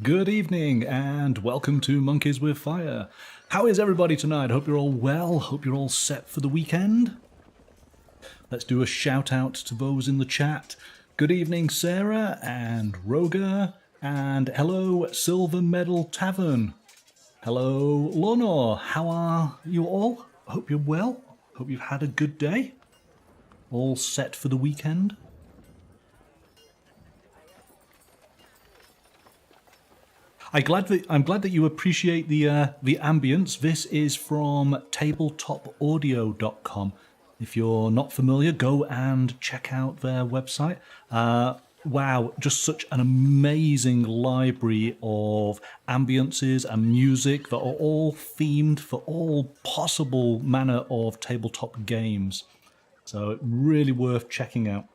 Good evening and welcome to Monkeys with Fire. How is everybody tonight? Hope you're all well. Hope you're all set for the weekend. Let's do a shout out to those in the chat. Good evening, Sarah and Roger, and hello, Silver Medal Tavern. Hello, Lornor. How are you all? Hope you're well. Hope you've had a good day. All set for the weekend. I'm glad that you appreciate the ambience. This is from tabletopaudio.com. If you're not familiar, go and check out their website. Wow, just such an amazing library of ambiences and music that are all themed for all possible manner of tabletop games. So really worth checking out.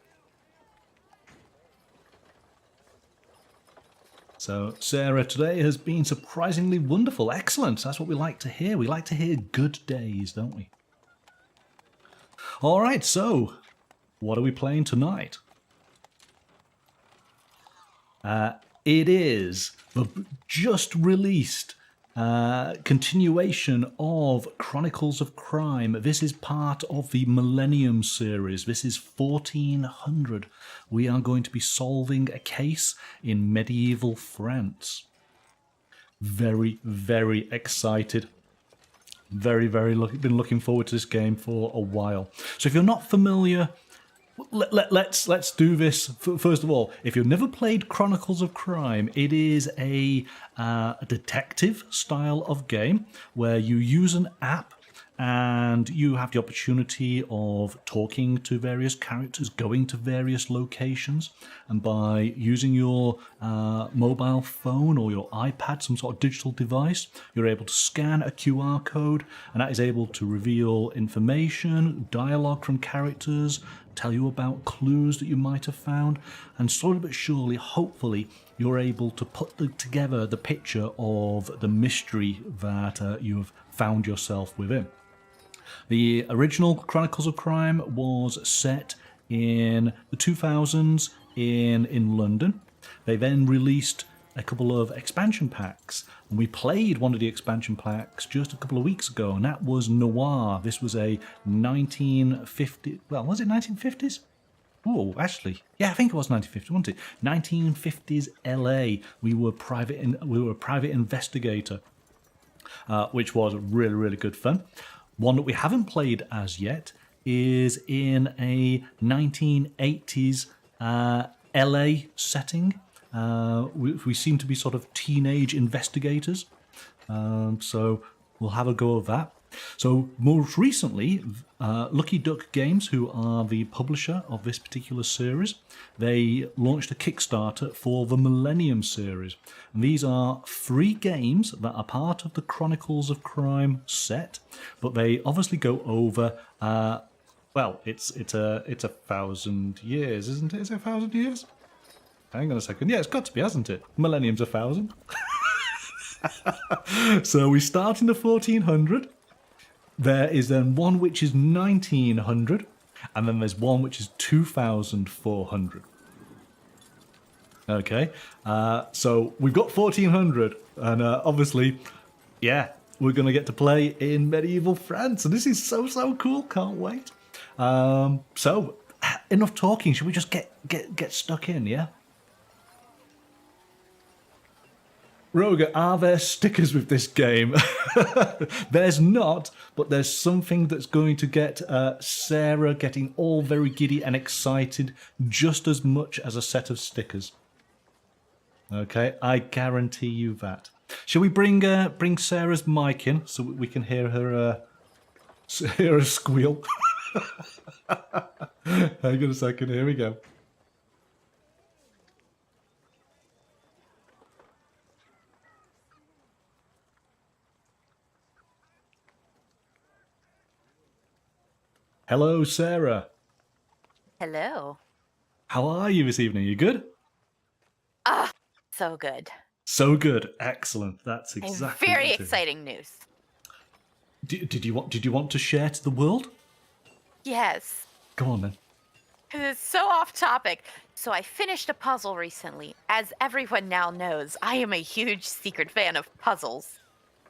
So Sarah today has been surprisingly wonderful. Excellent. That's what we like to hear. We like to hear good days, don't we? All right, so what are we playing tonight? It is the just released continuation of Chronicles of Crime. This is part of the Millennium series. This is 1400. We are going to be solving a case in medieval France. Very, very excited. Very, been looking forward to this game for a while. So if you're not familiar, let's do this. First of all, if you've never played Chronicles of Crime, it is a detective style of game where you use an app and you have the opportunity of talking to various characters, going to various locations, and by using your mobile phone or your iPad, some sort of digital device, you're able to scan a QR code, and that is able to reveal information, dialogue from characters, tell you about clues that you might have found, and slowly but surely, hopefully, you're able to put together the picture of the mystery that you have found yourself within. The original Chronicles of Crime was set in the 2000s in London. They then released a couple of expansion packs, and we played one of the expansion packs just a couple of weeks ago, and that was Noir. This was a 1950, well, was it 1950s? Oh, actually, yeah, I think it was 1950, wasn't it? 1950s LA. We were a private investigator, which was really, really good fun. One that we haven't played as yet is in a 1980s LA setting. We seem to be sort of teenage investigators, so we'll have a go of that. So most recently, Lucky Duck Games, who are the publisher of this particular series, they launched a Kickstarter for the Millennium series. And these are 3 games that are part of the Chronicles of Crime set, but they obviously go over, well, it's a 1,000 years, isn't it? Is it 1,000 years? Hang on a second. Yeah, it's got to be, hasn't it? Millennium's 1,000. So we start in the 1400. There is then one which is 1900, and then there's one which is 2400. Okay, so we've got 1400, and obviously, yeah, we're going to get to play in medieval France, and this is so cool. Can't wait. So, enough talking. Should we just get stuck in? Yeah. Roger, are there stickers with this game? There's not, but there's something that's going to get Sarah getting all very giddy and excited just as much as a set of stickers. Okay, I guarantee you that. Shall we bring Sarah's mic in so we can hear her squeal? Hang on a second, here we go. Hello, Sarah. Hello. How are you this evening? You good? Ah, so good. So good. Excellent. That's exactly. Very exciting news. Did you want to share to the world? Yes. Go on then. It's so off topic. So I finished a puzzle recently. As everyone now knows, I am a huge secret fan of puzzles.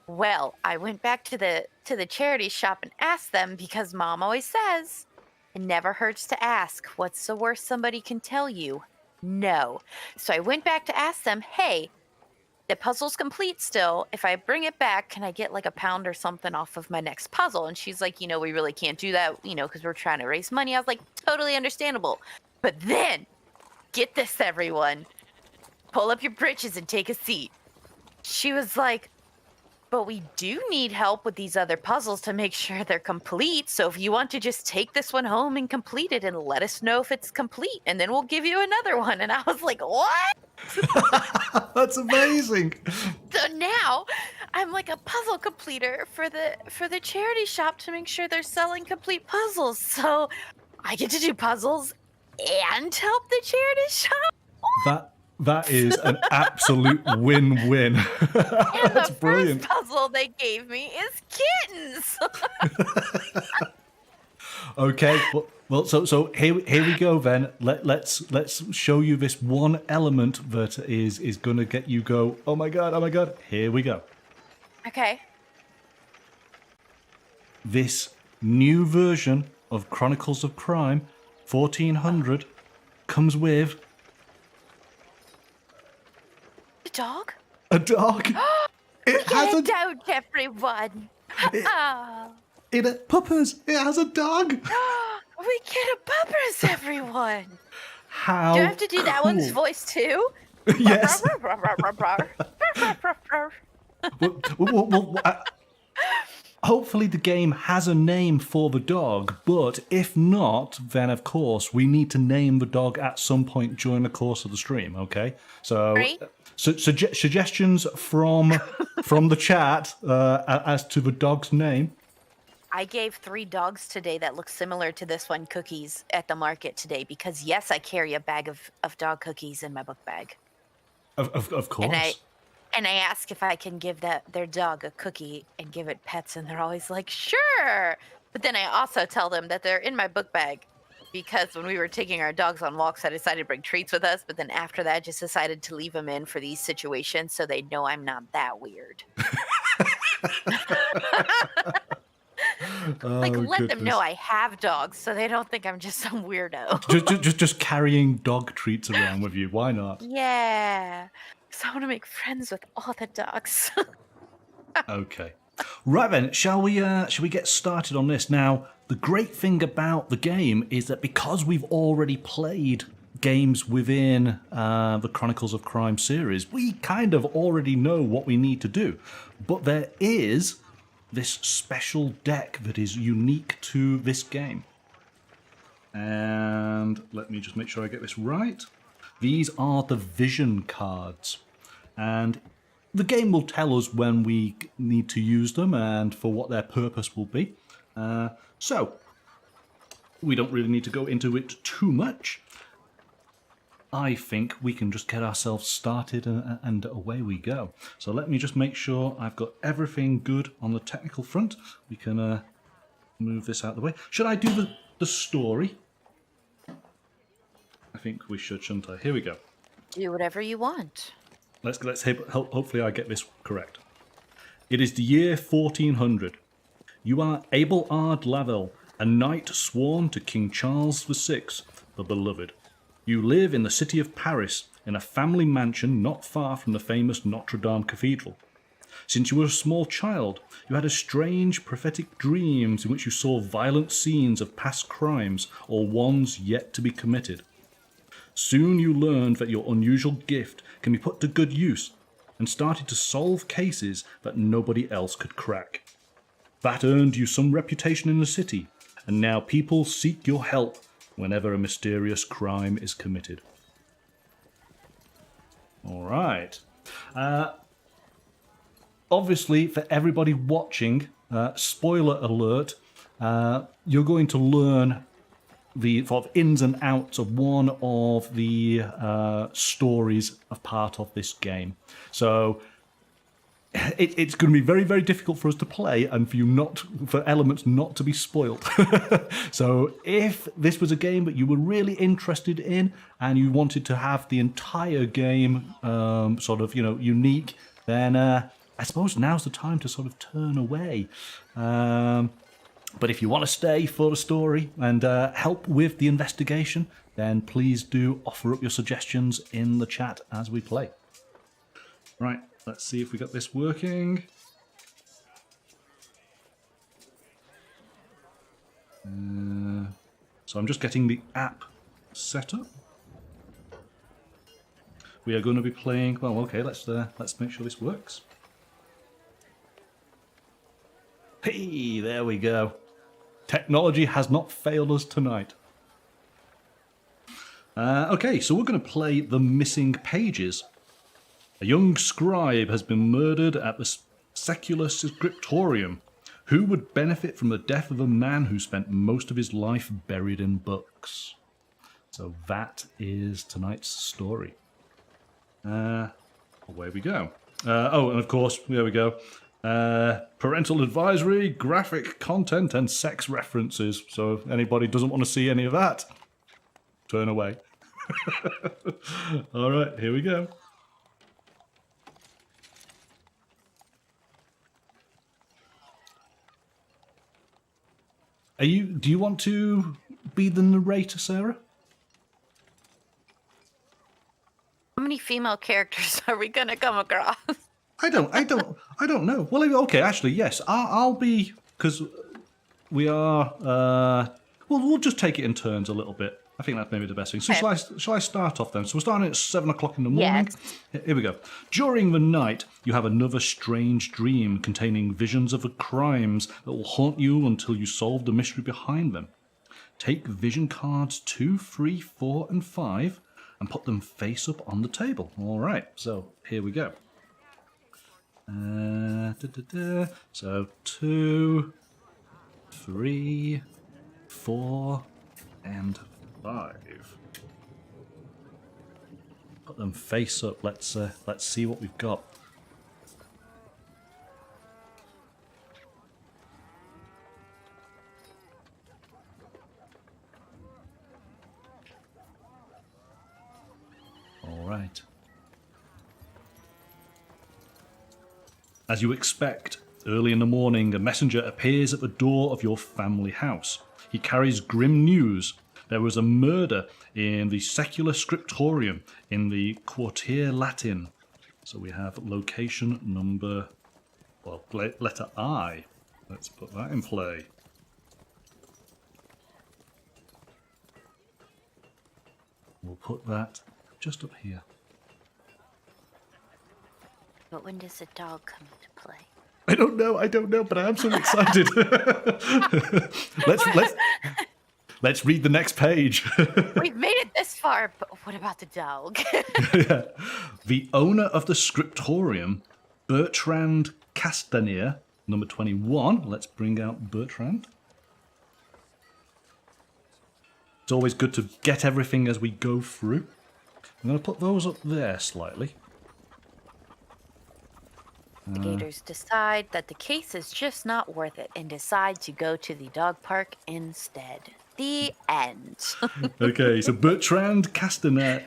Well, I went back to the charity shop and asked them because Mom always says it never hurts to ask. What's the worst somebody can tell you? No. So I went back to ask them, hey, the puzzle's complete still. If I bring it back, can I get like £1 or something off of my next puzzle? And she's like, we really can't do that, because we're trying to raise money. I was like, totally understandable. But then, get this, everyone. Pull up your britches and take a seat. She was like, but we do need help with these other puzzles to make sure they're complete. So if you want to just take this one home and complete it and let us know if it's complete, and then we'll give you another one. And I was like, what? That's amazing. So now I'm like a puzzle completer for the charity shop to make sure they're selling complete puzzles. So I get to do puzzles and help the charity shop. That is an absolute win-win. That's brilliant. First puzzle they gave me is kittens. Okay, well, so here we go then. Let's show you this one element that is going to get you go, oh my god. Here we go. Okay. This new version of Chronicles of Crime 1400 comes with dog? a dog. It has a dog, everyone. Puppers. It has a dog. We get a puppers, everyone. How do I have to do that one's voice too? Yes. Hopefully the game has a name for the dog, but if not, then of course we need to name the dog at some point during the course of the stream. Okay, so. Right? Suggestions from the chat as to the dog's name. I gave 3 dogs today that look similar to this one cookies at the market today because yes, I carry a bag of dog cookies in my book bag. Of course. And I ask if I can give their dog a cookie and give it pets, and they're always like, sure. But then I also tell them that they're in my book bag. Because when we were taking our dogs on walks, I decided to bring treats with us. But then after that, I just decided to leave them in for these situations so they know I'm not that weird. Let them know I have dogs so they don't think I'm just some weirdo. just carrying dog treats around with you. Why not? Yeah. So I want to make friends with all the dogs. Okay. Right then, shall we get started on this? Now, the great thing about the game is that because we've already played games within the Chronicles of Crime series, we kind of already know what we need to do. But there is this special deck that is unique to this game. And let me just make sure I get this right. These are the vision cards. And the game will tell us when we need to use them and for what their purpose will be. So, we don't really need to go into it too much. I think we can just get ourselves started and away we go. So let me just make sure I've got everything good on the technical front. We can move this out of the way. Should I do the story? I think we should, shouldn't I? Here we go. Do whatever you want. Let's hopefully I get this correct. It is the year 1400. You are Abelard Lavelle, a knight sworn to King Charles VI, the Beloved. You live in the city of Paris, in a family mansion not far from the famous Notre Dame Cathedral. Since you were a small child, you had strange prophetic dreams in which you saw violent scenes of past crimes or ones yet to be committed. Soon you learned that your unusual gift can be put to good use and started to solve cases that nobody else could crack. That earned you some reputation in the city, and now people seek your help whenever a mysterious crime is committed. All right. Obviously, for everybody watching, spoiler alert, you're going to learn the sort of ins and outs of one of the stories of part of this game. So it's going to be very, very difficult for us to play and for elements not to be spoilt. So if this was a game that you were really interested in and you wanted to have the entire game sort of, unique, then I suppose now's the time to sort of turn away. But if you want to stay for the story and help with the investigation, then please do offer up your suggestions in the chat as we play. Right, let's see if we got this working. So I'm just getting the app set up. We are going to be playing. Well, okay, let's make sure this works. Hey, there we go. Technology has not failed us tonight. Okay, so we're going to play The Missing Pages. A young scribe has been murdered at the secular scriptorium. Who would benefit from the death of a man who spent most of his life buried in books? So that is tonight's story. Away we go. And of course, there we go. Parental advisory, graphic content, and sex references. So if anybody doesn't want to see any of that, turn away. All right, here we go. Do you want to be the narrator, Sarah? How many female characters are we gonna come across? I don't know. Well, okay, actually, yes. I'll be, because we are. We'll just take it in turns a little bit. I think that's maybe the best thing. So Okay. shall I start off then? So we're starting at 7 o'clock in the morning. Yes. Here we go. During the night, you have another strange dream containing visions of the crimes that will haunt you until you solve the mystery behind them. Take vision cards 2, 3, 4, and 5 and put them face up on the table. All right, so here we go. So 2, 3, 4, and 5. Put them face up. Let's see what we've got. All right. As you expect, early in the morning, a messenger appears at the door of your family house. He carries grim news. There was a murder in the secular scriptorium in the Quartier Latin. So we have location number, well, letter I. Let's put that in play. We'll put that just up here. But when does the dog come into play? I don't know, but I am so excited. Let's read the next page. We've made it this far, but what about the dog? Yeah. The owner of the scriptorium, Bertrand Castanier, number 21. Let's bring out Bertrand. It's always good to get everything as we go through. I'm going to put those up there slightly. Investigators decide that the case is just not worth it and decide to go to the dog park instead. The end. Okay, so Bertrand Castanier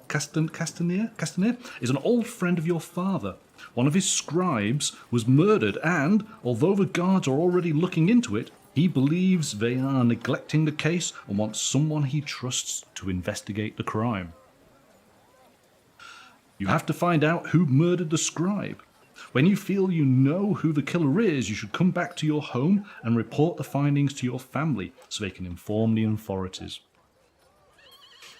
is an old friend of your father. One of his scribes was murdered, and although the guards are already looking into it, he believes they are neglecting the case and wants someone he trusts to investigate the crime. You have to find out who murdered the scribe. When you feel you know who the killer is, you should come back to your home and report the findings to your family so they can inform the authorities.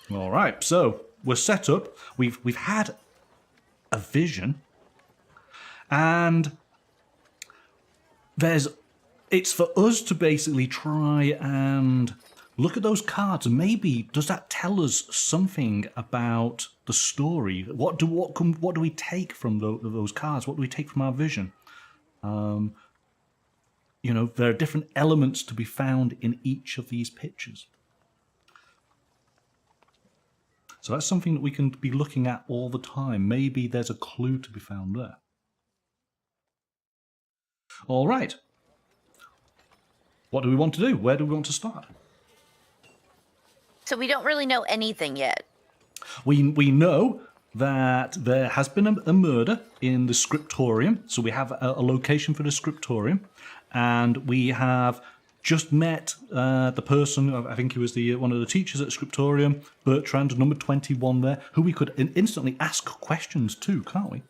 All right, so we're set up. We've had a vision, and it's for us to basically try and look at those cards, and maybe does that tell us something about the story? What do we take from those cards? What do we take from our vision? There are different elements to be found in each of these pictures. So that's something that we can be looking at all the time. Maybe there's a clue to be found there. All right. What do we want to do? Where do we want to start? So we don't really know anything yet. We know that there has been a murder in the scriptorium, so we have a location for the scriptorium, and we have just met the person, I think he was one of the teachers at the scriptorium, Bertrand, number 21 there, who we could instantly ask questions to, can't we?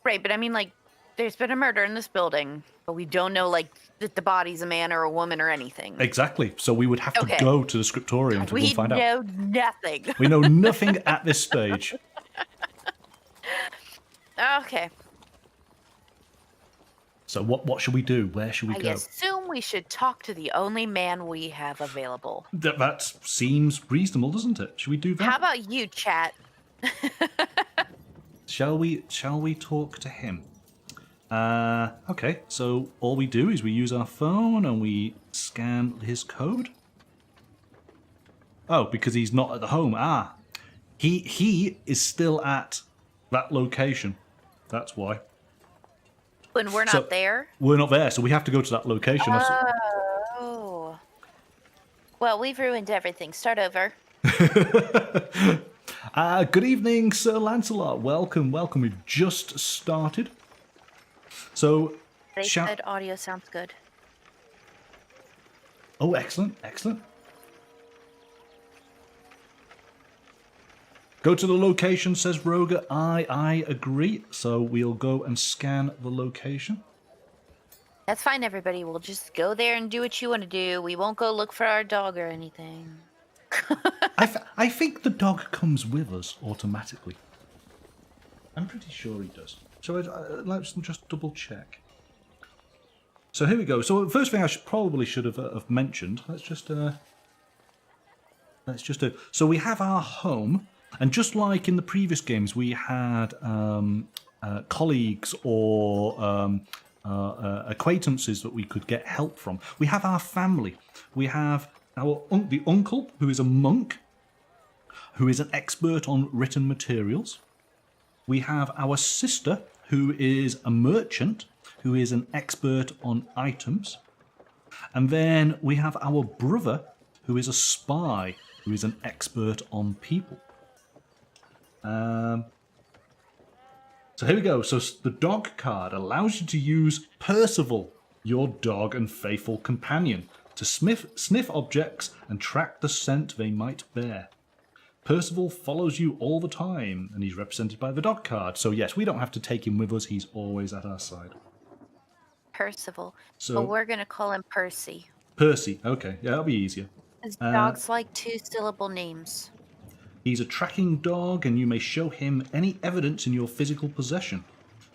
Right, but I mean, like, there's been a murder in this building, but we don't know, like, that the body's a man or a woman or anything. Exactly. So we would have to go to the scriptorium to go and find out. We know nothing. We know nothing at this stage. Okay. So what should we do? Where should we go? I assume we should talk to the only man we have available. That seems reasonable, doesn't it? Should we do that? How about you, chat? Shall we talk to him? Okay, so all we do is we use our phone and we scan his code. Oh, because he's not at the home. He is still at that location. That's why. When we're not there? We're not there, so we have to go to that location. Oh. Well, we've ruined everything. Start over. Good evening, Sir Lancelot. Welcome. We've just started. So, They said audio sounds good. Oh, excellent. Go to the location, says Roger. I agree. So we'll go and scan the location. That's fine, everybody. We'll just go there and do what you want to do. We won't go look for our dog or anything. I think the dog comes with us automatically. I'm pretty sure he does. So let's just double check. So here we go. So the first thing I probably should have mentioned. Let's just do. So we have our home, and just like in the previous games, we had colleagues or acquaintances that we could get help from. We have our family. We have the uncle, who is a monk, who is an expert on written materials. We have our sister, who is a merchant, who is an expert on items. And then we have our brother, who is a spy, who is an expert on people. So here we go. So the dog card allows you to use Percival, your dog and faithful companion, to sniff objects and track the scent they might bear. Percival follows you all the time, and he's represented by the dog card. So yes, we don't have to take him with us. He's always at our side. Percival. So but we're going to call him Percy. Percy. Okay. Yeah, that'll be easier. His dogs like 2-syllable names. He's a tracking dog, and you may show him any evidence in your physical possession.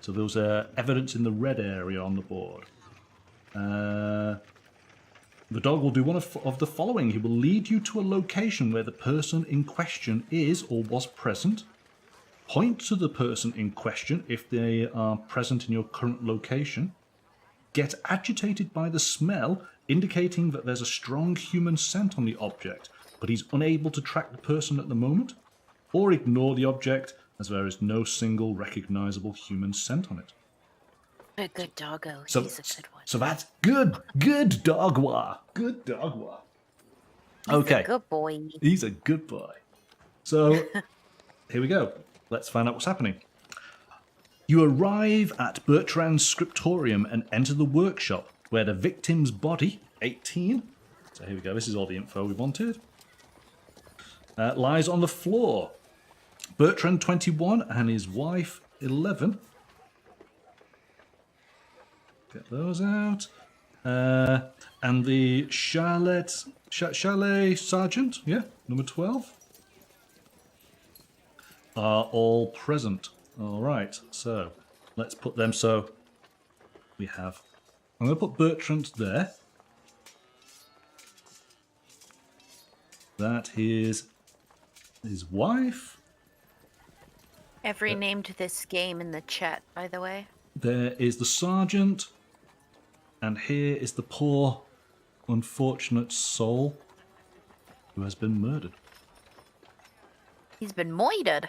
So there's evidence in the red area on the board. The dog will do one of the following. He will lead you to a location where the person in question is or was present. Point to the person in question if they are present in your current location. Get agitated by the smell, indicating that there's a strong human scent on the object, but he's unable to track the person at the moment. Or ignore the object, as there is no single recognizable human scent on it. A good doggo. So, He's a good one. So that's good dogwa. Good dogwa. Okay. He's a good boy. He's a good boy. So, here we go. Let's find out what's happening. You arrive at Bertrand's scriptorium and enter the workshop, where the victim's body, 18, so here we go, this is all the info we wanted, lies on the floor. Bertrand, 21, and his wife, 11. Get those out. And the chalet sergeant, yeah, number 12, are all present. All right, so let's put them. So we have, I'm going to put Bertrand there. That is his wife. Every name to this game in the chat, by the way. There is the sergeant. And here is the poor, unfortunate soul who has been murdered. He's been murdered.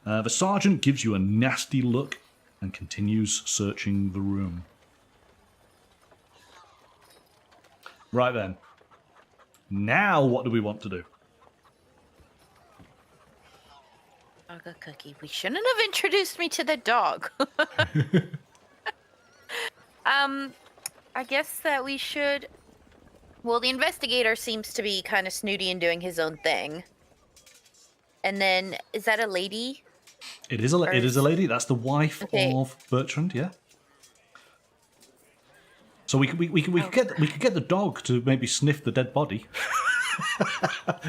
The sergeant gives you a nasty look and continues searching the room. Right then. Now what do we want to do? Dog a cookie. We shouldn't have introduced me to the dog. I guess that we should... Well, the investigator seems to be kind of snooty and doing his own thing. And then, is that a lady? It is a lady. That's the wife of Bertrand, yeah. So we could get the dog to maybe sniff the dead body.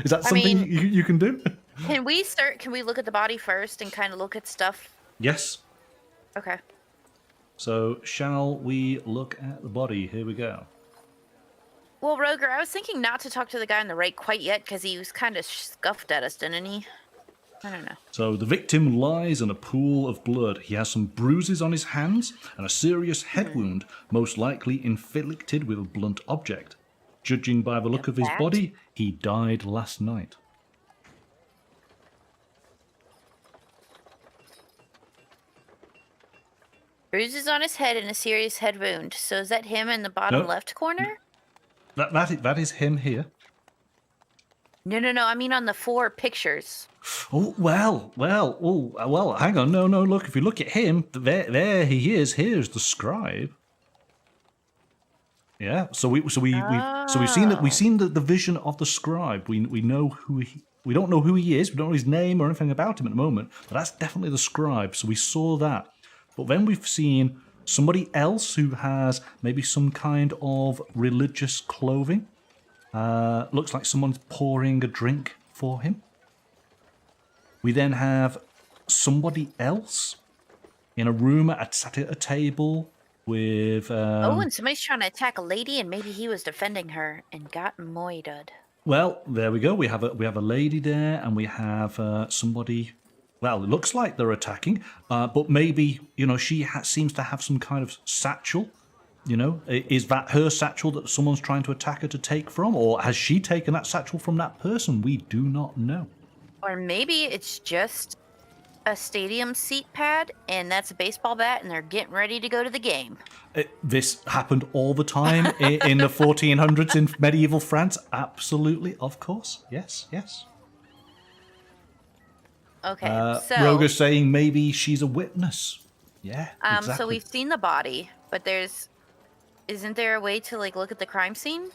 Is that something you can do? Can we look at the body first and kind of look at stuff? Yes. Okay. So, shall we look at the body? Here we go. Well, Roger, I was thinking not to talk to the guy on the right quite yet because he was kind of scuffed at us, didn't he? I don't know. So, the victim lies in a pool of blood. He has some bruises on his hands and a serious head wound, most likely inflicted with a blunt object. Judging by the look of his body, he died last night. Bruises on his head and a serious head wound. So is that him in the bottom left corner? That is him here. No. I mean on the 4 pictures. Oh, well, hang on. No, look, if you look at him, there he is. Here's the scribe. Yeah, so we've seen the vision of the scribe. We know who we don't know who he is. We don't know his name or anything about him at the moment, but that's definitely the scribe. So we saw that. But then we've seen somebody else who has maybe some kind of religious clothing. Looks like someone's pouring a drink for him. We then have somebody else in a room sat at a table with... and somebody's trying to attack a lady, and maybe he was defending her and got moided. Well, there we go. We have a lady there, and we have somebody... Well, it looks like they're attacking, but maybe, she seems to have some kind of satchel. Is that her satchel that someone's trying to attack her to take from? Or has she taken that satchel from that person? We do not know. Or maybe it's just a stadium seat pad, and that's a baseball bat, and they're getting ready to go to the game. This happened all the time in the 1400s in medieval France. Absolutely, of course. Yes. Okay, so... Roger's saying maybe she's a witness. Yeah, exactly. So we've seen the body, but isn't there a way to, look at the crime scene?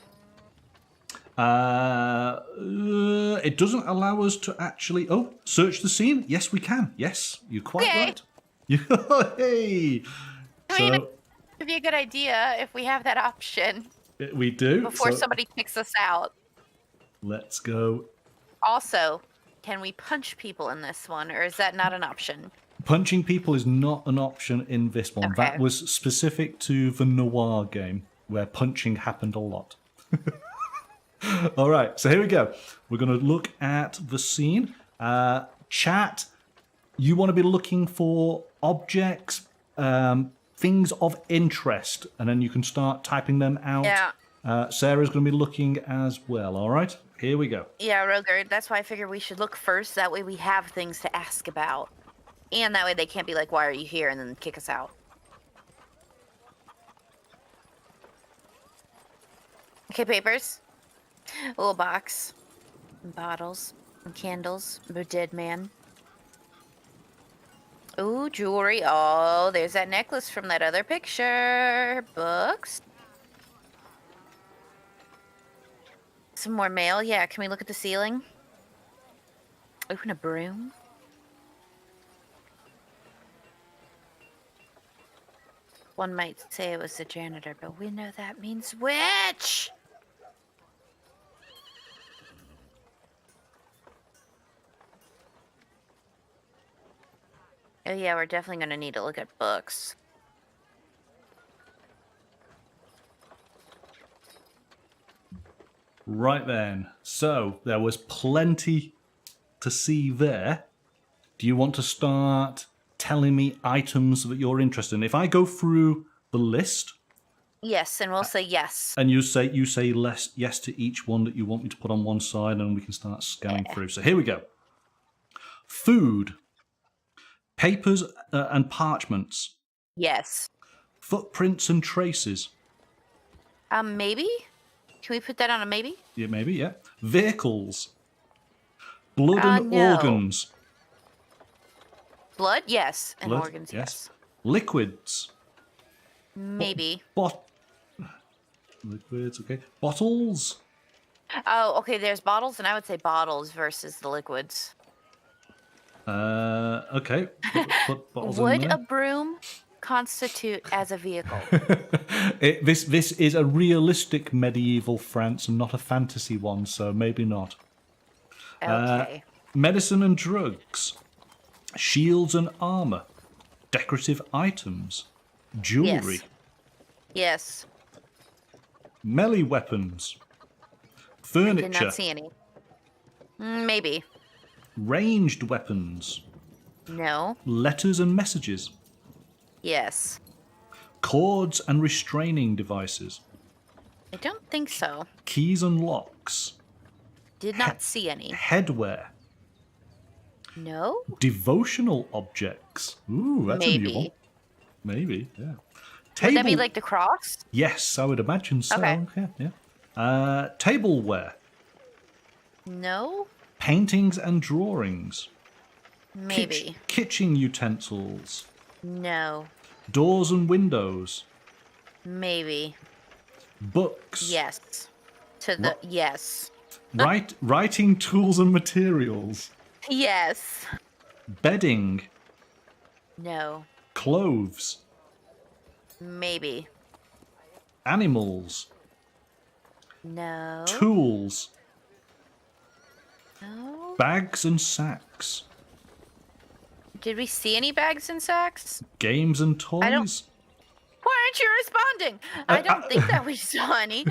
It doesn't allow us to actually... Oh, search the scene? Yes, we can. Yes, you're quite right. Hey! It'd be a good idea if we have that option. We do. Before somebody kicks us out. Let's go. Also... Can we punch people in this one, or is that not an option? Punching people is not an option in this one. Okay. That was specific to the Noir game, where punching happened a lot. All right, so here we go. We're going to look at the scene. Chat, you want to be looking for objects, things of interest, and then you can start typing them out. Yeah. Sarah's going to be looking as well, all right? Here we go. Yeah, Roger, that's why I figured we should look first. That way we have things to ask about. And that way they can't be like, why are you here? And then kick us out. Okay, papers. A little box. And bottles. And candles. A dead man. Ooh, jewelry. Oh, there's that necklace from that other picture. Books. Some more mail. Yeah, can we look at the ceiling? Open a broom. One might say it was the janitor, but we know that means witch! Oh yeah, we're definitely going to need to look at books. Right then, so there was plenty to see there. Do you want to start telling me items that you're interested in? If I go through the list... Yes, and we'll say yes. And you say yes to each one that you want me to put on one side, and we can start scanning through. So here we go. Food. Papers and parchments. Yes. Footprints and traces. Maybe? Can we put that on a maybe? Yeah, maybe, yeah. Vehicles. Blood and No. organs. Blood? Yes. And Blood, organs? Yes. Liquids. Maybe. Liquids, okay. Bottles. Oh, okay. There's bottles, and I would say bottles versus the liquids. Okay. Put bottles Would in a there. broom constitute as a vehicle? This is a realistic medieval France and not a fantasy one, so maybe not. Okay. Medicine and drugs. Shields and armor. Decorative items. Jewelry. Yes. Melee weapons. Did Furniture. not see any. Maybe. Ranged weapons. No. Letters and messages. Yes. Cords and restraining devices. I don't think so. Keys and locks. Did not see any. Headwear. No? Devotional objects. Ooh, that's a new one. Maybe. Maybe, yeah. Would that be like the cross? Yes, I would imagine so. Okay. Yeah. Tableware. No? Paintings and drawings. Maybe. Kitchen utensils. No. Doors and windows. Maybe. Books. Yes. To the yes. Writing tools and materials. Yes. Bedding. No. Clothes. Maybe. Animals. No. Tools. No. Bags and sacks. Did we see any bags and sacks? Games and toys. Why aren't you responding? I don't think that we saw any.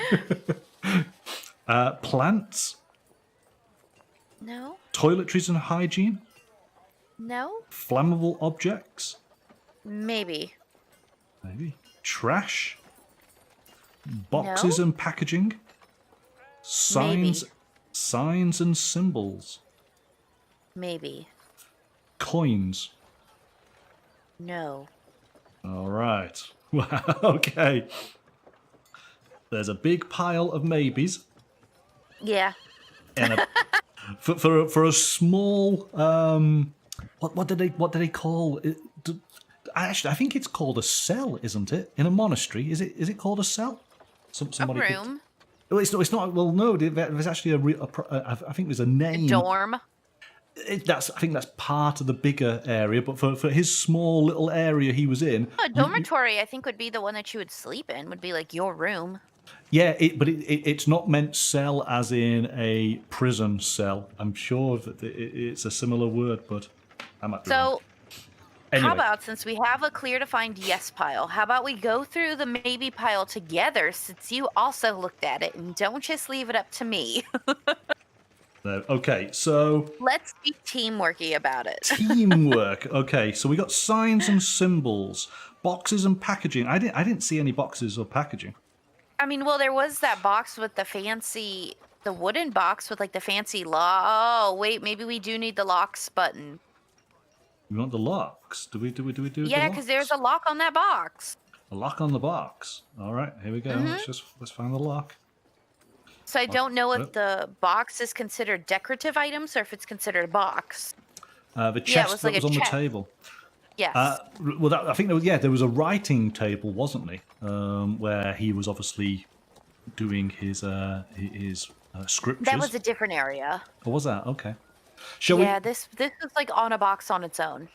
Plants. No. Toiletries and hygiene. No. Flammable objects. Maybe. Maybe. Trash. Boxes No. and packaging. Signs. Maybe. Signs and symbols. Maybe. Coins. No. All right. Okay. There's a big pile of maybes. Yeah. And for a small what do they call it? Actually, I think it's called a cell, isn't it? In a monastery, is it called a cell? Somebody A room. Well, it's not. Well, no. There's actually I think there's a name. Dorm. I think that's part of the bigger area, but for his small little area he was in. A dormitory, I think, would be the one that you would sleep in. Would be like your room. Yeah, but it's not meant cell as in a prison cell. I'm sure that it's a similar word, but I might be wrong. So, Anyway. how about, since we have a clear defined yes pile, how about we go through the maybe pile together, since you also looked at it, and don't just leave it up to me. Okay, so Let's be teamworky about it. teamwork. Okay, so we got signs and symbols, boxes and packaging. I didn't see any boxes or packaging. I mean, well, there was that box with the wooden box with like the fancy lock. Oh, wait, maybe we do need the locks button. We want the locks. Do we do Yeah, the because there's a lock on that box. a lock on the box. All right, here we go. Let's find the lock. So I don't know if yep. the box is considered decorative items or if it's considered a box. The chest that was on the table. Yes. Well, I think there was a writing table, wasn't there? Where he was obviously doing his scriptures. That was a different area. Or was that? Okay. This was like on a box on its own.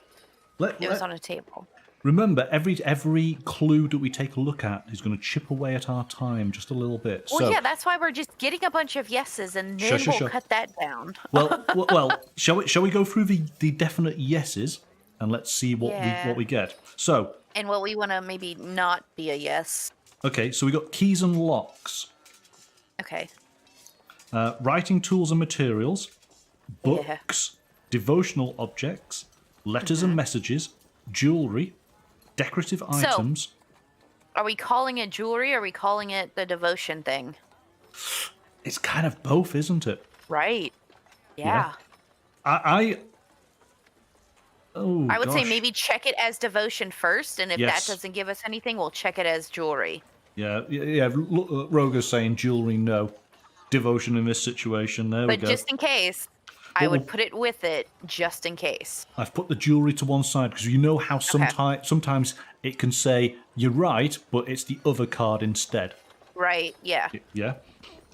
It was on a table. Remember, every clue that we take a look at is going to chip away at our time just a little bit. Well, yeah, that's why we're just getting a bunch of yeses, and then we'll cut that down. well, shall we go through the definite yeses and let's see what we get. So. And what we want to maybe not be a yes. Okay, so we got keys and locks. Okay. Writing tools and materials, books, devotional objects, letters and messages, jewelry, decorative items. Are we calling it jewelry or are we calling it the devotion thing? It's kind of both, isn't it? Right. Yeah. Oh, I would say gosh. maybe check it as devotion first, and if that Yes. doesn't give us anything, we'll check it as jewelry. Yeah. Roger's saying jewelry, no. Devotion in this situation. There we But go. just in case, I What would will put it with it just in case. I've put the jewelry to one side because you know how Okay. sometimes it can say you're right, but it's the other card instead. Right, yeah. Yeah,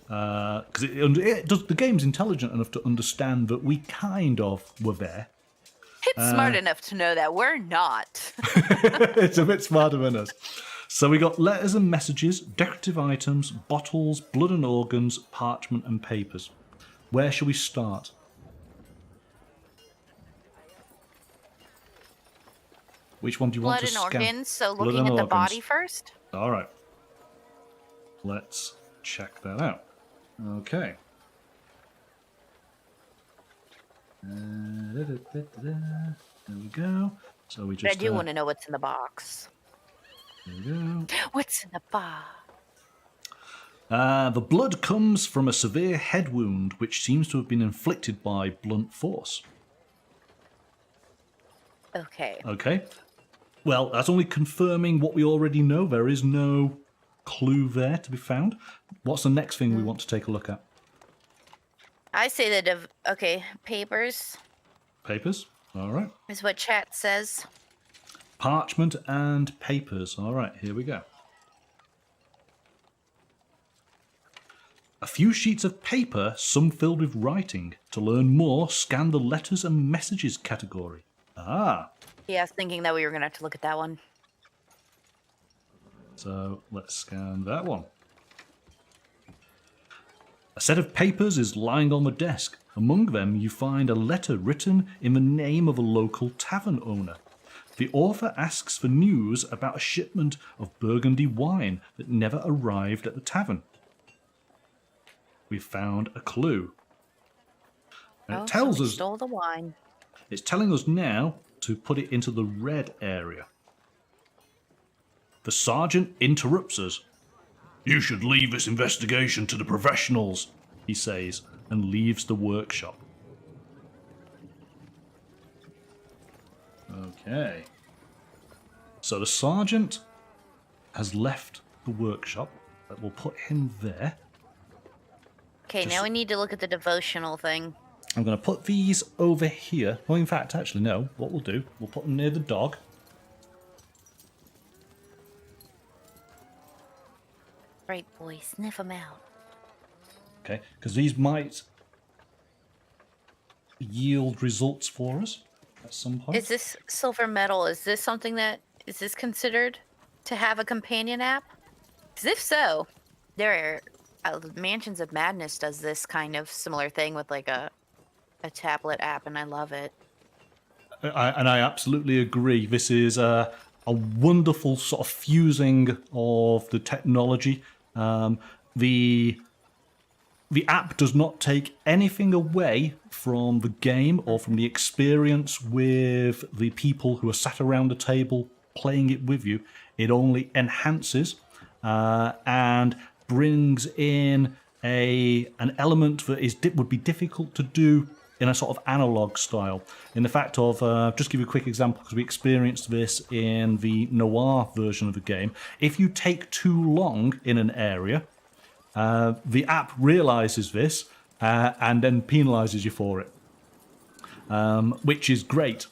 because it does. The game's intelligent enough to understand that we kind of were there. It's smart enough to know that we're not. It's a bit smarter than us. So we got letters and messages, decorative items, bottles, blood and organs, parchment and papers. Where shall we start? Which one do you want Blood to and scan? organs, so Blood looking and at the organs. body first? All right. Let's check that out. Okay. There we go. So we But I just. do want to know what's in the box. There we go. What's in the box? The blood comes from a severe head wound, which seems to have been inflicted by blunt force. Okay. Okay. Well, that's only confirming what we already know. There is no clue there to be found. What's the next thing we want to take a look at? I say that okay, papers Papers. All right. is what chat says. Parchment and papers. All right, here we go. A few sheets of paper, some filled with writing. To learn more, scan the letters and messages category. Ah. Yeah, I was thinking that we were going to have to look at that one. So let's scan that one. A set of papers is lying on the desk. Among them, you find a letter written in the name of a local tavern owner. The author asks for news about a shipment of Burgundy wine that never arrived at the tavern. We've found a clue. And it tells so we us stole the wine. it's telling us now to put it into the red area. The sergeant interrupts us. You should leave this investigation to the professionals, he says, and leaves the workshop. Okay. So the sergeant has left the workshop. That will put him there. Okay, now we need to look at the devotional thing. I'm going to put these over here. Well, in fact, actually, no. What we'll do, we'll put them near the dog. Right, boy, sniff them out. Okay, because these might yield results for us at some point. Is this silver metal? Is this something that is this considered to have a companion app? 'Cause if so, there are Mansions of Madness does this kind of similar thing with like a tablet app, and I love it. I absolutely agree. This is a wonderful sort of fusing of the technology. The app does not take anything away from the game or from the experience with the people who are sat around the table playing it with you. It only enhances and brings in an element that would be difficult to do in a sort of analog style. In the fact of, just give you a quick example, because we experienced this in the noir version of the game. If you take too long in an area, the app realizes this and then penalizes you for it, which is great.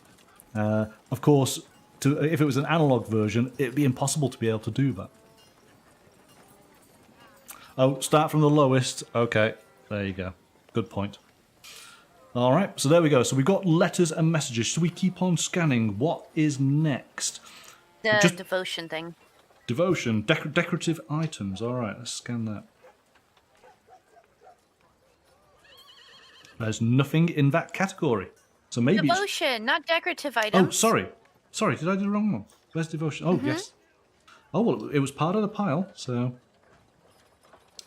Of course, if it was an analog version, it'd be impossible to be able to do that. Oh, start from the lowest. Okay, there you go. Good point. All right, so there we go. So we've got letters and messages. So we keep on scanning. What is next? The devotion thing. Devotion, decorative items. All right, let's scan that. There's nothing in that category. So maybe Devotion, not decorative items. Oh, sorry. Sorry, did I do the wrong one? Where's devotion? Oh, yes. Oh, well, it was part of the pile, so...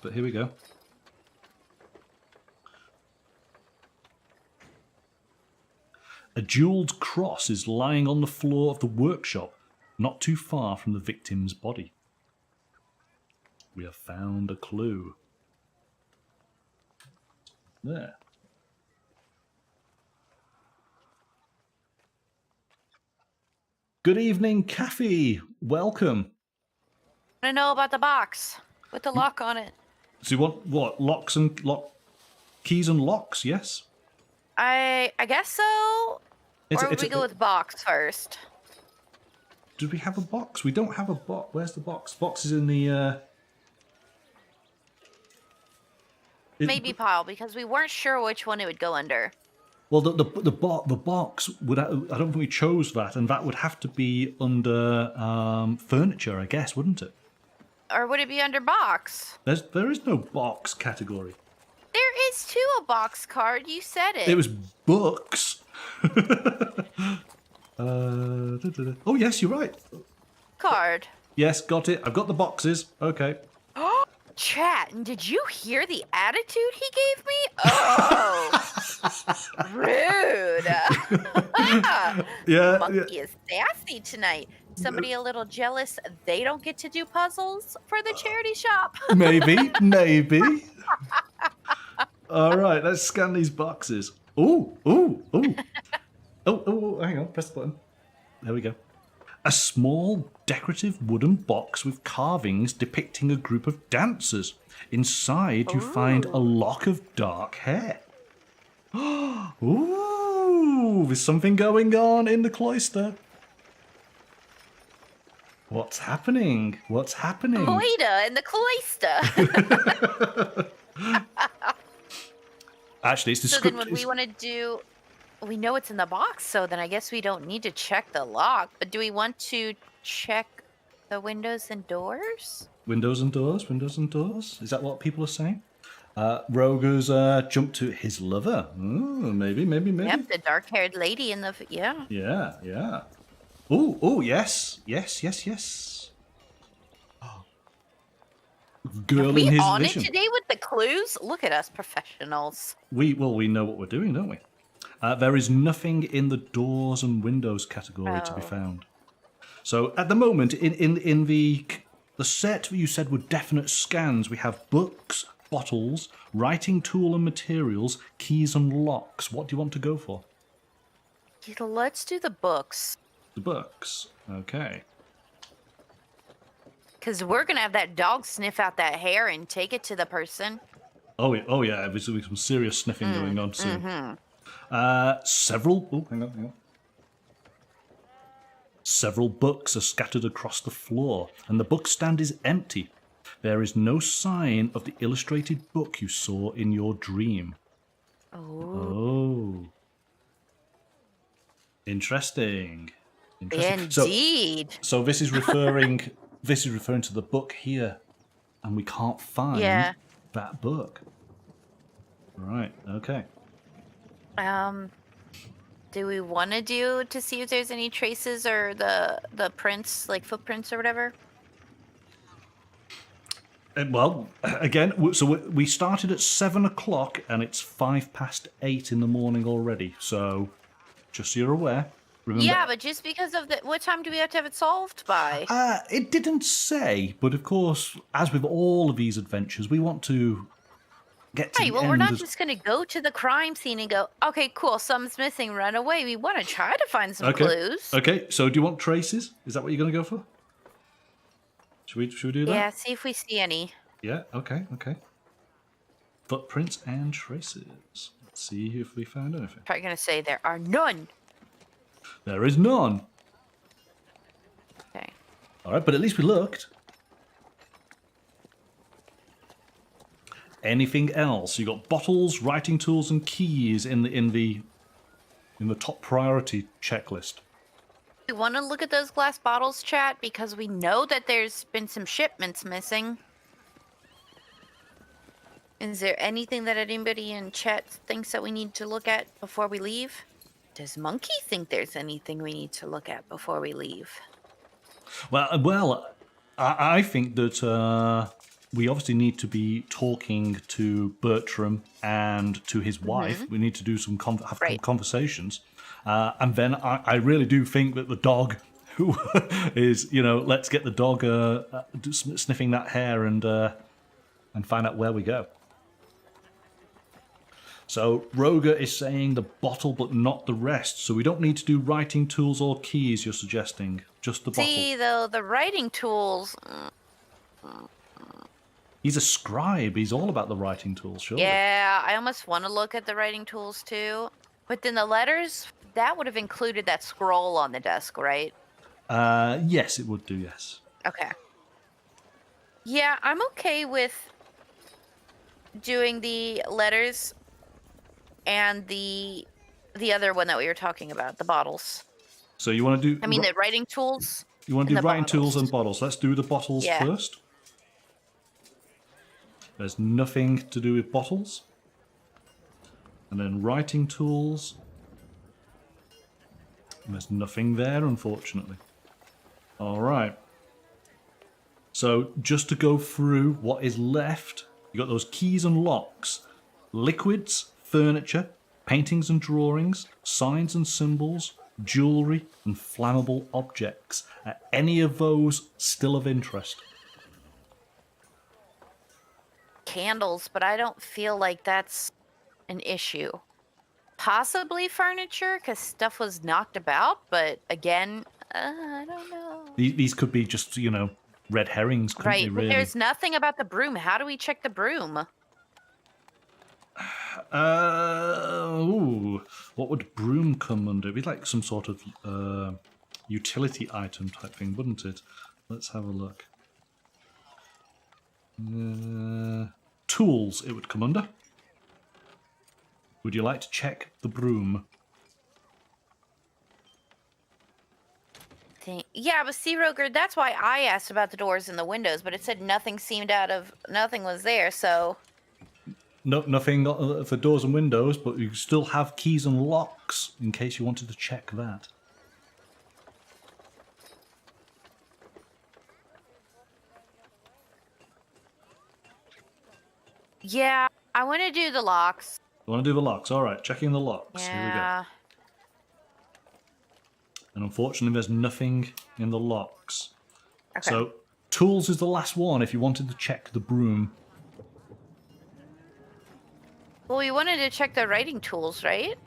But here we go. A jeweled cross is lying on the floor of the workshop, not too far from the victim's body. We have found a clue. There. Good evening, Kathy. Welcome. I want to know about the box with the lock on it. So you want what? Keys and locks? Yes. I guess so. Or would we go with box first? Did we have a box? We don't have a box. Where's the box? Box is in the. Maybe pile, because we weren't sure which one it would go under. Well, the box would. I don't think we chose that, and that would have to be under furniture, I guess, wouldn't it? Or would it be under box? There is no box category. There is too a box card. You said it. It was books. Oh yes, you're right. Card. Yes, got it. I've got the boxes. Okay. Chat, and did you hear the attitude he gave me? Oh, rude. Yeah. Monkey is sassy tonight. Somebody a little jealous they don't get to do puzzles for the charity shop. Maybe. All right, let's scan these boxes. Ooh. Oh, hang on, press the button. There we go. A small decorative wooden box with carvings depicting a group of dancers. Inside, you find a lock of dark hair. Ooh, there's something going on in the cloister. What's happening? Moida in the cloister. Actually, it's the So script. then what we want to do... We know it's in the box, so then I guess we don't need to check the lock. But do we want to check the windows and doors? Windows and doors. Is that what people are saying? Roger's jumped to his lover. Ooh, maybe. Yep, the dark-haired lady in the... Yeah. Yeah. Oh, yes. Girl in his we on vision. it today with the clues? Look at us professionals. We know what we're doing, don't we? There is nothing in the doors and windows category to be found. So at the moment, in the set you said were definite scans, we have books, bottles, writing tool and materials, keys and locks. What do you want to go for? Let's do the books. The books. Okay. Because we're going to have that dog sniff out that hair and take it to the person. Oh yeah, there's some serious sniffing going on soon. Mm-hmm. Hang on. Several books are scattered across the floor, and the bookstand is empty. There is no sign of the illustrated book you saw in your dream. Oh. Interesting. Indeed. So this is referring to the book here, and we can't find that book. Right. Okay. Do we want to see if there's any traces or the prints, like footprints or whatever? Well, again, so we started at 7 o'clock, and it's 8:05 in the morning already. So, just so you're aware. Remember, yeah, but just because of what time do we have to have it solved by? It didn't say, but of course, as with all of these adventures, we want to get to the end. We're not just going to go to the crime scene and go, okay, cool, something's missing, run away. We want to try to find some clues. Okay, so do you want traces? Is that what you're going to go for? Should we do that? Yeah, see if we see any. Yeah, okay. Footprints and traces. Let's see if we found anything. Probably going to say there are none. There is none. Okay. All right, but at least we looked. Anything else? You got bottles, writing tools, and keys in the top priority checklist. We want to look at those glass bottles, chat, because we know that there's been some shipments missing. Is there anything that anybody in chat thinks that we need to look at before we leave? Does Monkey think there's anything we need to look at before we leave? Well, I think that we obviously need to be talking to Bertram and to his wife. We need to do some conversations. And then I really do think that the dog, who is, let's get the dog sniffing that hair and find out where we go. So Roger is saying the bottle but not the rest. So we don't need to do writing tools or keys, you're suggesting. Just the bottle. See, though, the writing tools... He's a scribe. He's all about the writing tools, surely. Yeah, I almost want to look at the writing tools too. But then the letters, that would have included that scroll on the desk, right? Yes, it would do, yes. Okay. Yeah, I'm okay with doing the letters and the other one that we were talking about, the bottles. So you want to do... I mean, the writing tools. You want to do writing bottles. tools and bottles. Let's do the bottles first. There's nothing to do with bottles. And then writing tools. And there's nothing there, unfortunately. All right. So just to go through what is left, you got those keys and locks, liquids, furniture, paintings and drawings, signs and symbols, jewelry, and flammable objects. Are any of those still of interest? Candles, but I don't feel like that's an issue. Possibly furniture, because stuff was knocked about, but again, I don't know. These could be just, you know, red herrings, couldn't Right, they, but really? there's nothing about the broom. How do we check the broom? What would broom come under? It'd be like some sort of utility item type thing, wouldn't it? Let's have a look. Tools it would come under. Would you like to check the broom? Yeah, but see, Roger, that's why I asked about the doors and the windows, but it said nothing was there, so... No, nothing for doors and windows, but you still have keys and locks in case you wanted to check that. Yeah, I want to do the locks. You want to do the locks? All right, checking the locks. Yeah. Here we go. And unfortunately, there's nothing in the locks. Okay. So, tools is the last one if you wanted to check the broom. Well, we wanted to check the writing tools, right?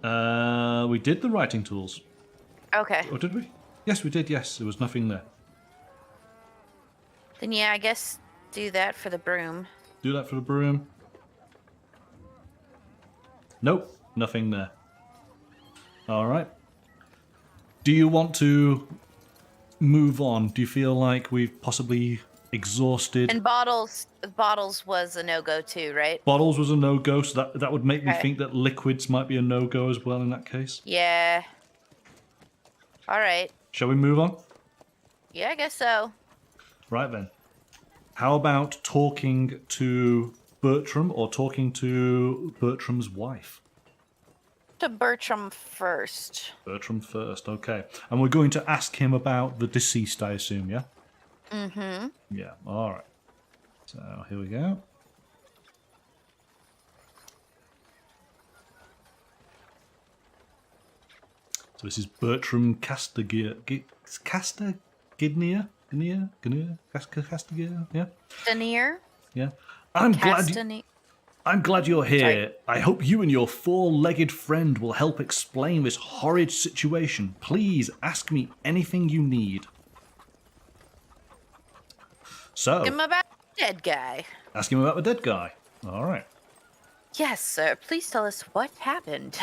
We did the writing tools. Okay. Or did we? Yes, we did, yes. There was nothing there. Then yeah, I guess do that for the broom. Do that for the broom. Nope, nothing there. All right. Do you want to move on? Do you feel like we've possibly exhausted? And bottles was a no-go too, right? Bottles was a no-go, so that would make me Okay. think that liquids might be a no-go as well in that case. Yeah. All right. Shall we move on? Yeah, I guess so. Right then. How about talking to Bertram or talking to Bertram's wife? To Bertram first. Bertram first, okay. And we're going to ask him about the deceased, I assume, yeah? Mm-hmm. Yeah, all right. So here we go. So this is Bertram Castigier. Castagidnia? Castigier? Yeah? Denier? Yeah. I'm glad you're here. Sorry. I hope you and your four-legged friend will help explain this horrid situation. Please ask me anything you need. So, Him about the dead guy. ask him about the dead guy. All right. Yes, sir. Please tell us what happened.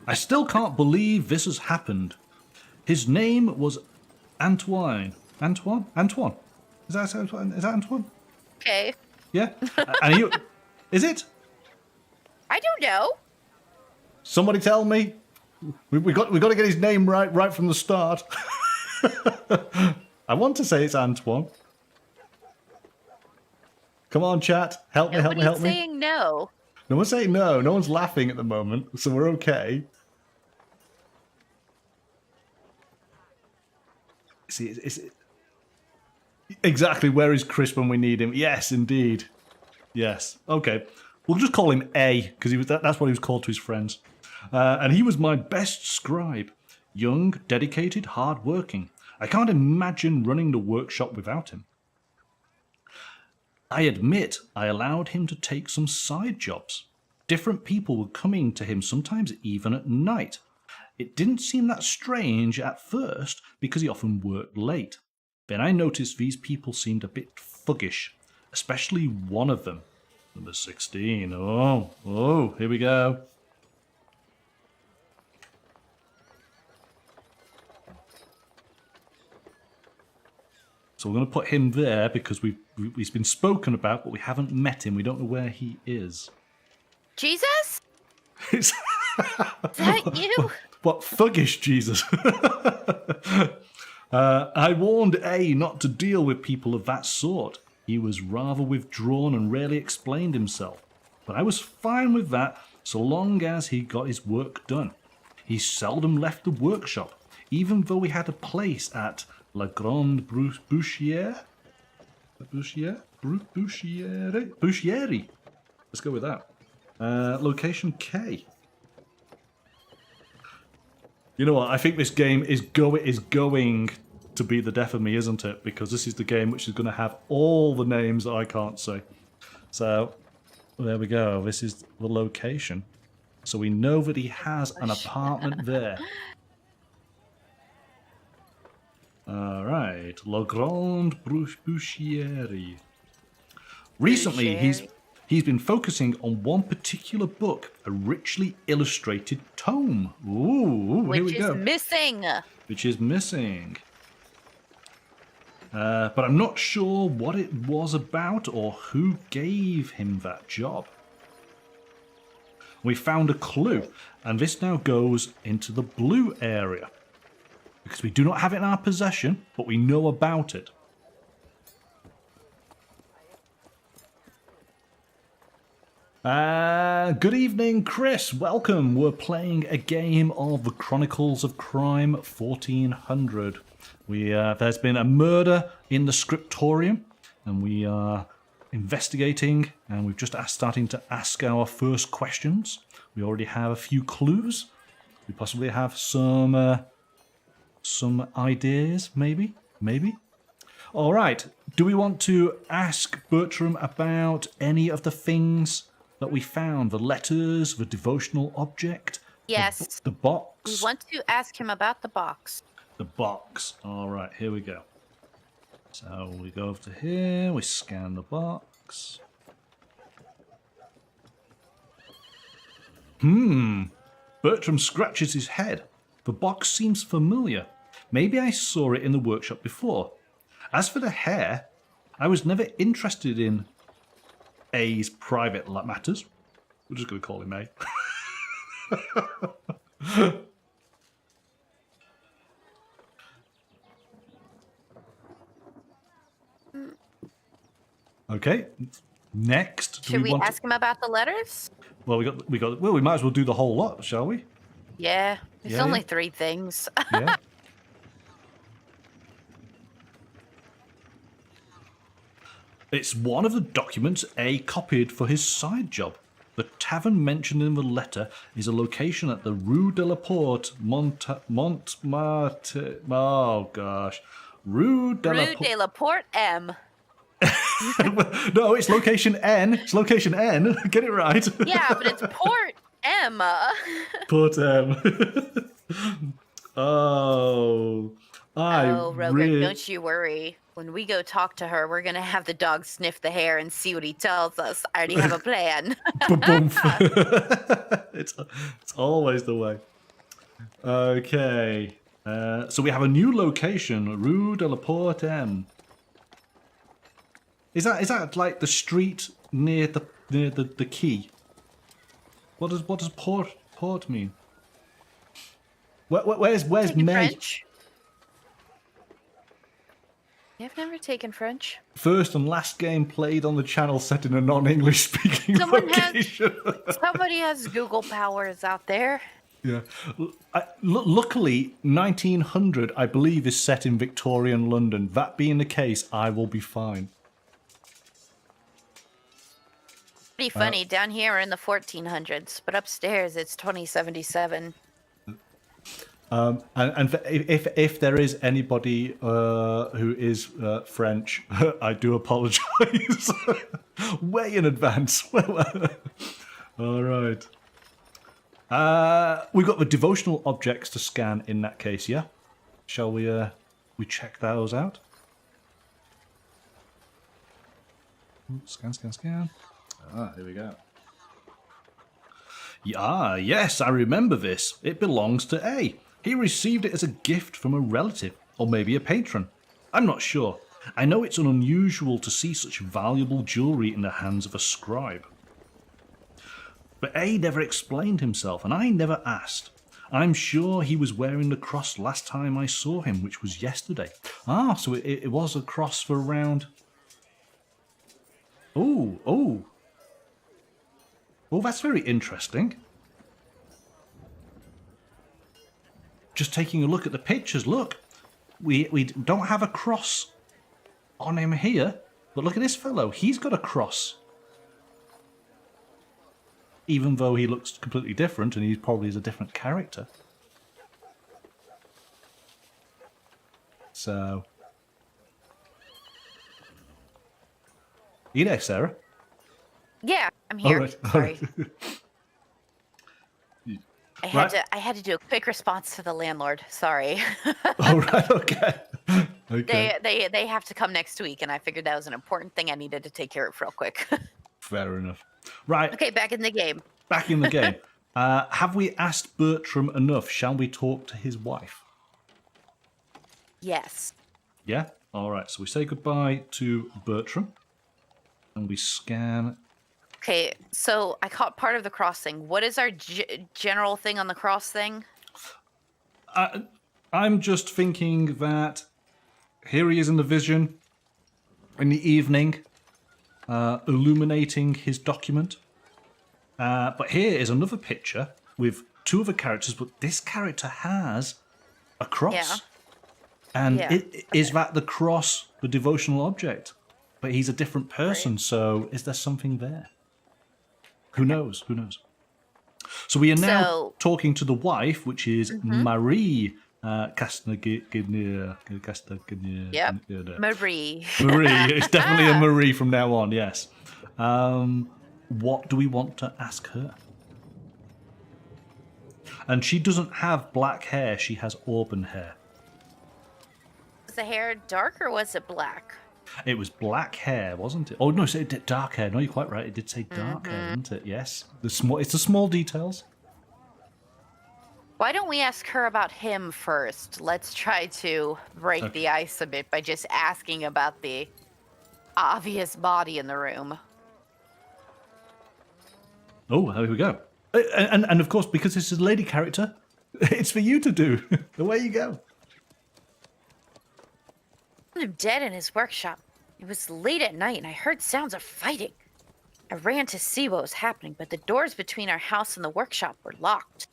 I still can't believe this has happened. His name was Antoine. Antoine? Antoine. Is that Antoine? Okay. Yeah. And he, is it? I don't know. Somebody tell me. We got to get his name right from the start. I want to say it's Antoine. Come on, chat. Help me. Nobody's saying no. No one's saying no. No one's laughing at the moment, so we're okay. See, it's exactly where is Chris when we need him? Yes, indeed. Yes. Okay. We'll just call him A, because that's what he was called to his friends. And he was my best scribe. Young, dedicated, hard-working. I can't imagine running the workshop without him. I admit I allowed him to take some side jobs. different people were coming to him, sometimes even at night. It didn't seem that strange at first because he often worked late. Then I noticed these people seemed a bit fuggish, especially one of them. Number 16. Oh, here we go. So we're going to put him there because he's been spoken about, but we haven't met him. We don't know where he is. Jesus? Is that you? What fuggish Jesus? I warned A not to deal with people of that sort. He was rather withdrawn and rarely explained himself. But I was fine with that so long as he got his work done. He seldom left the workshop, even though we had a place at La Grande Bouchière. Bouchière? Let's go with that. Location K. You know what? I think this game is going to be the death of me, isn't it? Because this is the game which is going to have all the names that I can't say. So, there we go. This is the location. So we know that he has an apartment there. All right. La Grande Bouchière. Recently, he's been focusing on one particular book, a richly illustrated tome. Ooh, here we go. Which is missing. But I'm not sure what it was about or who gave him that job. We found a clue, and this now goes into the blue area. Because we do not have it in our possession, but we know about it. Good evening, Chris. Welcome. We're playing a game of the Chronicles of Crime 1400. There's been a murder in the scriptorium, and we are investigating, and we've just starting to ask our first questions. We already have a few clues. We possibly have some ideas, maybe. All right. Do we want to ask Bertram about any of the things that we found? The letters, the devotional object? Yes. The box? We want to ask him about the box. The box. All right, here we go. So we go over to here, we scan the box. Bertram scratches his head. The box seems familiar. Maybe I saw it in the workshop before. As for the hair, I was never interested in A's private matters. We're just going to call him A. Okay. Next, should we ask him about the letters? Well, we might as well do the whole lot, shall we? Yeah. There's only 3 things. Yeah. It's one of the documents A copied for his side job. The tavern mentioned in the letter is a location at the Rue de la Porte, Montmartre. Oh gosh, Rue de la Porte M. No, it's location N. It's location N. Get it right. Yeah, but it's Port M. Port M. Oh, Rogan, don't you worry. When we go talk to her, we're going to have the dog sniff the hair and see what he tells us. I already have a plan. It's always the way. Okay. So we have a new location, Rue de la Porte M. Is that like the street near the quay? What does port mean? Where's May? French? I've never taken French. First and last game played on the channel set in a non-English speaking location. Somebody has Google powers out there. Yeah. Luckily, 1900, I believe, is set in Victorian London. That being the case, I will be fine. Pretty funny. Down here we're in the 1400s, but upstairs it's 2077. And if there is anybody who is French, I do apologise way in advance. All right. We've got the devotional objects to scan in that case, yeah? Shall we check those out? Scan, scan, scan. Here we go. Ah, yes, I remember this. It belongs to A. He received it as a gift from a relative, or maybe a patron. I'm not sure. I know it's unusual to see such valuable jewellery in the hands of a scribe. But A never explained himself, and I never asked. I'm sure he was wearing the cross last time I saw him, which was yesterday. Ah, so it was a cross for around... Oh, that's very interesting. Just taking a look at the pictures, look. We don't have a cross on him here, but look at this fellow. He's got a cross. Even though he looks completely different, and he probably is a different character. So... You there, Sarah? Yeah, I'm here. All right. Sorry. Right. I had to do a quick response to the landlord. Sorry. All right. Okay. Okay. They have to come next week, and I figured that was an important thing I needed to take care of real quick. Fair enough. Right. Okay, back in the game. Back in the game. Have we asked Bertram enough? Shall we talk to his wife? Yes. Yeah? All right. So we say goodbye to Bertram. And we scan. Okay, so I caught part of the cross thing. What is our general thing on the cross thing? I'm just thinking that here he is in the vision in the evening, illuminating his document. But here is another picture with two other characters, but this character has a cross. Yeah. And is that the cross, the devotional object? But he's a different person, so is there something there? Who knows? Who knows? So we are now talking to the wife, which is Marie Castagneur. Yep, Marie. Marie. It's definitely a Marie from now on, yes. What do we want to ask her? And she doesn't have black hair, she has auburn hair. Was the hair dark or was it black? It was black hair, wasn't it? Oh, no, it did dark hair. No, you're quite right. It did say dark hair, didn't it? Yes. It's the small details. Why don't we ask her about him first? Let's try to break the ice a bit by just asking about the obvious body in the room. Oh, there we go. And of course, because this is a lady character, it's for you to do. Away you go. I'm dead in his workshop. It was late at night and I heard sounds of fighting. I ran to see what was happening, but the doors between our house and the workshop were locked.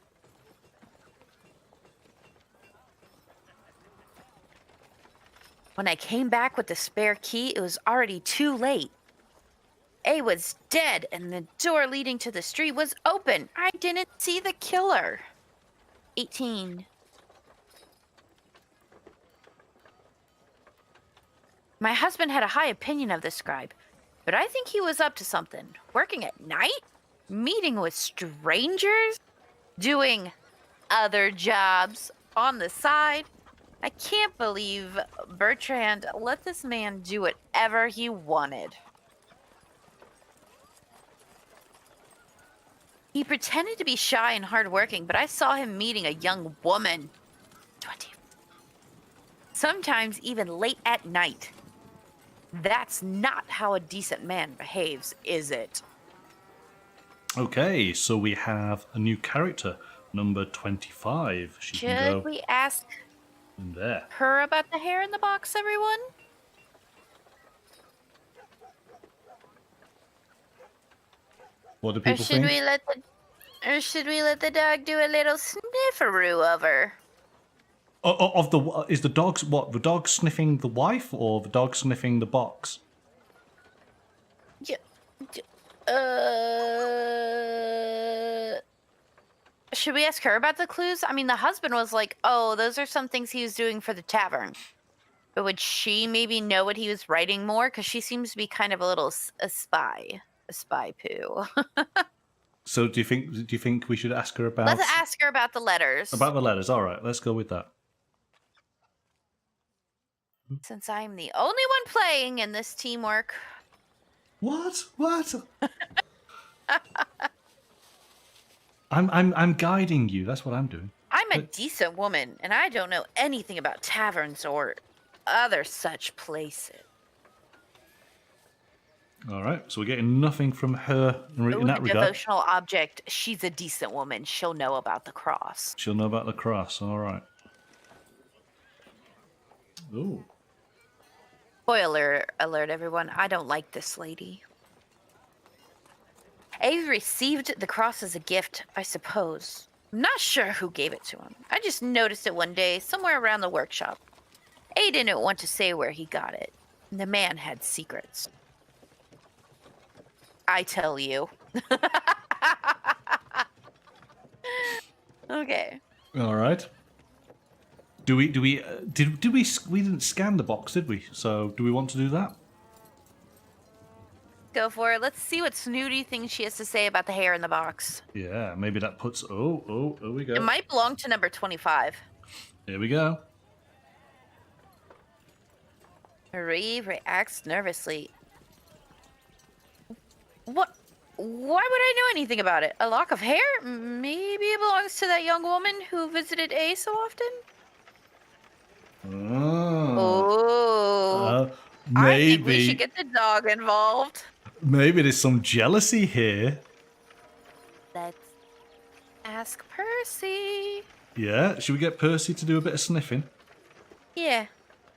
When I came back with the spare key, it was already too late. A was dead and the door leading to the street was open. I didn't see the killer. 18. My husband had a high opinion of the scribe, but I think he was up to something. Working at night? Meeting with strangers? Doing other jobs on the side? I can't believe Bertrand let this man do whatever he wanted. He pretended to be shy and hardworking, but I saw him meeting a young woman. 20. Sometimes even late at night. That's not how a decent man behaves, is it? Okay, so we have a new character, number 25. Should we ask in there. Her about the hair in the box, everyone? What do people think? Or should we let the dog do a little snifferoo of her? Is the dog's what? The dog sniffing the wife or the dog sniffing the box? Should we ask her about the clues? I mean, the husband was like, oh, those are some things he was doing for the tavern. But would she maybe know what he was writing more? Because she seems to be kind of a spy poo. So do you think we should ask her about Let's ask her about the letters. about the letters? All right, let's go with that. Since I'm the only one playing in this teamwork. What? I'm guiding you. That's what I'm doing. I'm a decent woman, and I don't know anything about taverns or other such places. All right, so we're getting nothing from her in that regard. Devotional object. She's a decent woman. She'll know about the cross. She'll know about the cross. All right. Ooh. Spoiler alert, everyone. I don't like this lady. A received the cross as a gift, I suppose. I'm not sure who gave it to him. I just noticed it one day somewhere around the workshop. A didn't want to say where he got it. The man had secrets. I tell you. Okay. All right. We didn't scan the box, did we? So do we want to do that? Go for it. Let's see what snooty thing she has to say about the hair in the box. Yeah, maybe that puts. Oh, we go. It might belong to number 25. Here we go. Marie reacts nervously. What? Why would I know anything about it? A lock of hair? Maybe it belongs to that young woman who visited A so often? Oh. Maybe. I think we should get the dog involved. Maybe there's some jealousy here. Let's ask Percy. Yeah, should we get Percy to do a bit of sniffing? Yeah.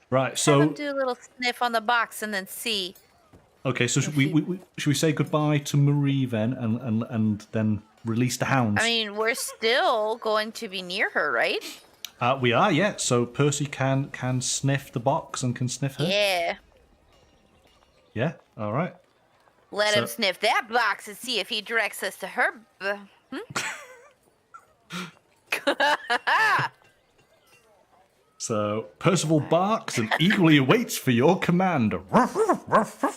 Right, so Have him do a little sniff on the box and then see. okay, so should we say goodbye to Marie then, and then release the hounds? I mean, we're still going to be near her, right? We are, yeah. So Percy can sniff the box and can sniff her. Yeah. Yeah. All right. Let him sniff that box and see if he directs us to her. So Percival barks and eagerly waits for your command. Bark, bark, bark.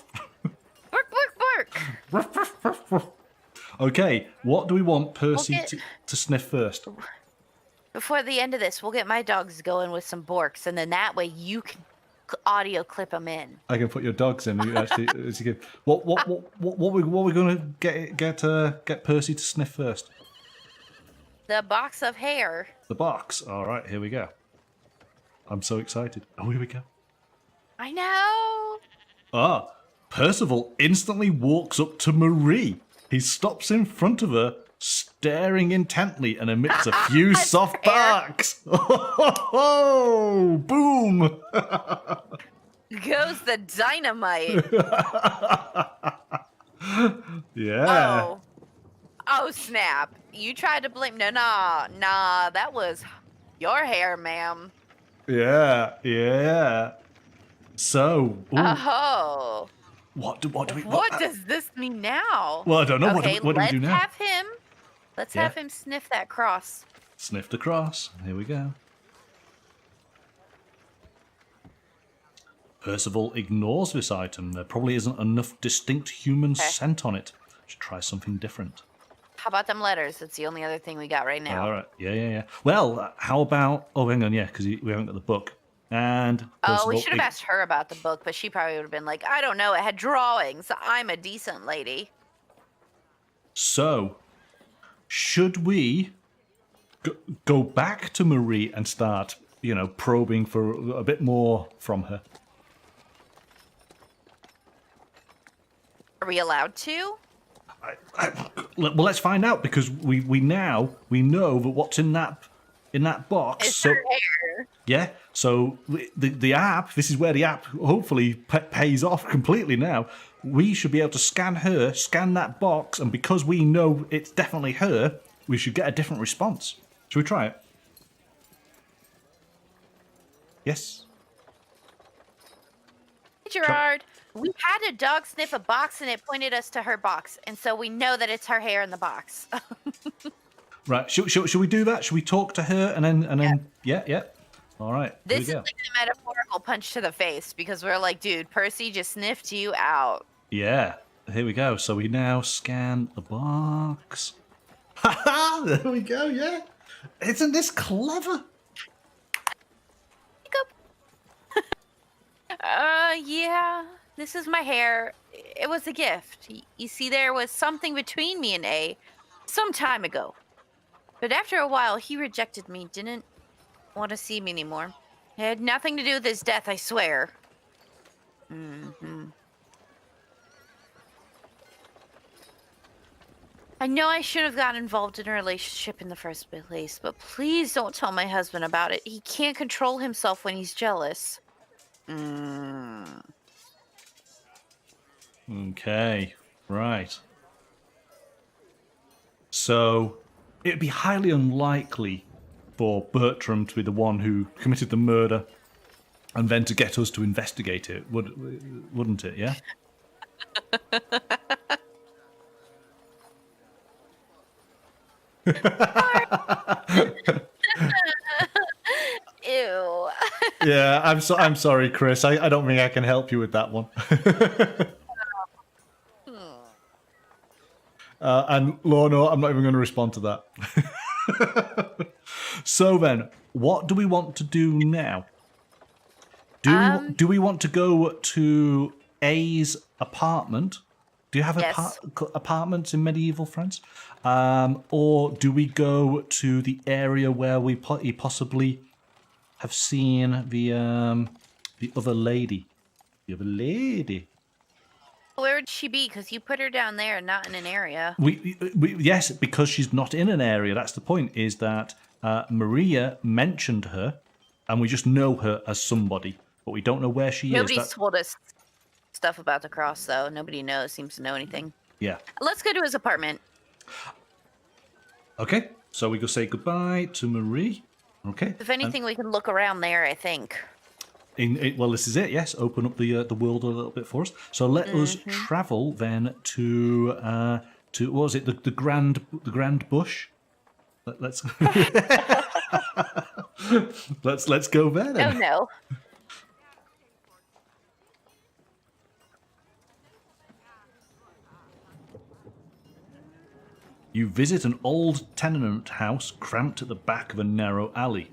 Okay, what do we want Percy to sniff first? Before the end of this, we'll get my dogs going with some borks, and then that way you can audio clip them in. I can put your dogs in. Actually, what we gonna get Percy to sniff first? The box of hair. The box. All right, here we go. I'm so excited. Oh, here we go. I know. Ah, Percival instantly walks up to Marie. He stops in front of her, staring intently, and emits a few soft barks. Oh, boom! Goes the dynamite. Yeah. Oh, snap. You tried to blame... Nah, that was your hair, ma'am. Yeah. So... Ooh. Oh. What does this mean now? Well, I don't know. Okay, What do we do now? Let's have him sniff that cross. Sniff the cross. Here we go. Percival ignores this item. There probably isn't enough distinct human scent on it. Should try something different. How about them letters? That's the only other thing we got right now. All right. Yeah. Well, how about... Oh, hang on. Yeah, because we haven't got the book. And Percival, we should have asked her about the book, but she probably would have been like, I don't know, it had drawings. I'm a decent lady. So, should we go back to Marie and start, probing for a bit more from her? Are we allowed to? Well, let's find out, because we know that what's in that box. It's her hair. Yeah, so the app, this is where the app hopefully pays off completely now. We should be able to scan that box, and because we know it's definitely her, we should get a different response. Should we try it? Yes? Gerard, we had a dog sniff a box and it pointed us to her box, and so we know that it's her hair in the box. Right, should we do that? Should we talk to her and then yeah. All right. This is like a metaphorical punch to the face, because we're like, dude, Percy just sniffed you out. Yeah, here we go. So we now scan the box. Ha ha! There we go, yeah. Isn't this clever? Yeah. This is my hair. It was a gift. You see, there was something between me and A some time ago. But after a while, he rejected me, didn't want to see me anymore. It had nothing to do with his death, I swear. I know I shouldn't have gotten involved in a relationship in the first place, but please don't tell my husband about it. He can't control himself when he's jealous. Okay, right. So, it'd be highly unlikely for Bertram to be the one who committed the murder and then to get us to investigate it, wouldn't it, yeah? Ew. Yeah, I'm sorry, Chris. I don't think I can help you with that one. And Lorna, I'm not even going to respond to that. So then, what do we want to do now? Do we want to go to A's apartment? Do you have Yes. apartments in medieval France? Or do we go to the area where we possibly have seen the other lady? The other lady. Where would she be? Because you put her down there, not in an area. Yes, because she's not in an area. That's the point. Is that Maria mentioned her, and we just know her as somebody, but we don't know where she is. Nobody's told us stuff about the cross, though. Nobody seems to know anything. Yeah. Let's go to his apartment. Okay. So we go say goodbye to Marie. Okay. If anything, we can look around there, I think. Well, this is it. Yes, open up the world a little bit for us. So let us travel then to what was it? The grand bush. Let's let's go there then. Oh no. You visit an old tenement house cramped at the back of a narrow alley.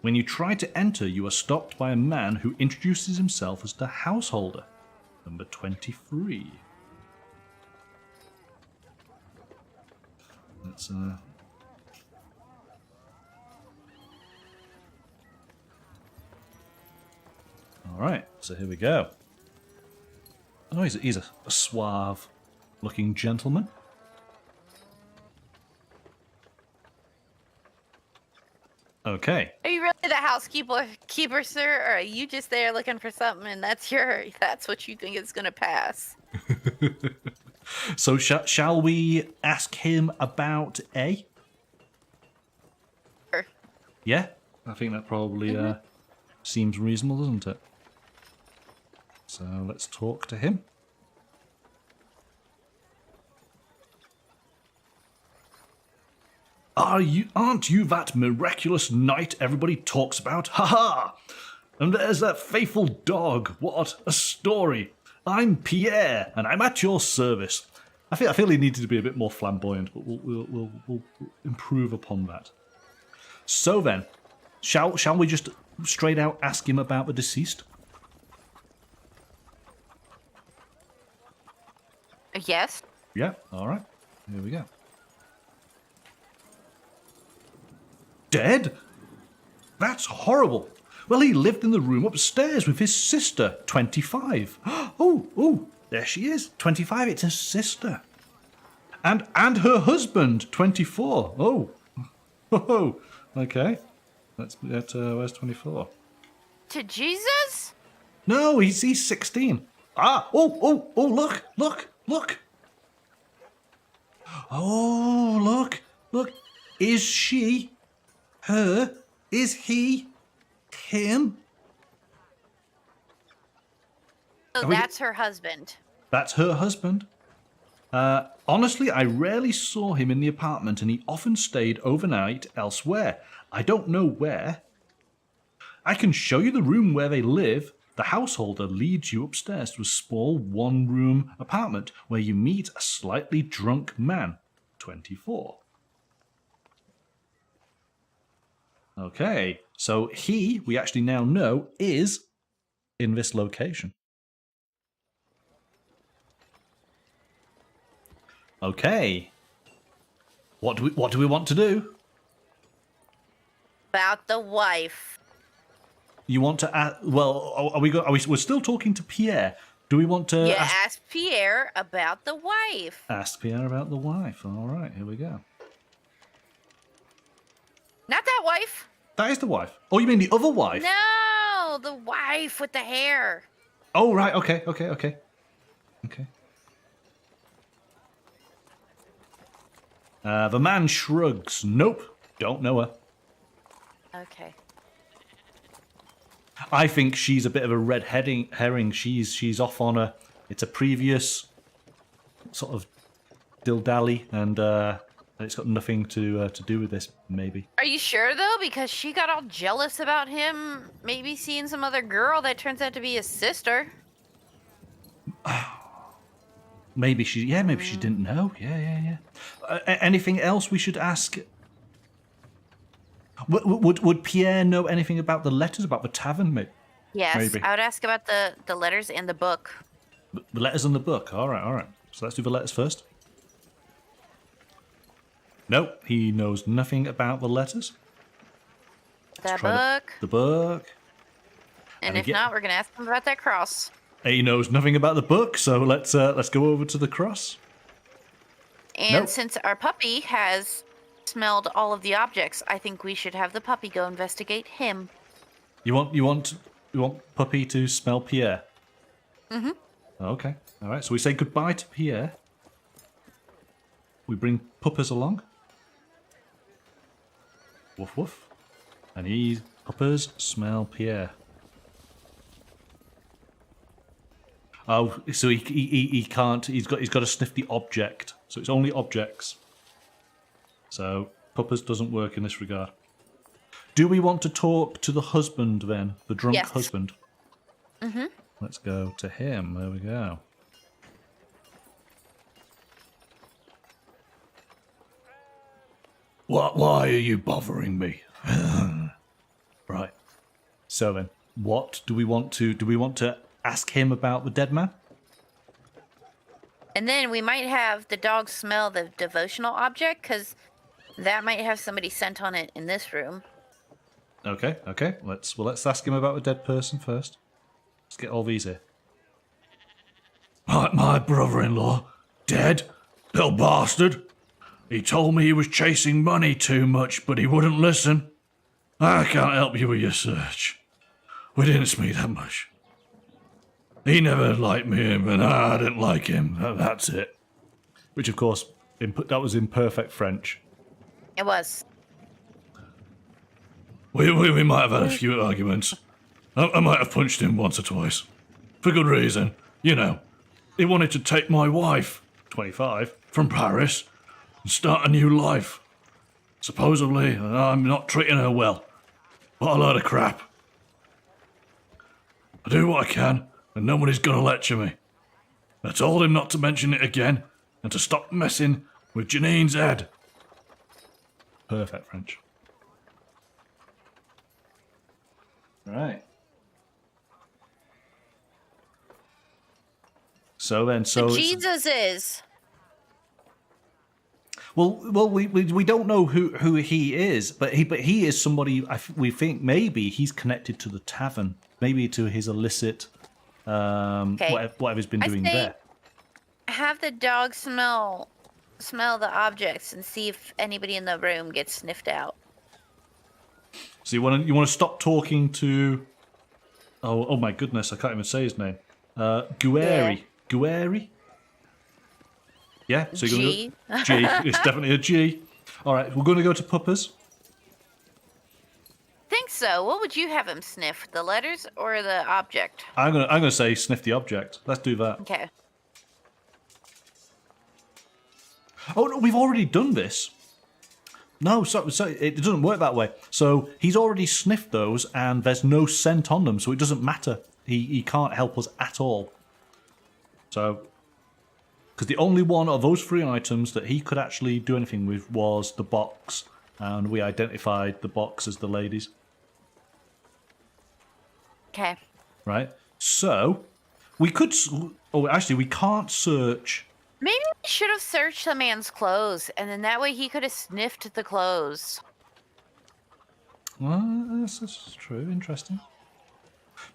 When you try to enter, you are stopped by a man who introduces himself as the householder, number 23. Let's All right, so here we go. Oh, he's a suave-looking gentleman. Okay. Are you really the housekeeper, sir, or are you just there looking for something and that's what you think is gonna pass? So shall we ask him about A? Sure. Yeah, I think that probably seems reasonable, doesn't it? So let's talk to him. Aren't you that miraculous knight everybody talks about? Ha ha! And there's that faithful dog. What a story! I'm Pierre, and I'm at your service. I feel he needed to be a bit more flamboyant, but we'll improve upon that. So then, shall we just straight out ask him about the deceased? Yes. Yeah. All right. Here we go. Dead? That's horrible. Well, he lived in the room upstairs with his sister, 25. Oh, there she is, 25. It's his sister. And her husband, 24. Oh, okay. Where's 24? To Jesus? No, he's 16. Look. Oh, look. Is she her? Is he him? So that's her husband. That's her husband. Honestly, I rarely saw him in the apartment, and he often stayed overnight elsewhere. I don't know where. I can show you the room where they live. The householder leads you upstairs to a small one-room apartment where you meet a slightly drunk man, 24. Okay, so he, we actually now know, is in this location. Okay. What do we want to do? About the wife. You want to ask, well, we're still talking to Pierre. Do we want to ask Pierre about the wife. Ask Pierre about the wife. All right, here we go. Not that wife. That is the wife. Oh, you mean the other wife? No, the wife with the hair. Oh, right. Okay. The man shrugs. Nope. Don't know her. Okay. I think she's a bit of a red herring. She's off on it's a previous sort of dill-dally, and it's got nothing to do with this, maybe. Are you sure, though? Because she got all jealous about him maybe seeing some other girl that turns out to be his sister. Maybe she didn't know. Yeah. Anything else we should ask? Would Pierre know anything about the letters, about the tavern? Yes, maybe. I would ask about the letters and the book. The letters and the book. All right. So let's do the letters first. Nope, he knows nothing about the letters. The book. And if not, we're going to ask him about that cross. He knows nothing about the book, so let's go over to the cross. And since our puppy has smelled all of the objects, I think we should have the puppy go investigate him. You want Puppy to smell Pierre? Mm-hmm. Okay. All right. So we say goodbye to Pierre. We bring Puppers along. Woof woof. And Puppers smell Pierre. Oh, so he can't. He's got to sniff the object. So it's only objects. So Puppers doesn't work in this regard. Do we want to talk to the husband then, the drunk husband? Mm-hmm. Let's go to him. There we go. Why are you bothering me? Right. So then, what do we want to? Do we want to ask him about the dead man? And then we might have the dog smell the devotional object, because that might have somebody's scent on it in this room. Okay. Let's ask him about the dead person first. Let's get all these here. My brother-in-law, dead, little bastard. He told me he was chasing money too much, but he wouldn't listen. I can't help you with your search. We didn't speak that much. He never liked me, and I didn't like him. That's it. Which, of course, that was in perfect French. It was. We might have had a few arguments. I might have punched him once or twice. For good reason. You know, he wanted to take my wife, 25, from Paris and start a new life. Supposedly, I'm not treating her well. What a load of crap. I do what I can, and nobody's gonna lecture me. I told him not to mention it again, and to stop messing with Janine's head. Perfect French. Right. So Jesus is. Well, we don't know who he is, but he is somebody. We think maybe he's connected to the tavern, maybe to his illicit, whatever he's been doing there. Have the dog smell the objects and see if anybody in the room gets sniffed out. So you want to stop talking to? Oh my goodness, I can't even say his name. Gueri. Yeah. Gueri. Yeah, so you're G. G. It's definitely a G. All right, we're going to go to Puppers. Think so. What would you have him sniff? The letters or the object? I'm gonna say sniff the object. Let's do that. Okay. Oh no, we've already done this. No, so it doesn't work that way. So he's already sniffed those, and there's no scent on them, so it doesn't matter. He can't help us at all. So, because the only one of those three items that he could actually do anything with was the box and we identified the box as the ladies. Okay. Right? So, we could... Oh, actually, we can't search... Maybe we should have searched the man's clothes, and then that way he could have sniffed the clothes. Well, that's true. Interesting.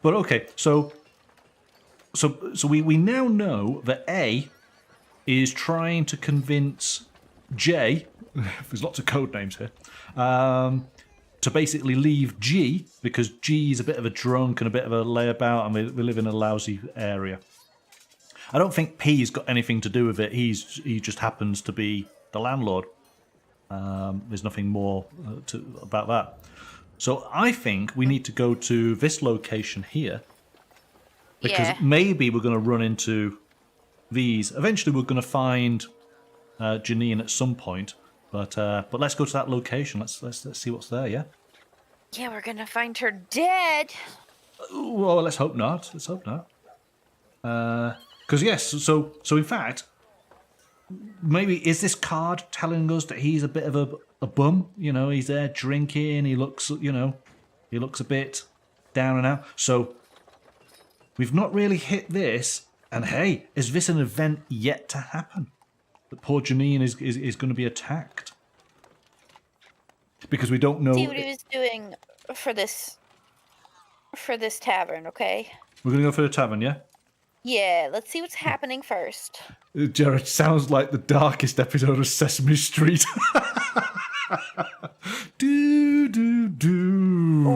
But okay, so we now know that A is trying to convince J, there's lots of code names here, to basically leave G, because G is a bit of a drunk and a bit of a layabout, and we live in a lousy area. I don't think P's got anything to do with it. He just happens to be the landlord. There's nothing more about that. So I think we need to go to this location here, because maybe we're going to run into these. Eventually, we're going to find Janine at some point. But let's go to that location. Let's see what's there. Yeah. Yeah, we're gonna find her dead. Well, let's hope not. Let's hope not. Because yes. So in fact, maybe is this card telling us that he's a bit of a bum? You know, he's there drinking. He looks, he looks a bit down and out. So we've not really hit this. And hey, is this an event yet to happen? That poor Janine is going to be attacked. Because we don't know... See what he was doing for this tavern, okay? We're going to go for the tavern, yeah? Yeah, let's see what's happening first. Jared, sounds like the darkest episode of Sesame Street. Do.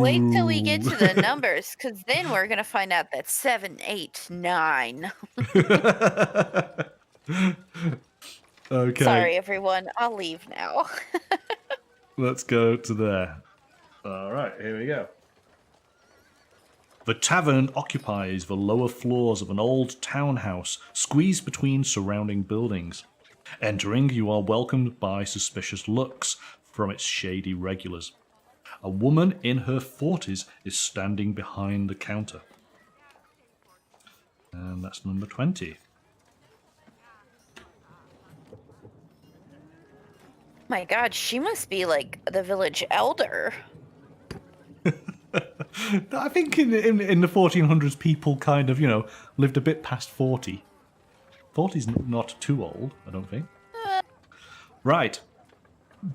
Wait till we get to the numbers, because then we're going to find out that 7, 8, 9. Okay. Sorry, everyone. I'll leave now. Let's go to there. All right, here we go. The tavern occupies the lower floors of an old townhouse squeezed between surrounding buildings. Entering, you are welcomed by suspicious looks from its shady regulars. A woman in her 40s is standing behind the counter. And that's number 20. My God, she must be like the village elder. I think in the 1400s, people kind of, lived a bit past 40. 40's not too old, I don't think. Right.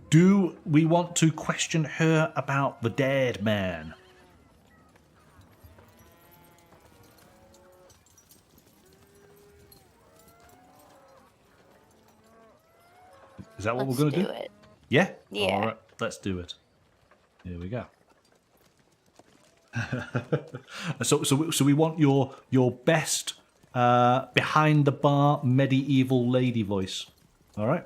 Do we want to question her about the dead man? Is that what we're going to do? It. Yeah? Yeah. All right, let's do it. Here we go. So we want your best behind the bar medieval lady voice. All right.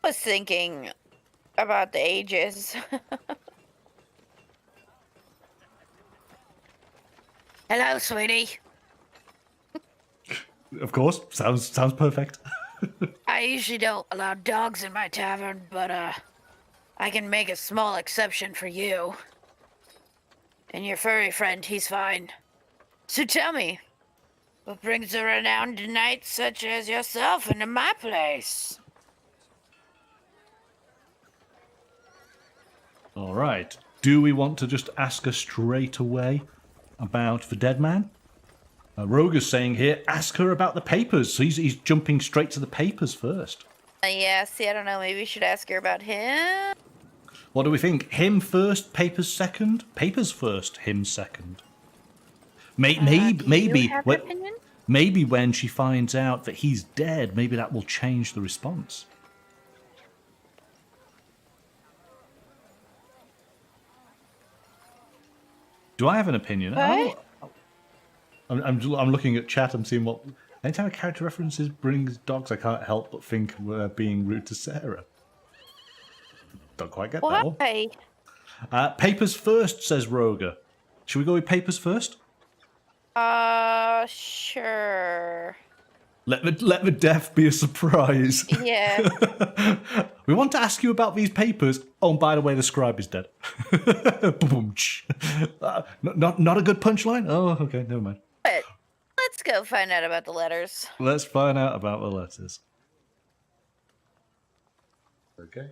I was thinking about the ages. Hello, sweetie. Of course, sounds perfect. I usually don't allow dogs in my tavern, but I can make a small exception for you. And your furry friend, he's fine. So tell me, what brings a renowned knight such as yourself into my place? All right. Do we want to just ask her straight away about the dead man? Rogue is saying here, ask her about the papers. So he's jumping straight to the papers first. Yeah, see, I don't know. Maybe we should ask her about him. What do we think? Him first, papers second? Papers first, him second. Maybe when she finds out that he's dead, maybe that will change the response. Do I have an opinion? I'm looking at chat. I'm seeing what. Anytime a character references brings dogs, I can't help but think we're being rude to Sarah. Don't quite get that one. Why? Papers first, says Roger. Should we go with papers first? Sure. Let the death be a surprise. Yeah. We want to ask you about these papers. Oh, and by the way, the scribe is dead. Not a good punchline? Oh, okay, never mind. But let's go find out about the letters. Let's find out about the letters. Okay.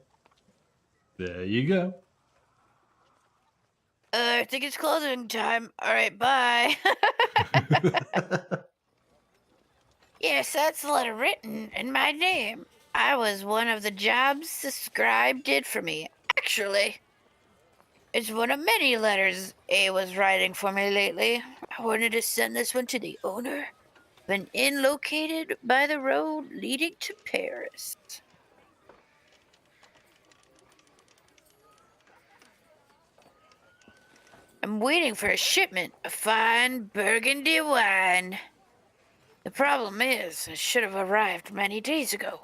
There you go. I think it's closing time. All right, bye. Yes, that's the letter written in my name. I was one of the jobs the scribe did for me. Actually, it's one of many letters A was writing for me lately. I wanted to send this one to the owner of an inn located by the road leading to Paris. I'm waiting for a shipment of fine Burgundy wine. The problem is, it should have arrived many days ago.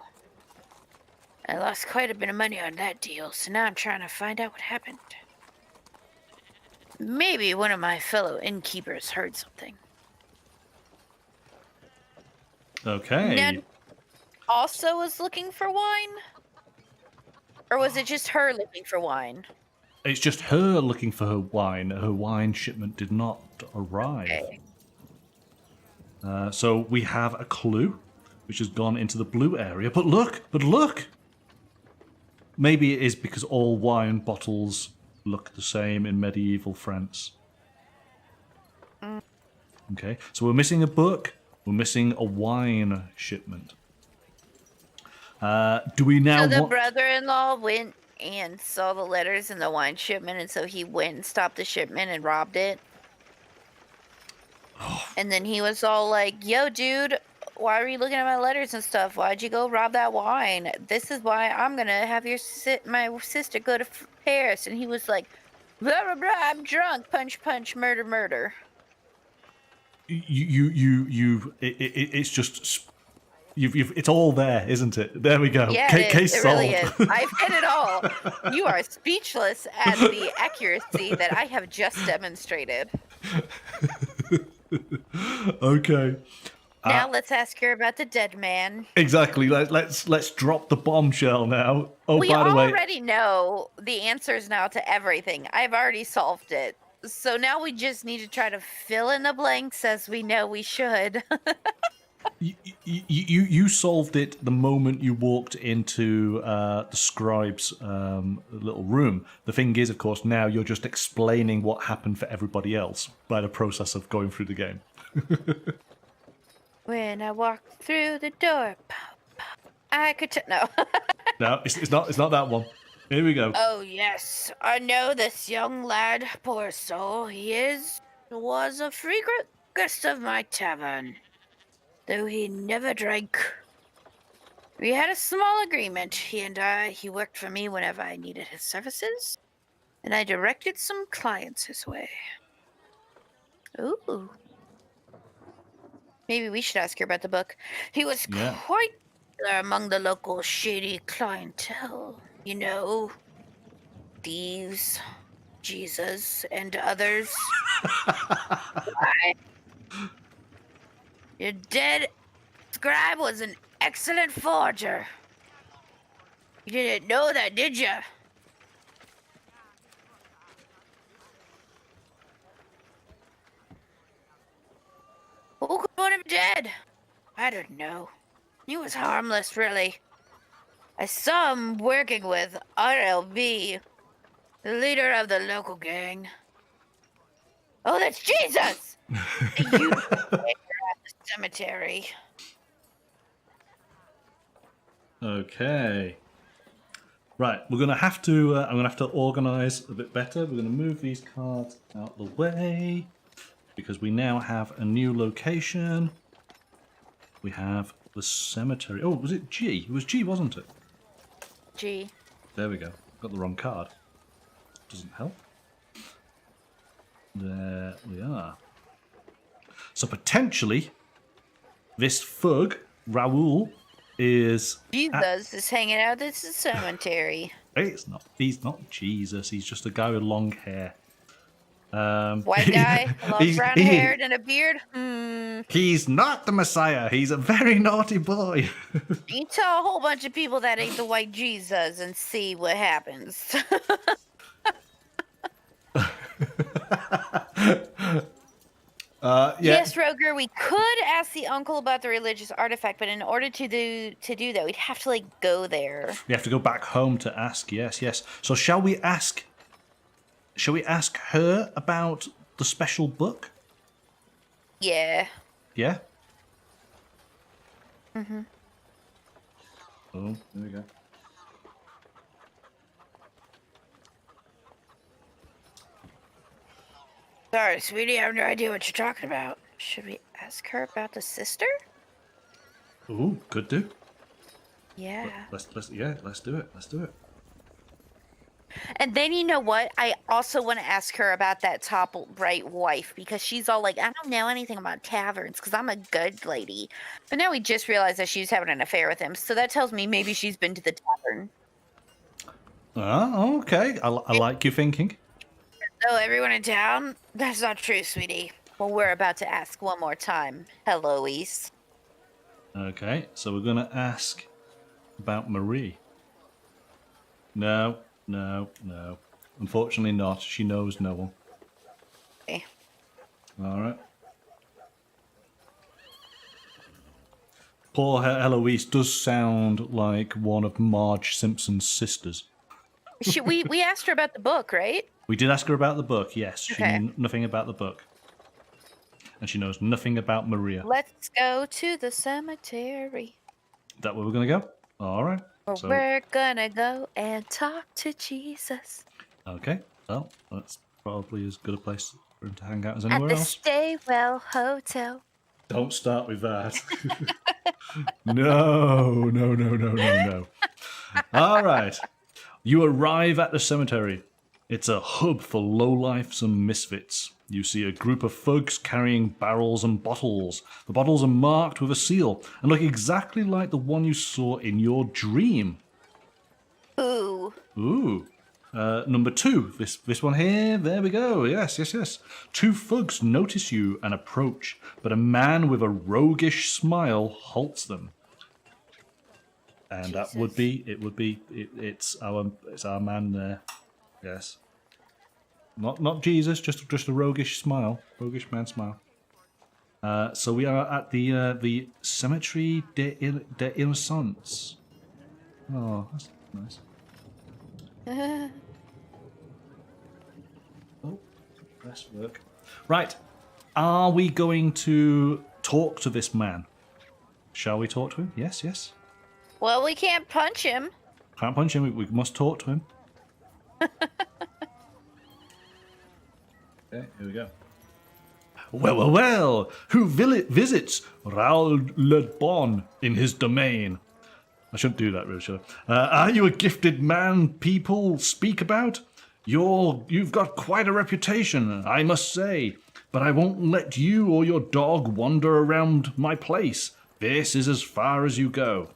I lost quite a bit of money on that deal, so now I'm trying to find out what happened. Maybe one of my fellow innkeepers heard something. Okay. Ned also was looking for wine? Or was it just her looking for wine? It's just her looking for her wine. Her wine shipment did not arrive. Okay. So we have a clue, which has gone into the blue area. But look! Maybe it is because all wine bottles look the same in medieval France. Okay, so we're missing a book. We're missing a wine shipment. Do we now So the want... brother-in-law went and saw the letters in the wine shipment, and so he went and stopped the shipment and robbed it. And then he was all like, yo, dude, why are you looking at my letters and stuff? Why'd you go rob that wine? This is why I'm going to have my sister go to Paris. And he was like, blah, blah, blah, I'm drunk. Punch, punch, murder, murder. It's just... it's all there, isn't it? There we go. Yeah, Case it solved. really is. I've hit it all. You are speechless at the accuracy that I have just demonstrated. Okay. Now let's ask her about the dead man. Exactly. Let's drop the bombshell now. Oh, We by the way, already know the answers now to everything. I've already solved it. So now we just need to try to fill in the blanks as we know we should. you solved it the moment you walked into the scribe's little room. The thing is, of course, now you're just explaining what happened for everybody else by the process of going through the game. When I walked through the door, I could no. No, it's not that one. Here we go. Oh yes, I know this young lad, poor soul was a frequent guest of my tavern, though he never drank. We had a small agreement, he worked for me whenever I needed his services, and I directed some clients his way. Ooh. Maybe we should ask her about the book. He was quite popular among the local shady clientele. You know, thieves, Jesus, and others. Your dead scribe was an excellent forger. You didn't know that, did you? Who could want him dead? I don't know. He was harmless, really. I saw him working with RLB, the leader of the local gang. Oh, that's Jesus! You at the cemetery. Okay. Right, we're gonna have to. I'm gonna have to organise a bit better. We're gonna move these cards out the way because we now have a new location. We have the cemetery. Oh, was it G? It was G, wasn't it? G. There we go. Got the wrong card. Doesn't help. There we are. So potentially, this thug, Raoul, is... Jesus is hanging out at the cemetery. He's not Jesus. He's just a guy with long hair. White guy, long brown haired and a beard. He's not the Messiah. He's a very naughty boy. You tell a whole bunch of people that ain't the white Jesus and see what happens. Yeah. Yes, Roger, we could ask the uncle about the religious artifact, but in order to do that, we'd have to like go there. We have to go back home to ask. Yes, yes. So shall we ask? Shall we ask her about the special book? Yeah. Yeah. Mm-hmm. Oh, there we go. Sorry, sweetie, I have no idea what you're talking about. Should we ask her about the sister? Ooh, could do. Yeah. Let's do it. Let's do it. And then you know what? I also want to ask her about that top right wife because she's all like, I don't know anything about taverns because I'm a good lady. But now we just realized that she's having an affair with him. So that tells me maybe she's been to the tavern. Ah, okay. I like your thinking. Oh, everyone in town? That's not true, sweetie. Well, we're about to ask one more time. Hello, East. Okay, so we're gonna ask about Marie. No. Unfortunately not. She knows no one. Okay. All right. Poor Eloise does sound like one of Marge Simpson's sisters. We asked her about the book, right? We did ask her about the book, yes. She Okay. knew nothing about the book. And she knows nothing about Maria. Let's go to the cemetery. Is that where we're going to go? All right. So, We're gonna go and talk to Jesus. okay. Well, that's probably as good a place for him to hang out as At anywhere the else. Staywell Hotel. Don't start with that. No. All right. You arrive at the cemetery. It's a hub for lowlifes and misfits. You see a group of thugs carrying barrels and bottles. The bottles are marked with a seal and look exactly like the one you saw in your dream. Ooh. Ooh. Number 2. This one here. There we go. Yes. 2 thugs notice you and approach, but a man with a roguish smile halts them. And Jesus. it's our man there. Yes. Not Jesus, just a roguish man smile. So we are at the Cemetery des Innocents. Oh, that's nice. Oh, press work. Right. Are we going to talk to this man? Shall we talk to him? Yes. Well, we can't punch him. Can't punch him. We must talk to him. Okay, here we go. Well. Who visits Raoul Le Bon in his domain? I shouldn't do that, really, should I? Are you a gifted man people speak about? You've got quite a reputation, I must say. But I won't let you or your dog wander around my place. This is as far as you go.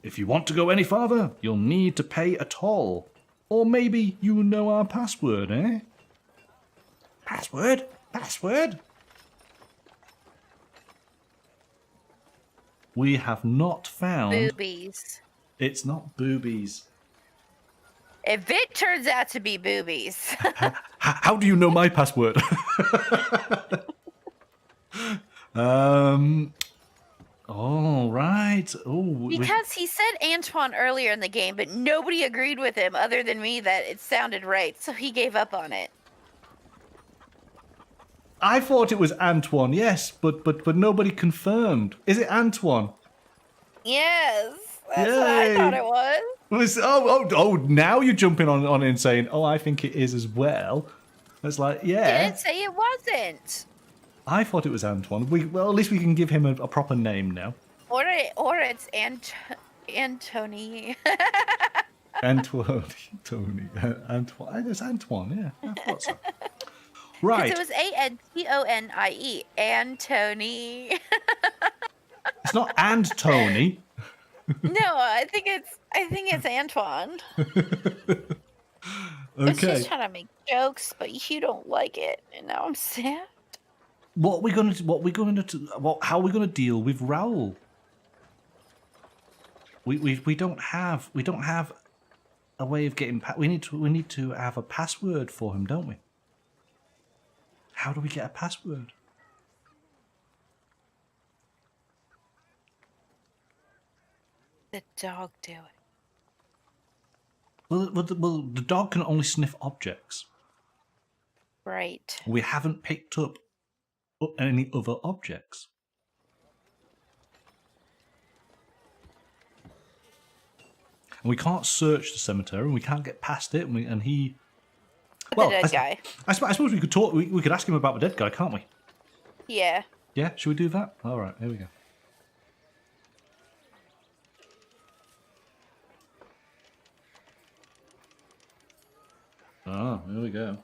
If you want to go any farther, you'll need to pay a toll. Or maybe you know our password, eh? Password? We have not found... Boobies. It's not boobies. If it turns out to be boobies. How do you know my password? All right. Oh, Because he said Antoine earlier in the game, but nobody agreed with him other than me that it sounded right, so he gave up on it. I thought it was Antoine, yes, but nobody confirmed. Is it Antoine? Yes, that's what I thought it was. Now you're jumping on it and saying, oh, I think it is as well. It's like, yeah. Didn't say it wasn't. I thought it was Antoine. Well, at least we can give him a proper name now. Or it's Antony. Antoine. It's Antoine, yeah. I thought so. Right. It was Antonie. Antony. It's not Antony. No, I think it's Antoine. It's Okay. just trying to make jokes, but you don't like it, and now I'm sad. How are we going to deal with Raoul? We don't have a way of getting we need to have a password for him, don't we? How do we get a password? The dog do it. Well, the dog can only sniff objects. Right. We haven't picked up any other objects. And we can't search the cemetery, and we can't get past it, and he... Well, the dead guy. I suppose we could talk. We could ask him about the dead guy, can't we? Yeah. Yeah, should we do that? All right, here we go. Oh, here we go.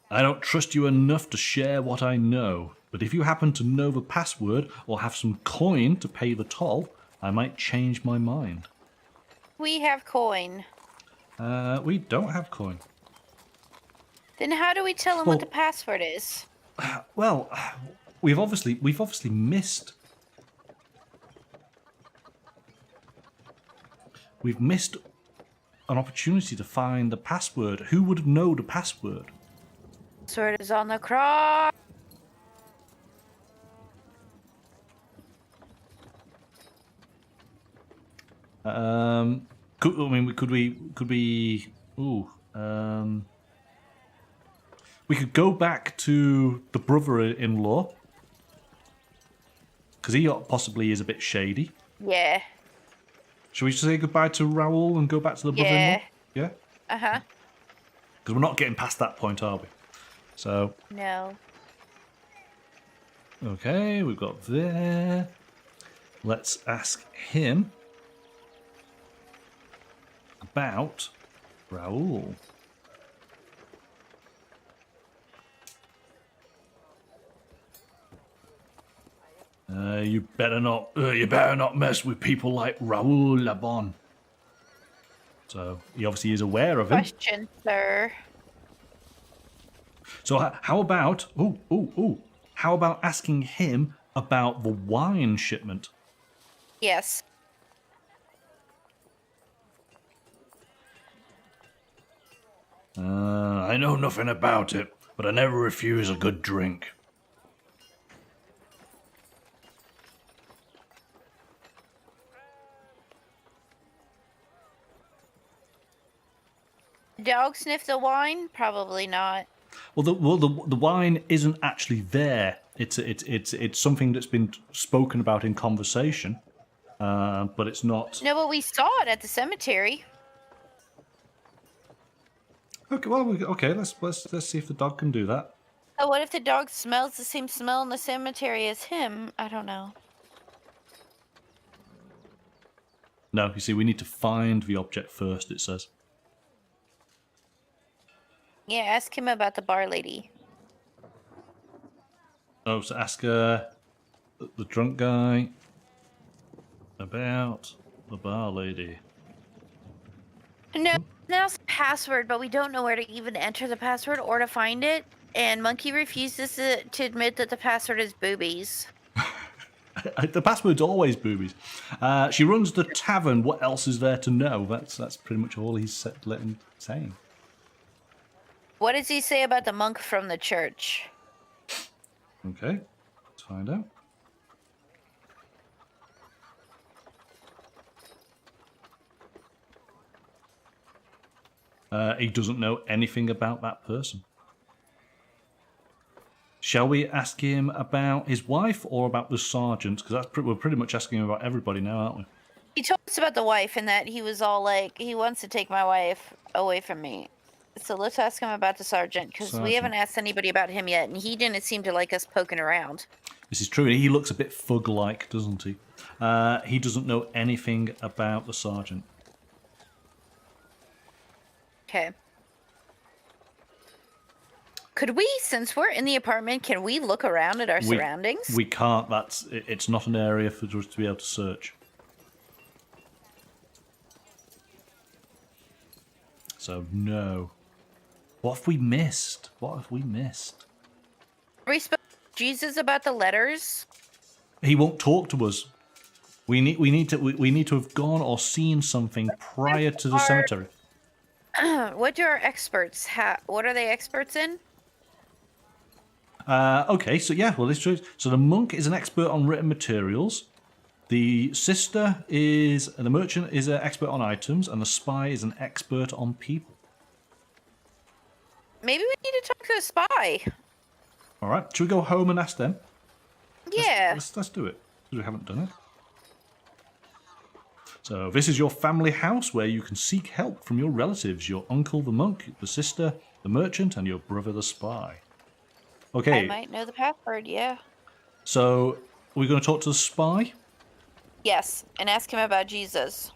I don't trust you enough to share what I know, but if you happen to know the password or have some coin to pay the toll, I might change my mind. We have coin. We don't have coin. Then how do we tell him what the password is? Well, we've obviously missed. We've missed an opportunity to find the password. Who would know the password? Password is on the cross. We could go back to the brother-in-law, because he possibly is a bit shady. Yeah. Should we say goodbye to Raoul and go back to the brother-in-law? Yeah. Uh-huh. Because we're not getting past that point, are we? So. No. Okay, we've got there. Let's ask him about Raoul. You better not mess with people like Raoul Labon. So he obviously is aware of him. Question, sir. So how about how about asking him about the wine shipment? Yes. I know nothing about it, but I never refuse a good drink. Dog sniff the wine? Probably not. Well, the wine isn't actually there. It's something that's been spoken about in conversation, but it's not. No, but we saw it at the cemetery. Okay, well, let's see if the dog can do that. So what if the dog smells the same smell in the cemetery as him? I don't know. No, you see, we need to find the object first, it says. Yeah, ask him about the bar lady. Oh, so ask the drunk guy about the bar lady. No, that's the password, but we don't know where to even enter the password or to find it. And Monkey refuses to admit that the password is boobies. The password's always boobies. She runs the tavern. What else is there to know? That's pretty much all he's saying. What does he say about the monk from the church? Okay, let's find out. He doesn't know anything about that person. Shall we ask him about his wife or about the sergeant? Because we're pretty much asking him about everybody now, aren't we? He told us about the wife and that he was all like, he wants to take my wife away from me. So let's ask him about the sergeant, because we haven't asked anybody about him yet, and he didn't seem to like us poking around. This is true. He looks a bit thug-like, doesn't he? He doesn't know anything about the sergeant. Okay. Could we, since we're in the apartment, can we look around at our surroundings? We can't. It's not an area for us to be able to search. So, no. What have we missed? Are we spoke to Jesus about the letters? He won't talk to us. We need to have gone or seen something prior to the cemetery. What do our experts have? What are they experts in? Okay, so yeah, well, this shows. So the monk is an expert on written materials. The the merchant is an expert on items, and the spy is an expert on people. Maybe we need to talk to a spy. All right, should we go home and ask them? Yeah. Let's do it. We haven't done it. So this is your family house where you can seek help from your relatives, your uncle the monk, the sister the merchant, and your brother the spy. Okay. I might know the password, yeah. So we're going to talk to the spy? Yes, and ask him about Jesus.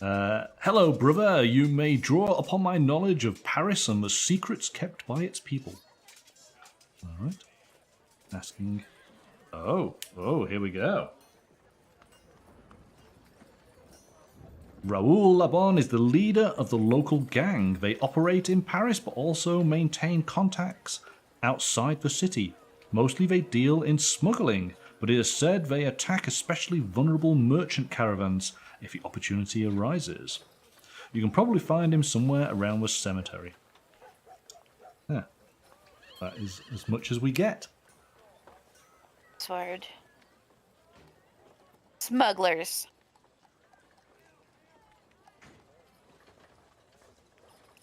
Hello, brother. You may draw upon my knowledge of Paris and the secrets kept by its people. All right. Asking. Oh, here we go. Raoul Labon is the leader of the local gang. They operate in Paris but also maintain contacts outside the city. Mostly they deal in smuggling, but it is said they attack especially vulnerable merchant caravans if the opportunity arises. You can probably find him somewhere around the cemetery. Yeah, that is as much as we get. Sword. Smugglers.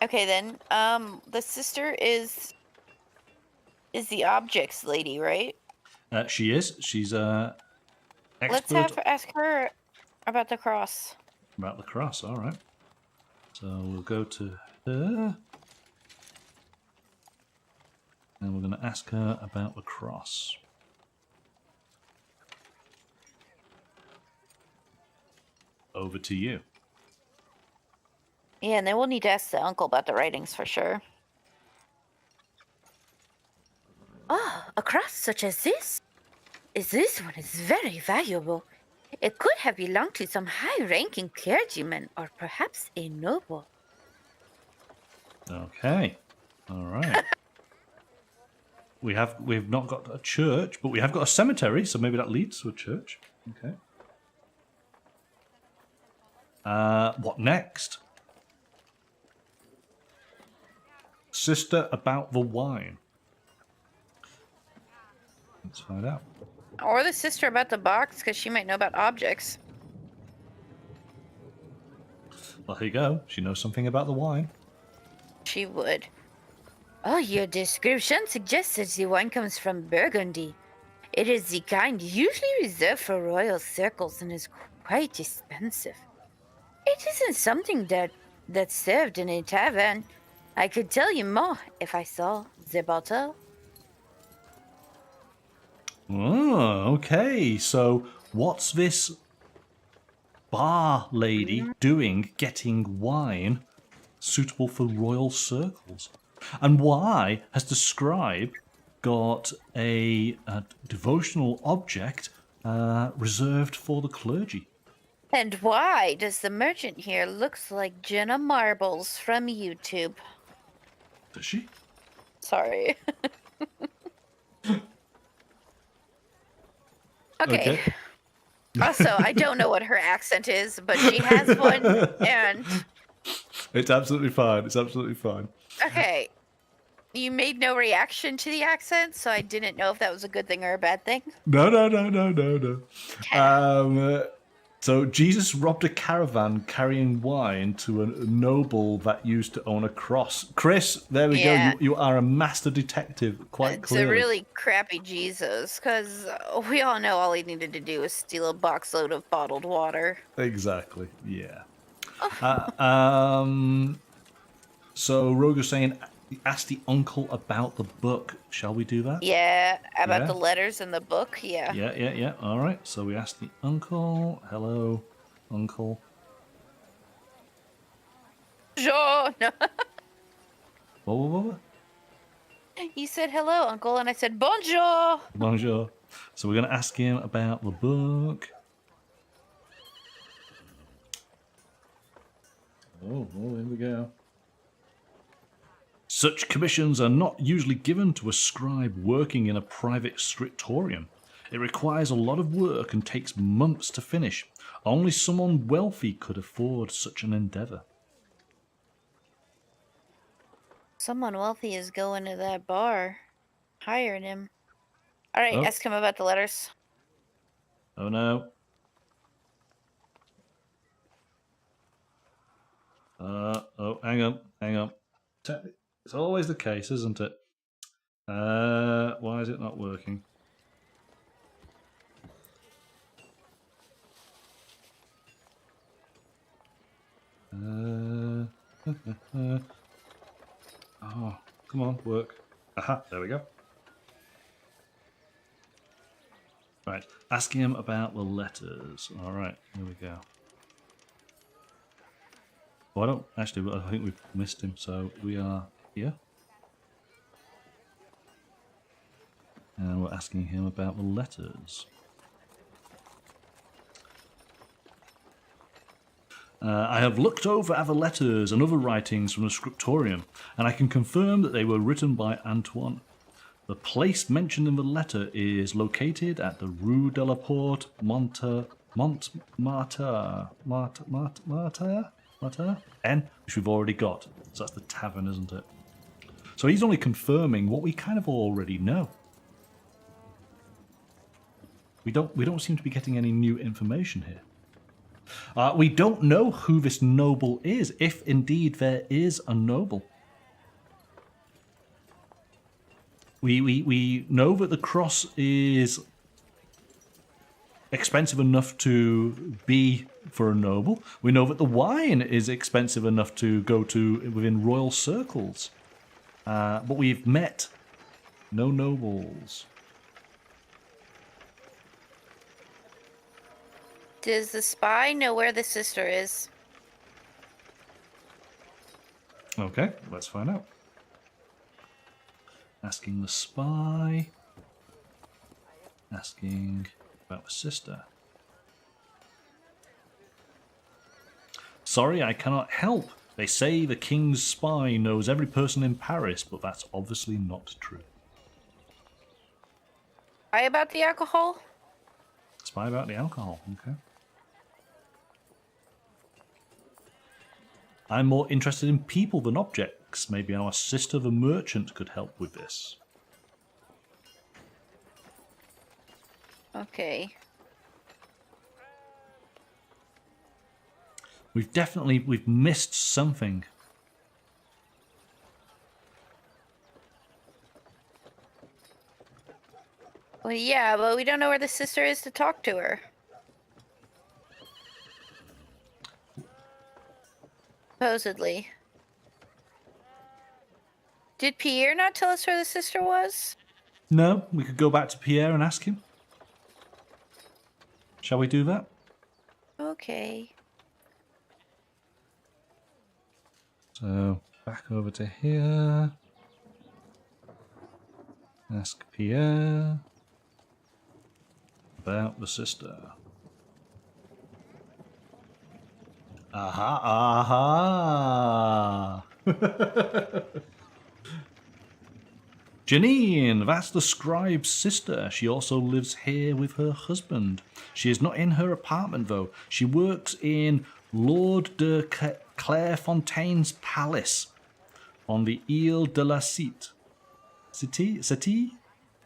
Okay then. The sister is the objects lady, right? She is. She's expert. Let's ask her about the cross. About the cross, all right. So we'll go to her. And we're going to ask her about the cross. Over to you. Yeah, and then we'll need to ask the uncle about the writings for sure. Ah, a cross such as this? This one is very valuable. It could have belonged to some high-ranking clergyman or perhaps a noble. Okay. All right. We've not got a church, but we have got a cemetery, so maybe that leads to a church. Okay. What next? Sister about the wine. Let's find out. Or the sister about the box, because she might know about objects. Well, here you go. She knows something about the wine. She would. Oh, your description suggests that the wine comes from Burgundy. It is the kind usually reserved for royal circles and is quite expensive. It isn't something that's served in a tavern. I could tell you more if I saw the bottle. Oh, okay. So what's this bar lady doing getting wine suitable for royal circles? And why has the scribe got a devotional object reserved for the clergy? And why does the merchant here looks like Jenna Marbles from YouTube? Does she? Sorry. Okay. Also, I don't know what her accent is, but she has one, and... It's absolutely fine. It's absolutely fine. Okay. You made no reaction to the accent, so I didn't know if that was a good thing or a bad thing. No. So Jesus robbed a caravan carrying wine to a noble that used to own a cross. Chris, there we go. You are a master detective, quite clearly. It's a really crappy Jesus, because we all know all he needed to do was steal a box load of bottled water. Exactly, yeah. So Rogue is saying, ask the uncle about the book. Shall we do that? Yeah, about the letters in the book, yeah. Yeah. All right, so we ask the uncle. Hello, uncle. Bonjour. No. What? You said hello, uncle, and I said bonjour. Bonjour. So we're going to ask him about the book. Oh, here we go. Such commissions are not usually given to a scribe working in a private scriptorium. It requires a lot of work and takes months to finish. Only someone wealthy could afford such an endeavor. Someone wealthy is going to that bar. Hiring him. All right, Oh. ask him about the letters. Oh no. Oh, hang on. It's always the case, isn't it? Why is it not working? Oh, come on, work. Aha, there we go. Right, asking him about the letters. All right, here we go. Well, I think we've missed him, so we are here. And we're asking him about the letters. I have looked over other letters and other writings from the scriptorium, and I can confirm that they were written by Antoine. The place mentioned in the letter is located at the Rue de la Porte Montmartre, which we've already got. So that's the tavern, isn't it? So he's only confirming what we kind of already know. We don't seem to be getting any new information here. We don't know who this noble is, if indeed there is a noble. We know that the cross is expensive enough to be for a noble. We know that the wine is expensive enough to go to within royal circles. But we've met no nobles. Does the spy know where the sister is? Okay, let's find out. Asking the spy. Asking about the sister. Sorry, I cannot help. They say the king's spy knows every person in Paris, but that's obviously not true. Spy about the alcohol? Spy about the alcohol, okay. I'm more interested in people than objects. Maybe our sister the merchant could help with this. Okay. We've missed something. Well, yeah, but we don't know where the sister is to talk to her. Supposedly. Did Pierre not tell us where the sister was? No, we could go back to Pierre and ask him. Shall we do that? Okay. So, back over to here. Ask Pierre about the sister. Aha, aha! Janine, that's the scribe's sister. She also lives here with her husband. She is not in her apartment, though. She works in Lord de Clairefontaine's palace on the Ile de la Cite. City?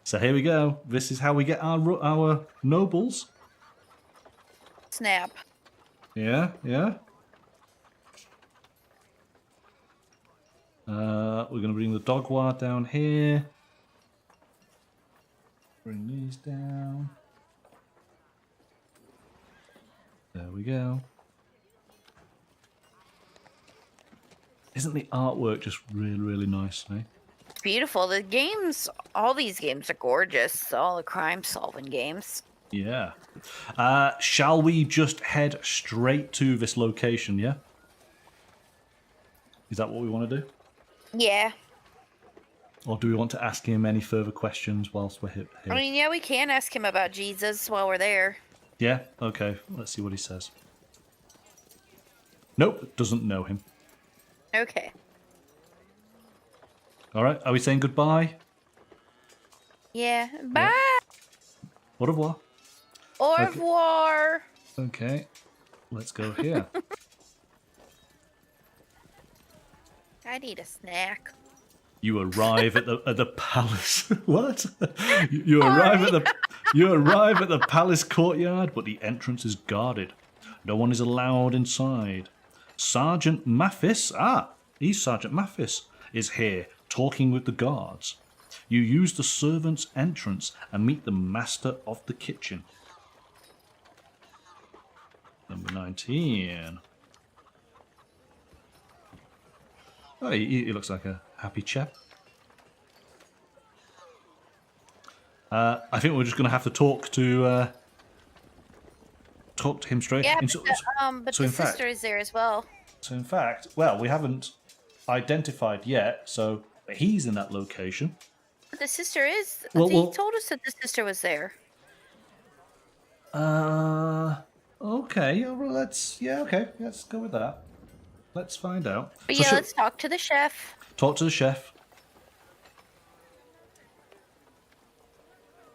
So here we go. This is how we get our nobles. Snap. Yeah. We're going to bring the dogwa down here. Bring these down. There we go. Isn't the artwork just really, really nice, eh? Beautiful. The games, all these games are gorgeous. All the crime-solving games. Yeah. Shall we just head straight to this location, yeah? Is that what we want to do? Yeah. Or do we want to ask him any further questions whilst we're here? I mean, yeah, we can ask him about Jesus while we're there. Yeah? Okay, let's see what he says. Nope, doesn't know him. Okay. Alright, are we saying goodbye? Yeah. Bye! Au revoir. Au revoir. Okay, let's go here. I need a snack. You arrive at the palace. What? You arrive at the palace courtyard, but the entrance is guarded. No one is allowed inside. Sergeant Mathis, he's Sergeant Mathis, is here talking with the guards. You use the servants' entrance and meet the master of the kitchen. Number 19. Oh, he looks like a happy chap. I think we're just going to have to talk to him straight. Yeah, so but the in fact, sister is there as well. So in fact, well, we haven't identified yet, so he's in that location. The sister is. Well, he told us that the sister was there. Okay. Well, let's go with that. Let's find out. But so let's talk to the chef. Talk to the chef.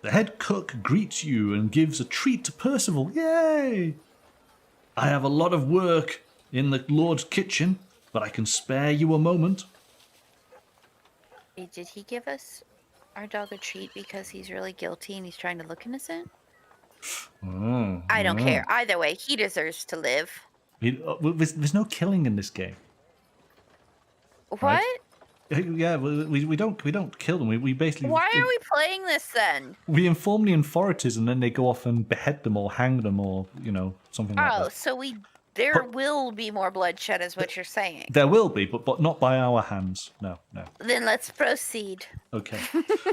The head cook greets you and gives a treat to Percival. Yay! I have a lot of work in the Lord's kitchen, but I can spare you a moment. Did he give us our dog a treat because he's really guilty and he's trying to look innocent? I don't care. Either way, he deserves to live. There's no killing in this game. What? Right? Yeah, we don't kill them. We basically. Why are we playing this then? We inform the authorities and then they go off and behead them or hang them or something like that. Oh, so there will be more bloodshed, is what you're saying. There will be, but not by our hands. No. Then let's proceed. Okay.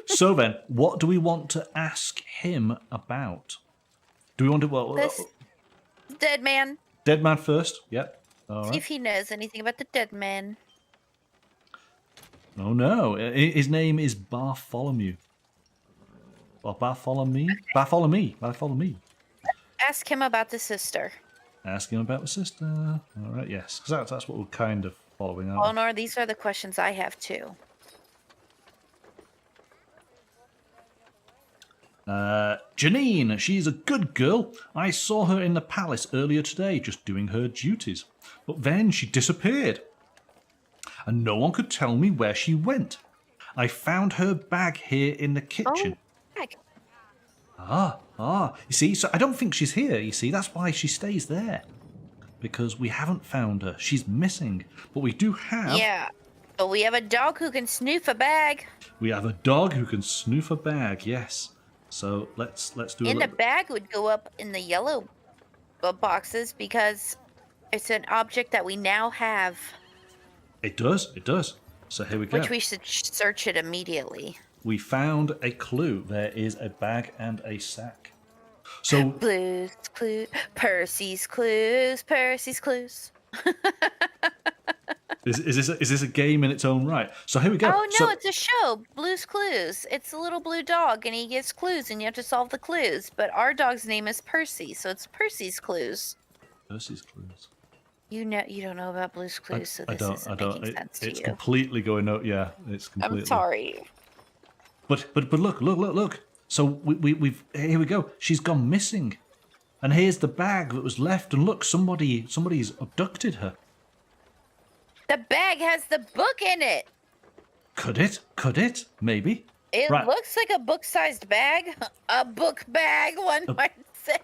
So then, what do we want to ask him about? Do we want to this dead man? Dead man first. Yep. All right. See if he knows anything about the dead man. Oh no, his name is Bartholomew. Or Bartholomew? Bartholomew. Ask him about the sister. Ask him about the sister. All right, yes, because that's what we're kind of following out. Oh no, these are the questions I have too. Janine, she's a good girl. I saw her in the palace earlier today, just doing her duties. But then she disappeared. And no one could tell me where she went. I found her bag here in the kitchen. Oh, bag. You see, so I don't think she's here, you see. That's why she stays there. Because we haven't found her. She's missing. But we do have... Yeah, but we have a dog who can snoof a bag. We have a dog who can snoof a bag, yes. So let's do And the bag would go up in the yellow boxes because it's an object that we now have. It does. So here we go. Which we should search it immediately. We found a clue. There is a bag and a sack. So Blues Clues, Percy's Clues. is this a game in its own right? So here we go. Oh no, it's a show, Blues Clues. It's a little blue dog, and he gives clues, and you have to solve the clues. But our dog's name is Percy, so it's Percy's Clues. Percy's Clues. You don't know about Blue's Clues, so this isn't making sense to you. It's completely going out. Yeah, it's completely. I'm sorry. But look. So we've here we go. She's gone missing, and here's the bag that was left. And look, somebody's abducted her. The bag has the book in it. Could it? Maybe. It looks like a book-sized bag. A book bag, one might say.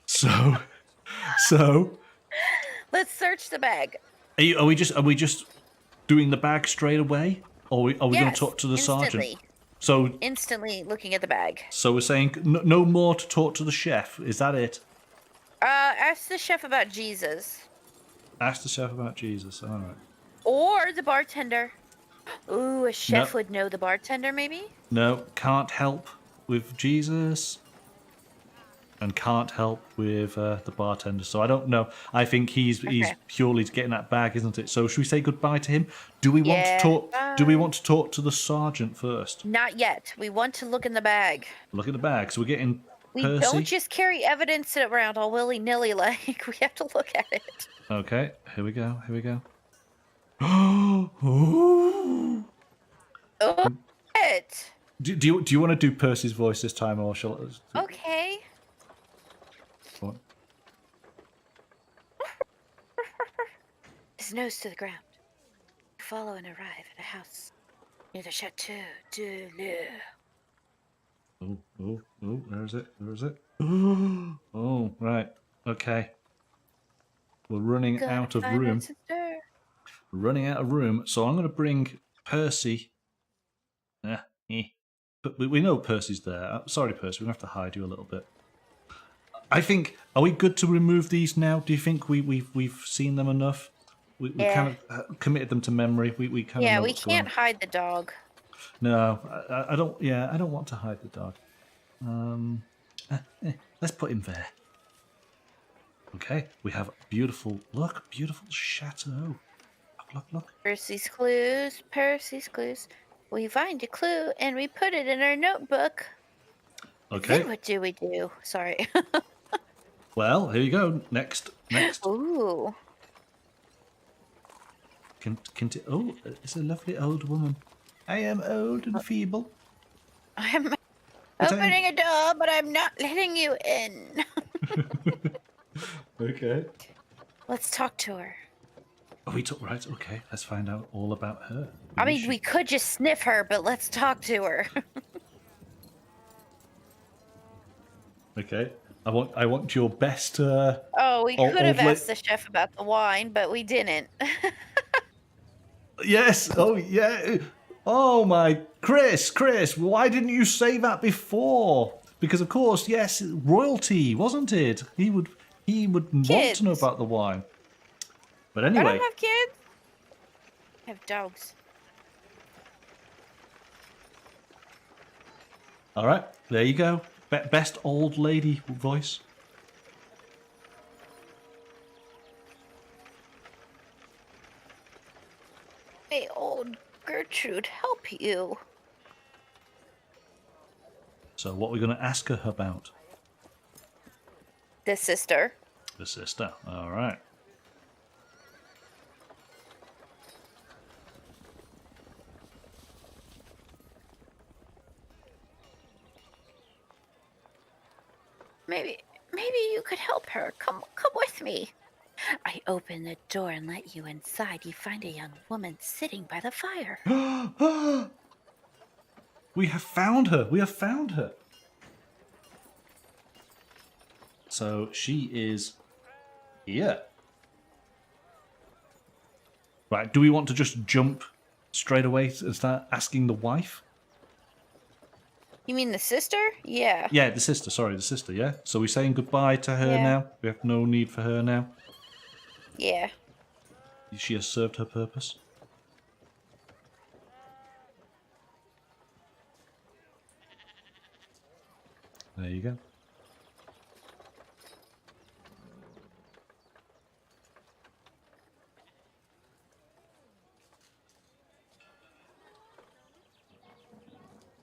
So. Let's search the bag. Are we just doing the bag straight away, or are we going to talk to the sergeant? So instantly looking at the bag. So we're saying no more to talk to the chef. Is that it? Ask the chef about Jesus. Ask the chef about Jesus. All right. Or the bartender. Ooh, a chef would know the bartender, maybe? No, can't help with Jesus. And can't help with the bartender. So I don't know. I think he's purely getting that bag, isn't it? So should we say goodbye to him? Do we want to talk? Bye. Do we want to talk to the sergeant first? Not yet. We want to look in the bag. Look in the bag. So we're getting. We don't just carry evidence around all willy-nilly like. We have to look at it. Okay. Here we go. Oh. It. Do you want to do Percy's voice this time, or shall I? Okay. his nose to the ground. Follow and arrive at a house near the Chateau de Lure. Oh, where is it? Where is it? Oh, right. Okay. We're running Gotta out of find my room. sister. Running out of room. So I'm going to bring Percy. But we know Percy's there. Sorry, Percy. We're going to have to hide you a little bit. I think. Are we good to remove these now? Do you think we've seen them enough? We kind of committed them to memory. We kind of know we what's going can't on. hide the dog. No, I don't. Yeah, I don't want to hide the dog. Let's put him there. Okay, we have beautiful chateau. Look. Percy's clues. We find a clue and we put it in our notebook. Okay. Then what do we do? Sorry. Well, here you go. Next. Ooh. Oh, it's a lovely old woman. I am old and feeble. I'm opening a door, but I'm not letting you in. Okay. Let's talk to her. Oh, right. Okay, let's find out all about her. We could just sniff her, but let's talk to her. Okay. I want your best. We could have asked the chef about the wine, but we didn't. Yes. Oh, yeah. Oh my, Chris. Why didn't you say that before? Because of course, yes, royalty, wasn't it? He would want to know about the wine. But anyway. I don't have kids. I have dogs. All right, there you go. Best old lady voice. May old Gertrude help you. So what are we going to ask her about? The sister. The sister. All right. Maybe you could help her. Come with me. I open the door and let you inside. You find a young woman sitting by the fire. We have found her. So she is here. Right, do we want to just jump straight away and start asking the wife? You mean the sister? Yeah. Yeah, the sister, yeah? So we're saying goodbye to her now? We have no need for her now? Yeah. She has served her purpose? There you go.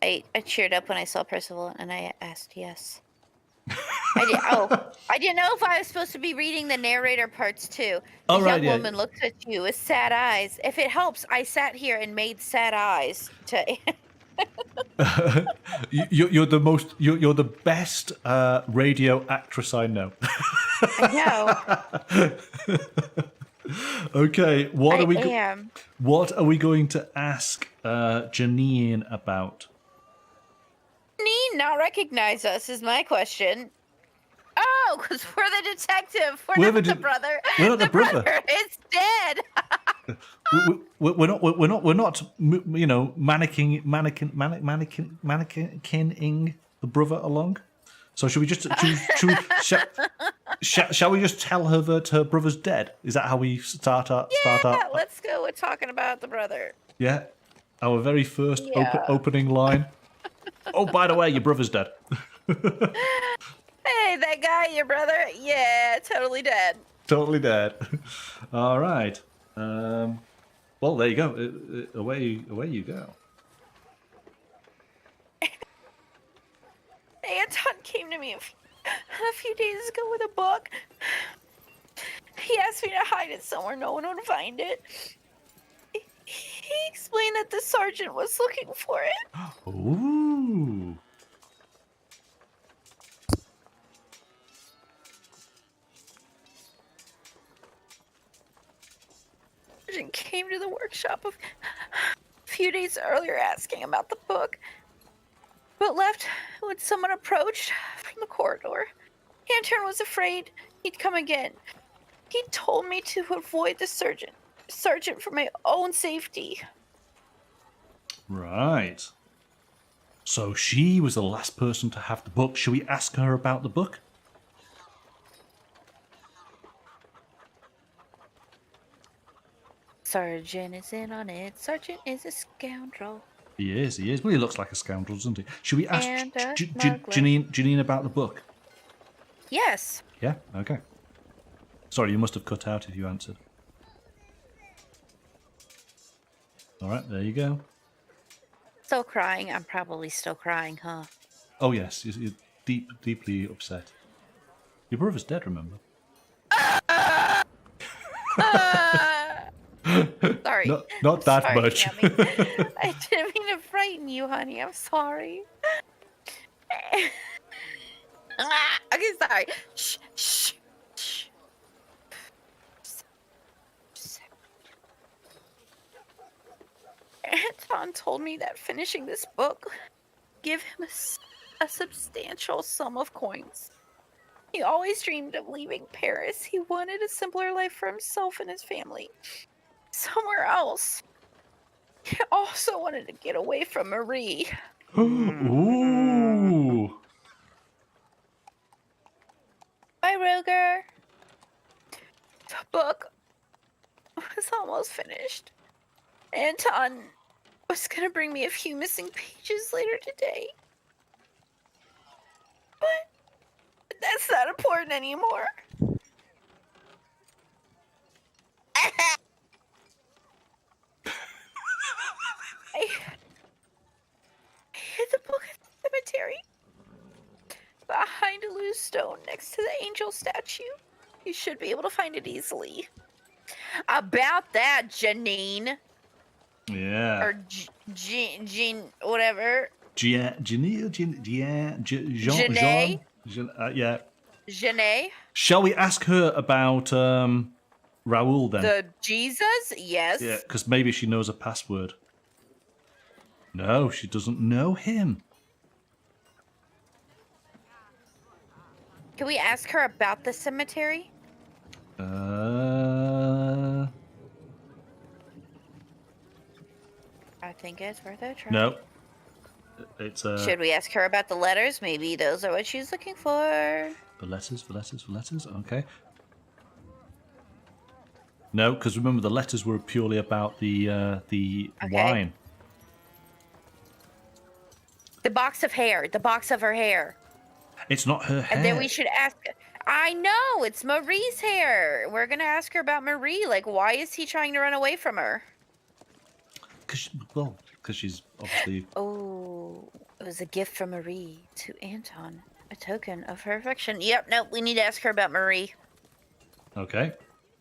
I cheered up when I saw Percival, and I asked yes. I didn't know if I was supposed to be reading the narrator parts too. The young woman looks at you with sad eyes. If it helps, I sat here and made sad eyes to. You're the best radio actress I know. I know. Okay, what are we going to ask Janine about? Janine not recognize us is my question. Oh, because we're the detective. We're not the brother. We're not the brother. Is dead. We're not. You know, mannequining the brother along. So should we just shall we just tell her that her brother's dead? Is that how we start our? Let's go with talking about the brother. Yeah, our very first opening line. Oh, by the way, your brother's dead. Hey, that guy, your brother? Yeah, totally dead. Totally dead. All right. Well, there you go. Away you go. Anton came to me a few days ago with a book. He asked me to hide it somewhere no one would find it. He explained that the sergeant was looking for it. Ooh. sergeant came to the workshop a few days earlier asking about the book, but left when someone approached from the corridor. Anton was afraid he'd come again. He told me to avoid the sergeant for my own safety. Right. So she was the last person to have the book. Shall we ask her about the book? Sergeant is in on it. Sergeant is a scoundrel. He is. Well, he looks like a scoundrel, doesn't he? Should we ask And a smuggler. Janine about the book? Yes. Yeah? Okay. Sorry, you must have cut out if you answered. All right, there you go. Still crying. I'm probably still crying, huh? Oh, yes, you're deeply upset. Your brother's dead, remember? Sorry. Not that Sorry, much. Tammy. I didn't mean to frighten you, honey. I'm sorry. Okay, sorry. Shh. Anton told me that finishing this book give him a substantial sum of coins. He always dreamed of leaving Paris. He wanted a simpler life for himself and his family. Somewhere else. He also wanted to get away from Marie. Ooh. Bye, Roger. The book was almost finished. Anton was gonna bring me a few missing pages later today. But that's not important anymore. I hid the book at the cemetery behind a loose stone next to the angel statue. You should be able to find it easily. About that, Janine. Yeah. Or Jean, whatever. Yeah. Janae? Shall we ask her about Raoul then? The Jesus? Yes. Yeah, because maybe she knows a password. No, she doesn't know him. Can we ask her about the cemetery? I think it's worth a try. No. It's Should we ask her about the letters? Maybe those are what she's looking for. The letters. Okay. No, because remember the letters were purely about the wine. The box of her hair. It's not her hair. And then we should ask. I know it's Marie's hair. We're gonna ask her about Marie. Like, why is he trying to run away from her? Because she's obviously. Oh, it was a gift from Marie to Anton, a token of her affection. Yep, nope. We need to ask her about Marie. Okay.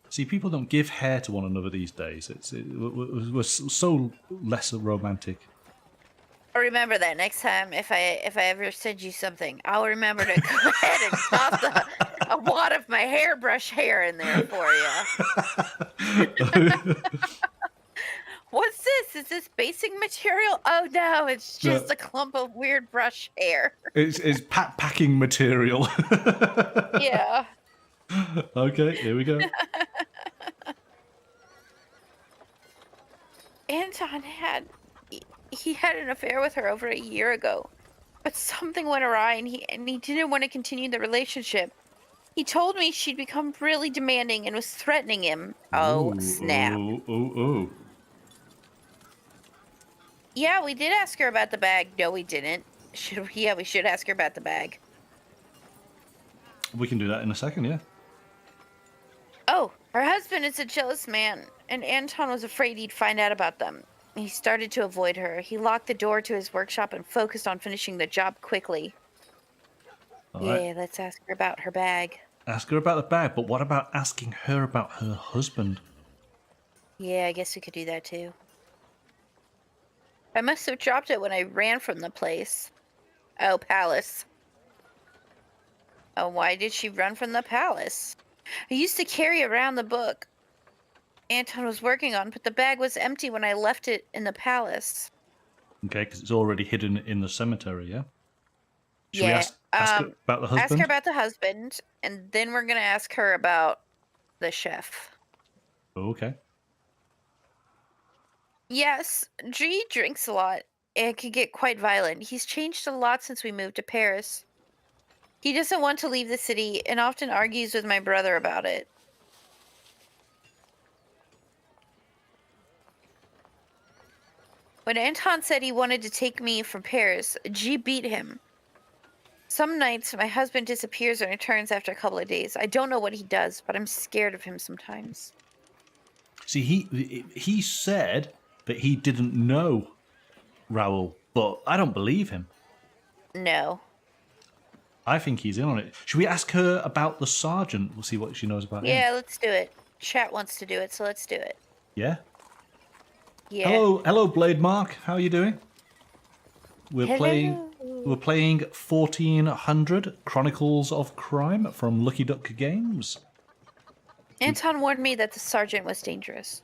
See, people don't give hair to one another these days. We're so less romantic. I'll remember that next time. If I ever send you something, I'll remember to go ahead and toss a wad of my hairbrush hair in there for you. What's this? Is this basic material? Oh no, it's just a clump of weird brush hair. It's packing material. Yeah. Okay, here we go. Anton had an affair with her over a year ago, but something went awry, and he didn't want to continue the relationship. He told me she'd become really demanding and was threatening him. Oh, snap. Ooh. Yeah, we did ask her about the bag. No, we didn't. We should ask her about the bag. We can do that in a second, yeah. Oh, her husband is a jealous man, and Anton was afraid he'd find out about them. He started to avoid her. He locked the door to his workshop and focused on finishing the job quickly. All right. Yeah, let's ask her about her bag. Ask her about the bag, but what about asking her about her husband? Yeah, I guess we could do that too. I must have dropped it when I ran from the place. Oh, palace. Oh, why did she run from the palace? I used to carry around the book. Anton was working on, but the bag was empty when I left it in the palace. Okay, because it's already hidden in the cemetery, yeah? Should we Yeah. ask her about the husband? Ask her about the husband, and then we're gonna ask her about the chef. Okay. Yes, G drinks a lot and can get quite violent. He's changed a lot since we moved to Paris. He doesn't want to leave the city and often argues with my brother about it. When Anton said he wanted to take me from Paris, G beat him. Some nights, my husband disappears and returns after a couple of days. I don't know what he does, but I'm scared of him sometimes. See, he said that he didn't know Raoul, but I don't believe him. No. I think he's in on it. Should we ask her about the sergeant? We'll see what she knows about him. Yeah, let's do it. Chat wants to do it, so let's do it. Yeah? Yeah. Hello, Blade Mark. How are you doing? We're playing 1400 Chronicles of Crime from Lucky Duck Games. Anton warned me that the sergeant was dangerous.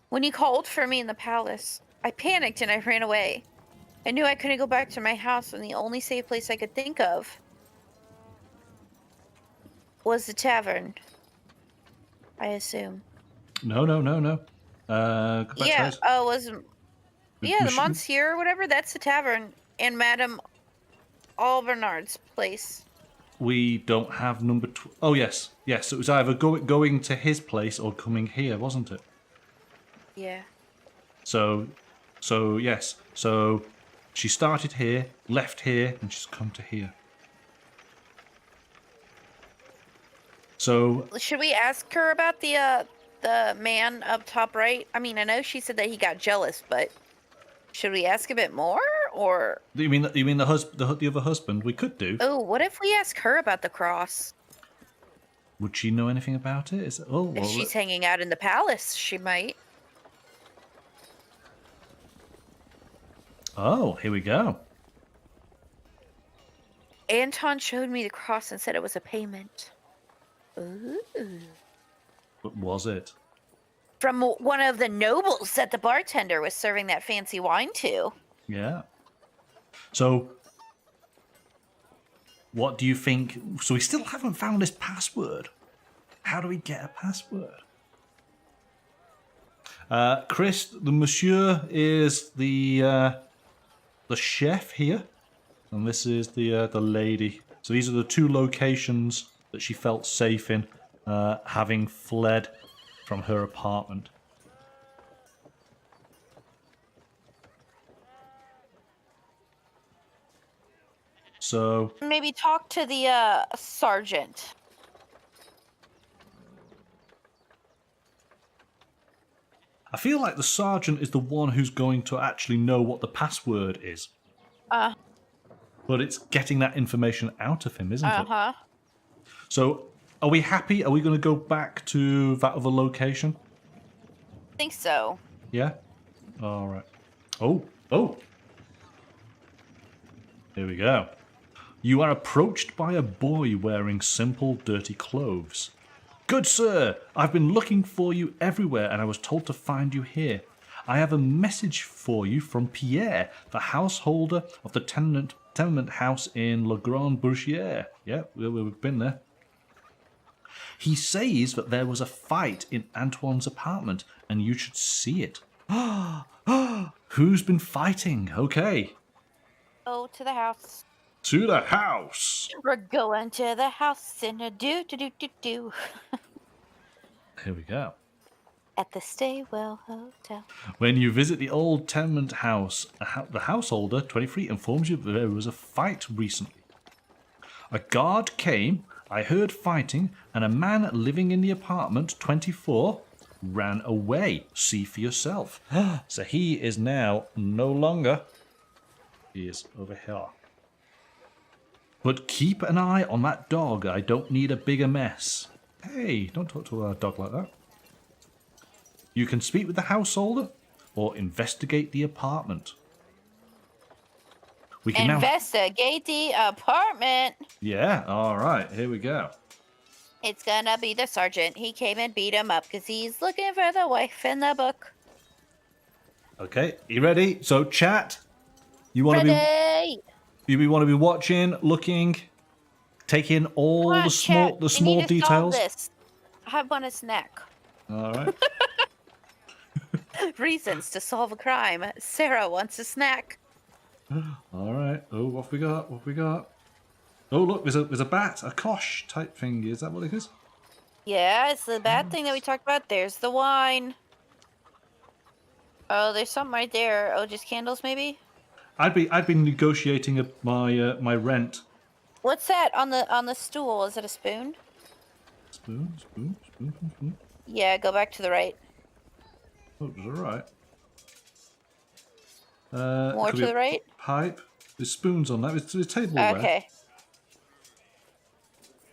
When he called for me in the palace, I panicked and I ran away. I knew I couldn't go back to my house, and the only safe place I could think of was the tavern. I assume. No. Yeah, the Monsieur or whatever. That's the tavern, and Madame Albernard's place. We don't have number. Oh yes. It was either going to his place or coming here, wasn't it? Yeah. So yes. So she started here, left here, and she's come to here. So Should we ask her about the man up top right? I mean, I know she said that he got jealous, but should we ask a bit more, or? You mean the other husband? We could do. Oh, what if we ask her about the cross? Would she know anything about it? If she's hanging out in the palace, she might. Oh, here we go. Anton showed me the cross and said it was a payment. Ooh. What was it? From one of the nobles that the bartender was serving that fancy wine to. Yeah. So, what do you think? So we still haven't found this password. How do we get a password? Chris, the monsieur is the chef here, and this is the lady. So these are the two locations that she felt safe in, having fled from her apartment. So maybe talk to the sergeant. I feel like the sergeant is the one who's going to actually know what the password is. But it's getting that information out of him, isn't it? Uh-huh. So, are we happy? Are we going to go back to that other location? I think so. Yeah? All right. Oh. Here we go. You are approached by a boy wearing simple, dirty clothes. Good sir, I've been looking for you everywhere and I was told to find you here. I have a message for you from Pierre, the householder of the tenement house in Le Grand Bourgier. Yeah, we've been there. He says that there was a fight in Antoine's apartment and you should see it. Who's been fighting? Okay. Go to the house. To the house. We're going to the house in a do. Here we go. At the Staywell Hotel. When you visit the old tenement house, the householder, 23, informs you that there was a fight recently. A guard came, I heard fighting, and a man living in the apartment, 24, ran away. See for yourself. So he is now no longer. He is over here. But keep an eye on that dog. I don't need a bigger mess. Hey, don't talk to a dog like that. You can speak with the householder or investigate the apartment. We can investigate the apartment. Yeah, all right, here we go. It's gonna be the sergeant. He came and beat him up because he's looking for the wife in the book. Okay, you ready? So, chat, you want to Ready? you want to be watching, looking, taking all Come the on, chat. We small need to solve details. this. I want a snack. All right. Reasons to solve a crime. Sarah wants a snack. All right. Oh, what have we got? What have we got? Oh, look, there's a bat, a kosh type thing. Is that what it is? Yeah, it's the bad thing that we talked about. There's the wine. Oh, there's something right there. Oh, just candles, maybe. I'd be negotiating my rent. What's that on the stool? Is it a spoon? Spoon, spoon, spoon, spoon, spoon. Yeah, go back to the right. Oh, it was all right. More could to be the right. Pipe. There's spoons on that. There's a tableware. Okay.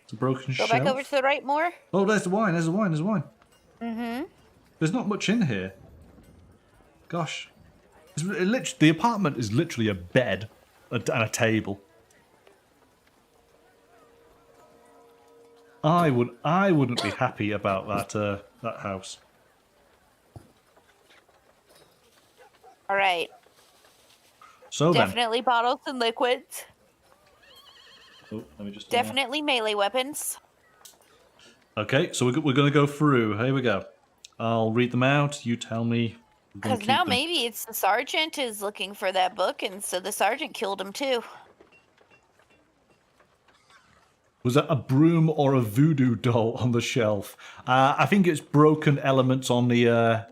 It's a broken Go shelf. back over to the right more. Oh, there's the wine. There's the wine. There's the wine. Mm-hmm. There's not much in here. Gosh. The apartment is literally a bed and a table. I wouldn't be happy about that house. All right. So Definitely bottles and liquids. then. Oh, let me just. Definitely melee weapons. Okay, so we're going to go through. Here we go. I'll read them out. You tell me. Because now maybe it's the sergeant is looking for that book, and so the sergeant killed him too. Was that a broom or a voodoo doll on the shelf? I think it's broken elements on the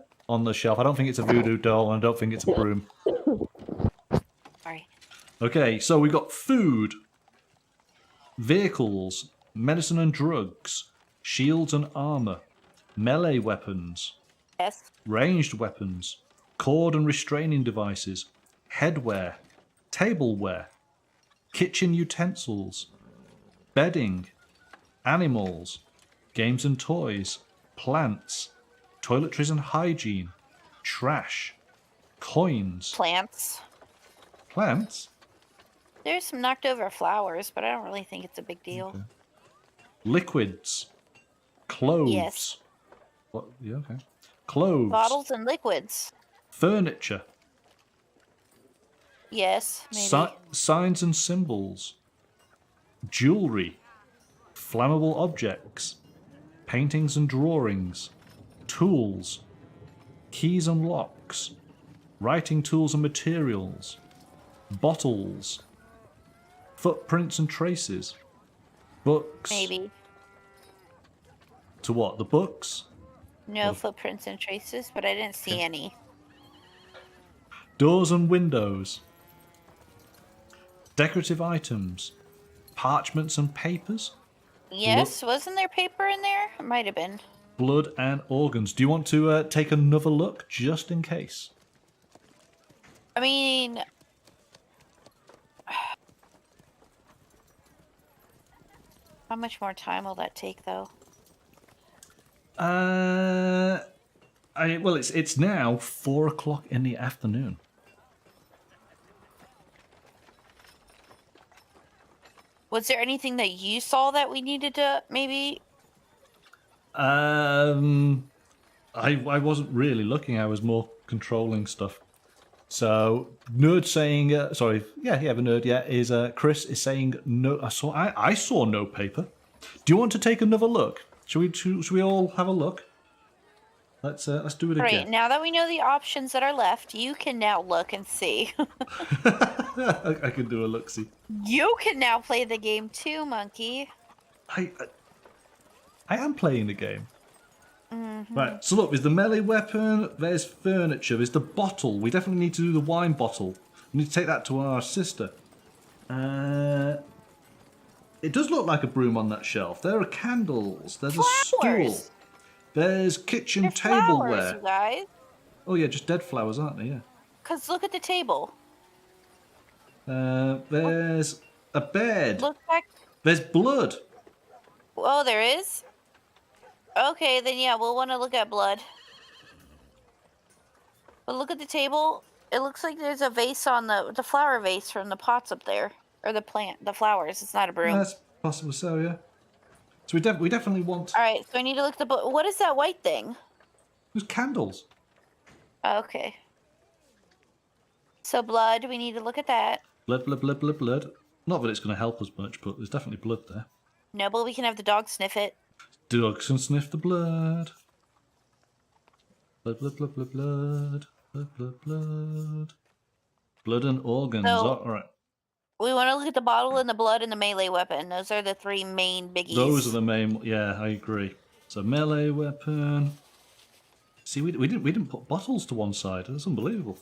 shelf. I don't think it's a voodoo doll, and I don't think it's a broom. Sorry. Okay, so we got food, vehicles, medicine and drugs, shields and armor, melee weapons, Yes. ranged weapons, cord and restraining devices, headwear, tableware, kitchen utensils, bedding, animals, games and toys, plants, toiletries and hygiene, trash, coins, Plants. plants, There's some knocked over flowers, but I don't really think it's a big deal. Okay. Liquids, clothes. Yes. What? Yeah, okay. Clothes. Bottles and liquids. Furniture. Yes, maybe. Signs and symbols. Jewelry. Flammable objects. Paintings and drawings. Tools. Keys and locks. Writing tools and materials. Bottles. Footprints and traces. Books. Maybe. To what? The books? No footprints and traces, but I didn't see any. Doors and windows. Decorative items. Parchments and papers. Yes, wasn't there paper in there? It might have been. Blood and organs. Do you want to take another look just in case? I mean, how much more time will that take, though? Well, it's now 4 o'clock in the afternoon. Was there anything that you saw that we needed to maybe? I wasn't really looking. I was more controlling stuff. So nerd saying the nerd is Chris is saying no. I saw no paper. Do you want to take another look? Should we all have a look? Let's do it again. Right, now that we know the options that are left, you can now look and see. I can do a look-see. You can now play the game too, Monkey. I am playing the game. Mm-hmm. Right, so look, there's the melee weapon, there's furniture, there's the bottle. We definitely need to do the wine bottle. We need to take that to our sister. It does look like a broom on that shelf. There are candles. There's a stool. There's kitchen They're tableware. flowers, you guys. Oh yeah, just dead flowers, aren't they? Yeah. Because look at the table. There's a bed. Look back. There's blood. Oh, there is? Okay, then yeah, we'll want to look at blood. But look at the table. It looks like there's a vase on the flower vase from the pots up there. Or the flowers. It's not a broom. That's possible so, yeah. So we definitely want... All right, so I need to look at the book. What is that white thing? There's candles. Okay. So blood, we need to look at that. Blood, blood, blood, blood, blood. Not that it's going to help us much, but there's definitely blood there. No, but we can have the dog sniff it. Dogs can sniff the blood. Blood, blood, blood, blood, blood. Blood, blood, blood. Blood and organs. So- All right. We want to look at the bottle and the blood and the melee weapon. Those are the three main biggies. Those are the main... Yeah, I agree. So melee weapon. See, we didn't put bottles to one side. That's unbelievable.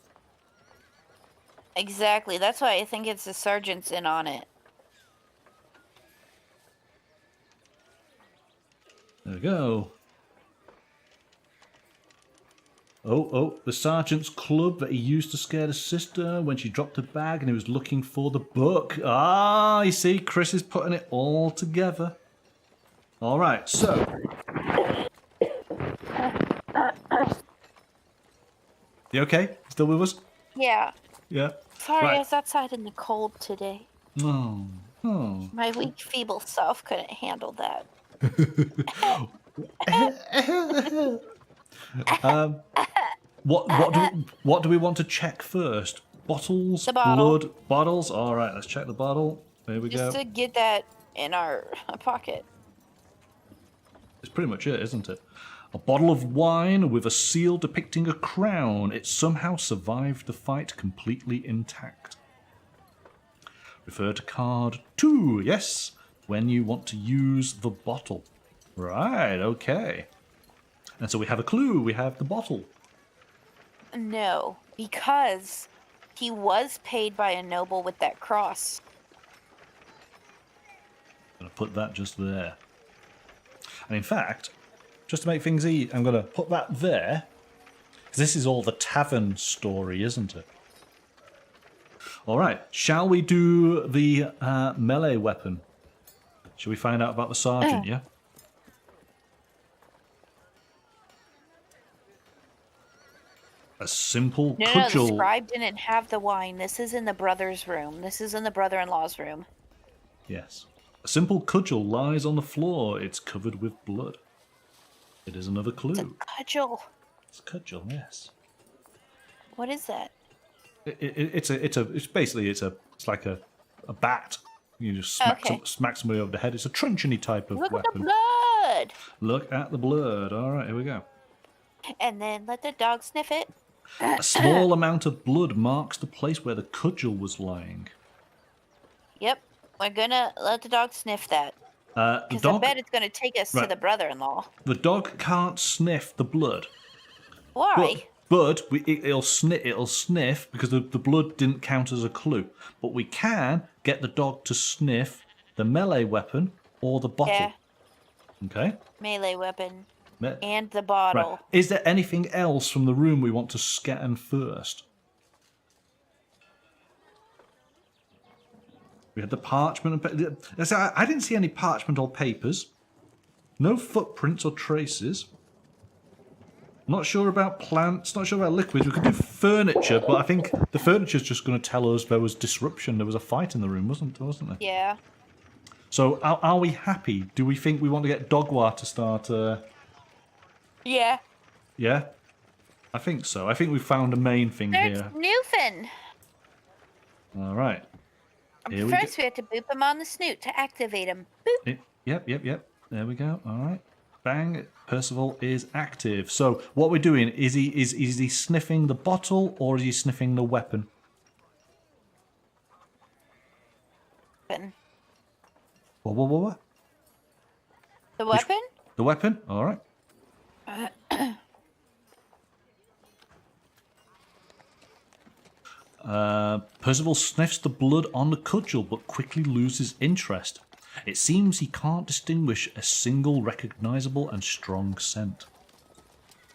Exactly. That's why I think it's the sergeant's in on it. There we go. Oh, the sergeant's club that he used to scare the sister when she dropped her bag and he was looking for the book. Ah, you see, Chris is putting it all together. All right, so... You okay? Still with us? Yeah. Yeah. Sorry, Right. I was outside in the cold today. Oh. My weak, feeble self couldn't handle that. What do we want to check first? Bottles, The bottle. blood, bottles. All right, let's check the bottle. There we Just go. to get that in our pocket. It's pretty much it, isn't it? A bottle of wine with a seal depicting a crown. It somehow survived the fight completely intact. Refer to card 2. Yes, when you want to use the bottle. Right, okay. And so we have a clue. We have the bottle. No, because he was paid by a noble with that cross. I'm going to put that just there. And in fact, just to make things easy, I'm going to put that there. Because this is all the tavern story, isn't it? All right, shall we do the melee weapon? Shall we find out about the sergeant, yeah? A simple No, cudgel. the scribe didn't have the wine. This is in the brother's room. This is in the brother-in-law's room. Yes. A simple cudgel lies on the floor. It's covered with blood. It is another clue. It's a cudgel. It's a cudgel, yes. What is that? It's like a bat. You just smack somebody over the head. It's a truncheony type of Look weapon. at the blood! Look at the blood. All right, here we go. And then let the dog sniff it. A small amount of blood marks the place where the cudgel was lying. Yep. We're gonna let the dog sniff that. The Because I dog, bet it's gonna take us to the brother-in-law. the dog can't sniff the blood. Why? But it'll sniff because the blood didn't count as a clue. But we can get the dog to sniff the melee weapon or the bottle. Yeah. Okay? Melee weapon. Me- And the bottle. Right. Is there anything else from the room we want to scan first? We had the parchment. I didn't see any parchment or papers. No footprints or traces. Not sure about plants. Not sure about liquids. We could do furniture, but I think the furniture's just going to tell us there was disruption. There was a fight in the room, wasn't there? Yeah. So are we happy? Do we think we want to get Dogwa to start... Yeah. Yeah? I think so. I think we found a main thing There's here. Newfin. All right. Here First, we have to boop him on the snoot to activate him. Boop. Yep. There we go. All right. Bang. Percival is active. So what we're doing is he sniffing the bottle or is he sniffing the weapon? What? The weapon? The weapon? All right. Percival sniffs the blood on the cudgel but quickly loses interest. It seems he can't distinguish a single recognizable and strong scent.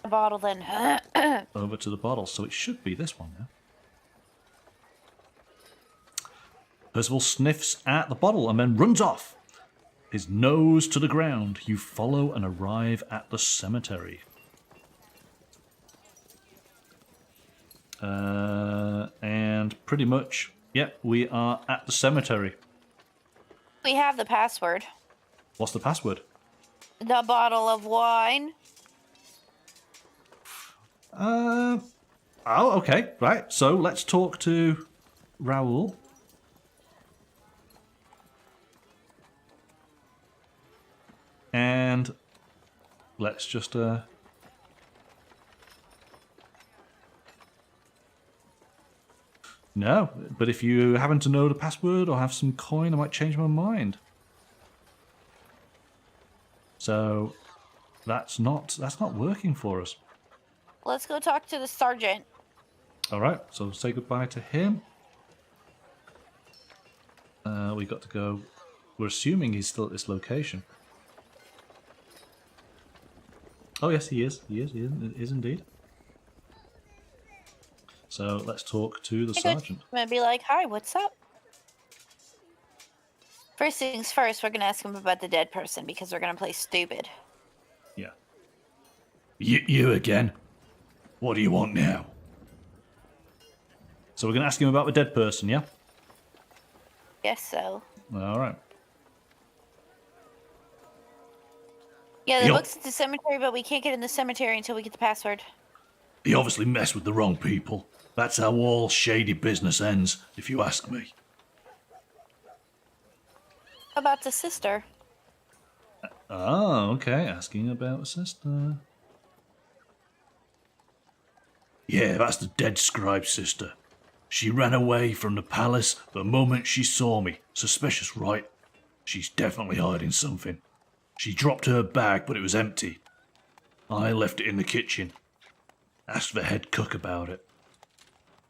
The bottle then. Over to the bottle, so it should be this one now. Percival sniffs at the bottle and then runs off. His nose to the ground. You follow and arrive at the cemetery. And pretty much, yep, we are at the cemetery. We have the password. What's the password? The bottle of wine. Oh, okay, right. So let's talk to Raoul. And let's just No, but if you happen to know the password or have some coin, I might change my mind. So that's not working for us. Let's go talk to the sergeant. All right, so say goodbye to him. We got to go. We're assuming he's still at this location. Oh yes, he is. He is indeed. So let's talk to the sergeant. I'm gonna be like, "Hi, what's up?" First things first, we're gonna ask him about the dead person because we're gonna play stupid. Yeah. You again? What do you want now? So we're gonna ask him about the dead person, yeah? Guess so. All right. Yeah, the book's at the cemetery, but we can't get in the cemetery until we get the password. He obviously messed with the wrong people. That's how all shady business ends, if you ask me. About the sister. Oh, okay. Asking about a sister. Yeah, that's the dead scribe's sister. She ran away from the palace the moment she saw me. Suspicious, right? She's definitely hiding something. She dropped her bag, but it was empty. I left it in the kitchen. Asked the head cook about it.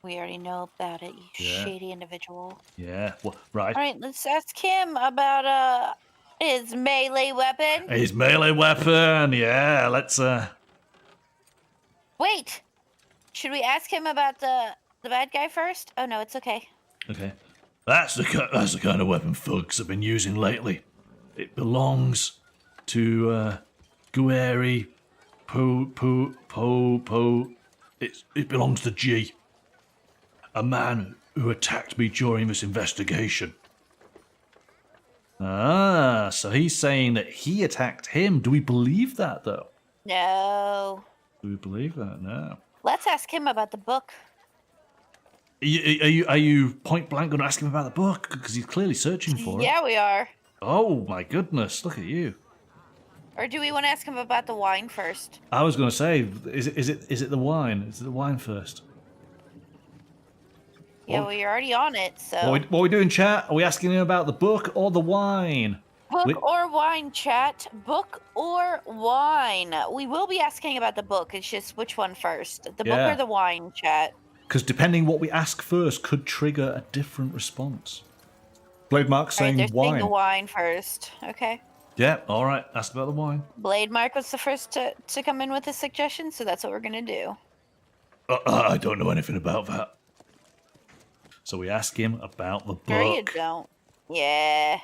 We already know about it, you shady individual. Yeah, well, right. All right, let's ask him about his melee weapon. His melee weapon, yeah, let's Wait! Should we ask him about the bad guy first? Oh no, it's okay. Okay. That's the kind of weapon thugs have been using lately. It belongs to Gueri Po. It belongs to G. A man who attacked me during this investigation. Ah, so he's saying that he attacked him. Do we believe that though? No. Do we believe that? No. Let's ask him about the book. Are you point blank going to ask him about the book? Because he's clearly searching for it. Yeah, we are. Oh my goodness! Look at you. Or do we want to ask him about the wine first? I was going to say, is it the wine? Is it the wine first? Yeah, well, you're already on it, so. What are we doing, chat? Are we asking him about the book or the wine? Book or wine, chat. Book or wine. We will be asking about the book. It's just which one first. The book or the wine, chat. Because depending what we ask first could trigger a different response. Blade Mark saying they're wine. saying the wine first. Okay. Yeah, all right. Ask about the wine. Blade Mark was the first to come in with a suggestion, so that's what we're going to do. I don't know anything about that. So we ask him about the book. Sure you don't. Yeah.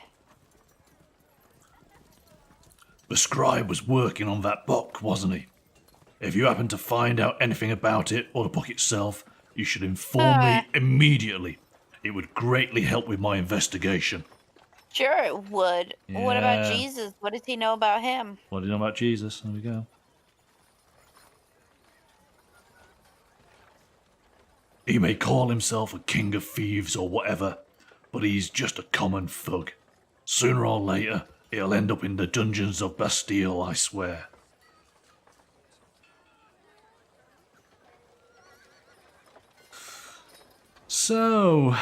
The scribe was working on that book, wasn't he? If you happen to find out anything about it or the book itself, you should inform me immediately. It would greatly help with my investigation. Sure it would. Yeah. What about Jesus? What does he know about him? What do you know about Jesus? There we go. He may call himself a king of thieves or whatever, but he's just a common thug. Sooner or later, he'll end up in the dungeons of Bastille, I swear. So...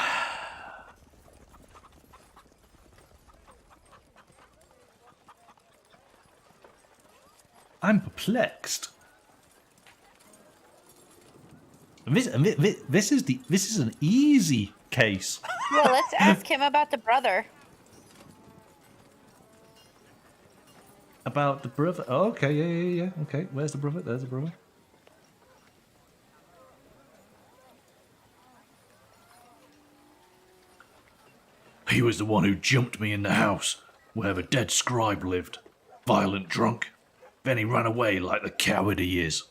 I'm perplexed. This is an easy case. Well, let's ask him about the brother. About the brother? Oh, okay, yeah. Okay, where's the brother? There's the brother. He was the one who jumped me in the house where the dead scribe lived. Violent drunk. Then he ran away like the coward he is.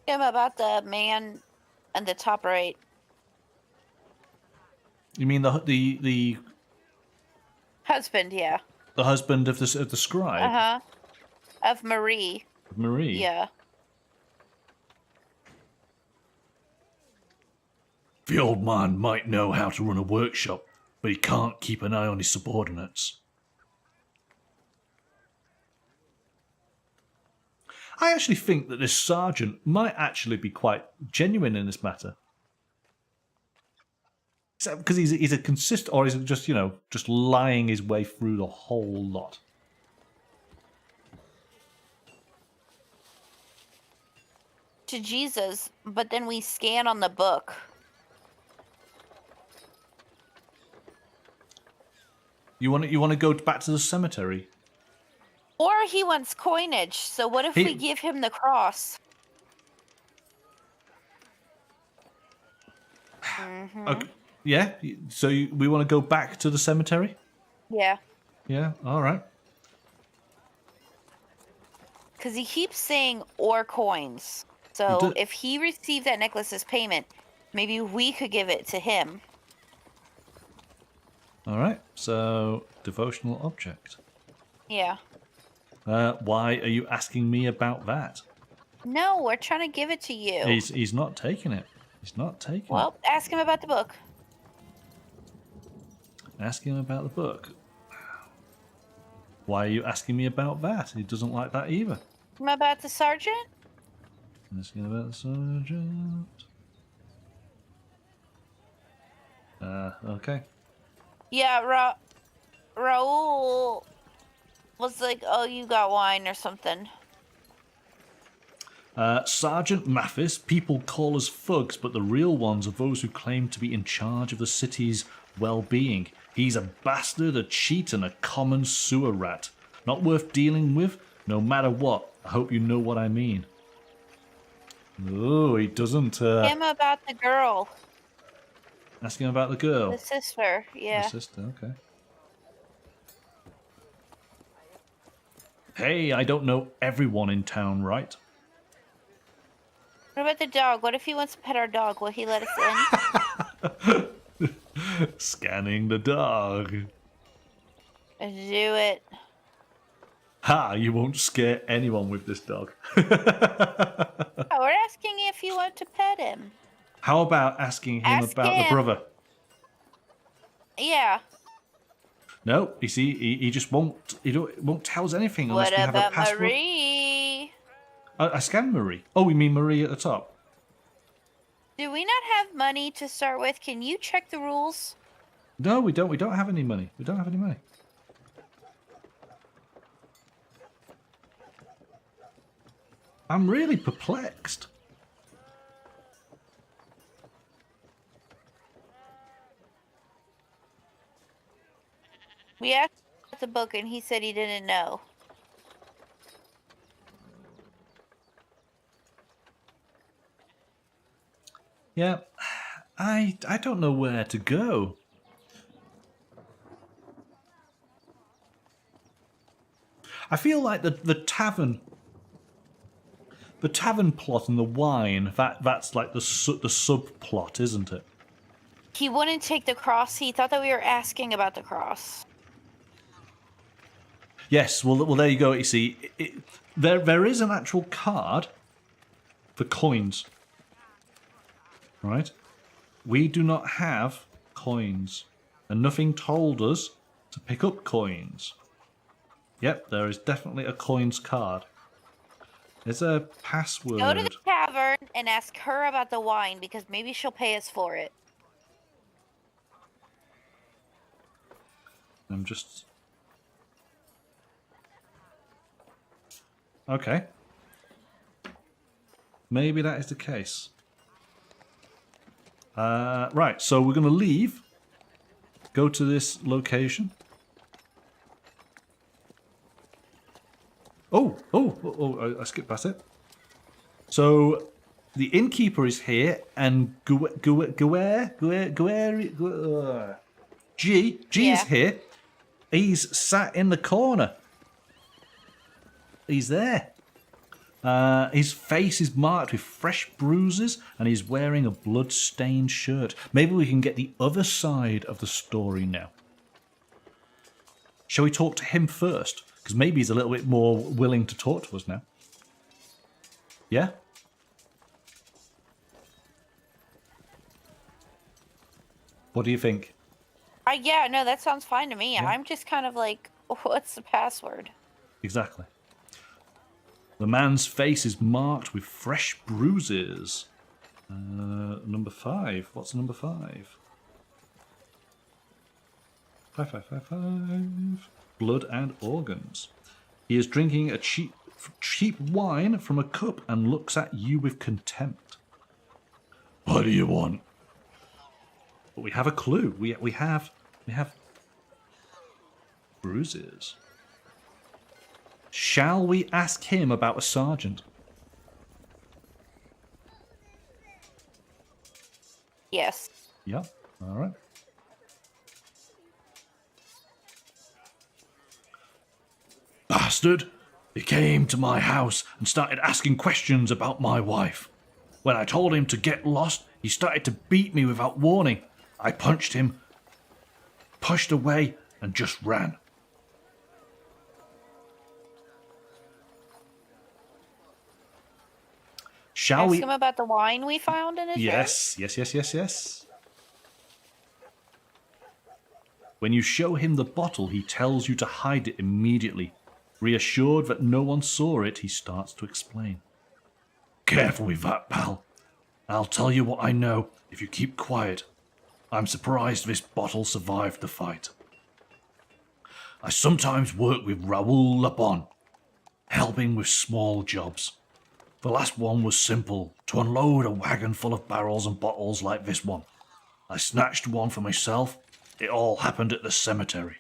Him about the man on the top right. You mean the husband? Yeah. The husband of the scribe? Uh-huh. Of Marie. Marie? Yeah. The old man might know how to run a workshop, but he can't keep an eye on his subordinates. I actually think that this sergeant might actually be quite genuine in this matter. Because he's a consistent, or is it just, just lying his way through the whole lot? To Jesus, but then we scan on the book. You want to go back to the cemetery? Or he wants coinage, so what if we give him the cross? Okay. Yeah, so we want to go back to the cemetery? Yeah. Yeah, all right. Because he keeps saying or coins. So if he received that necklace as payment, maybe we could give it to him. All right, so devotional object. Yeah. Why are you asking me about that? No, we're trying to give it to you. He's not taking it. He's not taking it. Well, ask him about the book. Ask him about the book. Why are you asking me about that? He doesn't like that either. About the sergeant? Asking about the sergeant. Okay. Yeah, Raul was like, oh, you got wine or something. Sergeant Mathis, people call us thugs, but the real ones are those who claim to be in charge of the city's well-being. He's a bastard, a cheat, and a common sewer rat. Not worth dealing with, no matter what. I hope you know what I mean. Oh, he doesn't... Him about the girl. Ask him about the girl. The sister, yeah. The sister, okay. Hey, I don't know everyone in town, right? What about the dog? What if he wants to pet our dog? Will he let us in? Scanning the dog. Do it. Ha, you won't scare anyone with this dog. Oh, we're asking if you want to pet him. How about asking him about the brother? Yeah. No, you see, he just won't. Won't tell us anything unless we have a password. What about Marie? I scanned Marie. Oh, we mean Marie at the top. Do we not have money to start with? Can you check the rules? No, we don't. We don't have any money. We don't have any money. I'm really perplexed. We asked about the book and he said he didn't know. Yeah, I don't know where to go. I feel like the tavern plot and the wine, that's like the subplot, isn't it? He wouldn't take the cross. He thought that we were asking about the cross. Yes, well there you go. You see, there is an actual card for coins. Right? We do not have coins, and nothing told us to pick up coins. Yep, there is definitely a coins card. There's a password. Go to the tavern and ask her about the wine because maybe she'll pay us for it. I'm just... Okay. Maybe that is the case. Right, so we're going to leave. Go to this location. I skipped past it. So the innkeeper is here, and G is here. He's sat in the corner. He's there. His face is marked with fresh bruises, and he's wearing a blood-stained shirt. Maybe we can get the other side of the story now. Shall we talk to him first? Because maybe he's a little bit more willing to talk to us now. Yeah? What do you think? Yeah, no, that sounds fine to me. Yeah. I'm just kind of like, what's the password? Exactly. The man's face is marked with fresh bruises. Number 5. What's number 5? 5. Blood and organs. He is drinking a cheap wine from a cup and looks at you with contempt. What do you want? But we have a clue. We have bruises. Shall we ask him about a sergeant? Yes. Yeah. All right. Bastard! He came to my house and started asking questions about my wife. When I told him to get lost, he started to beat me without warning. I punched him, pushed away, and just ran. Shall we... Ask him about the wine we found in his room? Yes. When you show him the bottle, he tells you to hide it immediately. Reassured that no one saw it, he starts to explain. Careful with that, pal. I'll tell you what I know if you keep quiet. I'm surprised this bottle survived the fight. I sometimes work with Raoul Lapon, helping with small jobs. The last one was simple, to unload a wagon full of barrels and bottles like this one. I snatched one for myself. It all happened at the cemetery.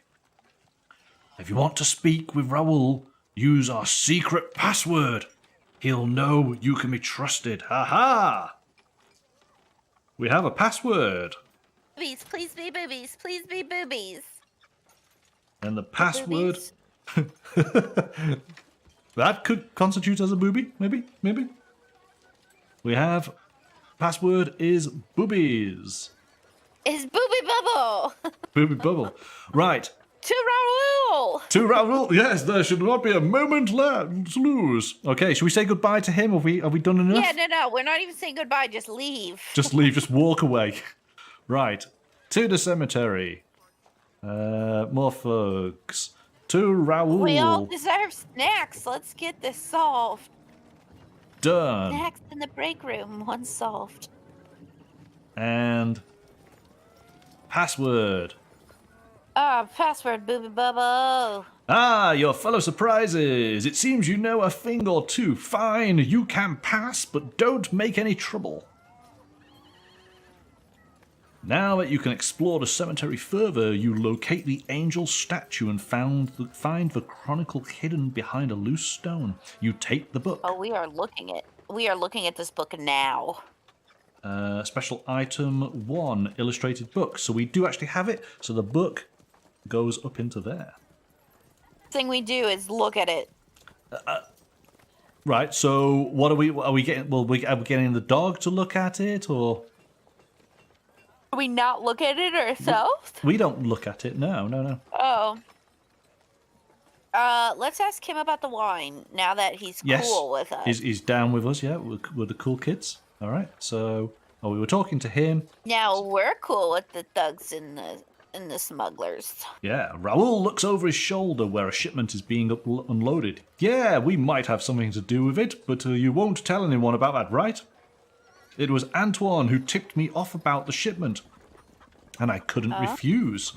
If you want to speak with Raoul, use our secret password. He'll know you can be trusted. Ha! We have a password. Boobies, please be boobies. Please be boobies. And the password... Boobies. That could constitute as a booby, maybe. We have... Password is boobies. It's Booby Bubble. Booby bubble. Right. To Raoul. To Raoul, yes, there should not be a moment left to lose. Okay, should we say goodbye to him? Have we done enough? Yeah, no, we're not even saying goodbye. Just leave. Just leave, just walk away. Right. To the cemetery. More folks. To Raoul. We all deserve snacks. Let's get this solved. Done. Snacks in the break room. Once solved. And... Password. Password, Booby Bubble. Ah, your fellow surprises. It seems you know a thing or two. Fine, you can pass, but don't make any trouble. Now that you can explore the cemetery further, you locate the angel statue and find the chronicle hidden behind a loose stone. You take the book. Oh, we are looking at this book now. Special item 1, illustrated book. So we do actually have it. So the book goes up into there. Thing we do is look at it. Right. So what are we getting? Well, are we getting the dog to look at it, or Do we not look at it ourselves? we don't look at it? No. Oh. Let's ask him about the wine now that he's cool with us. He's down with us. Yeah, we're the cool kids. All right. So we were talking to him. Now we're cool with the thugs and the smugglers. Yeah, Raoul looks over his shoulder where a shipment is being unloaded. Yeah, we might have something to do with it, but you won't tell anyone about that, right? It was Antoine who tipped me off about the shipment, and I couldn't refuse.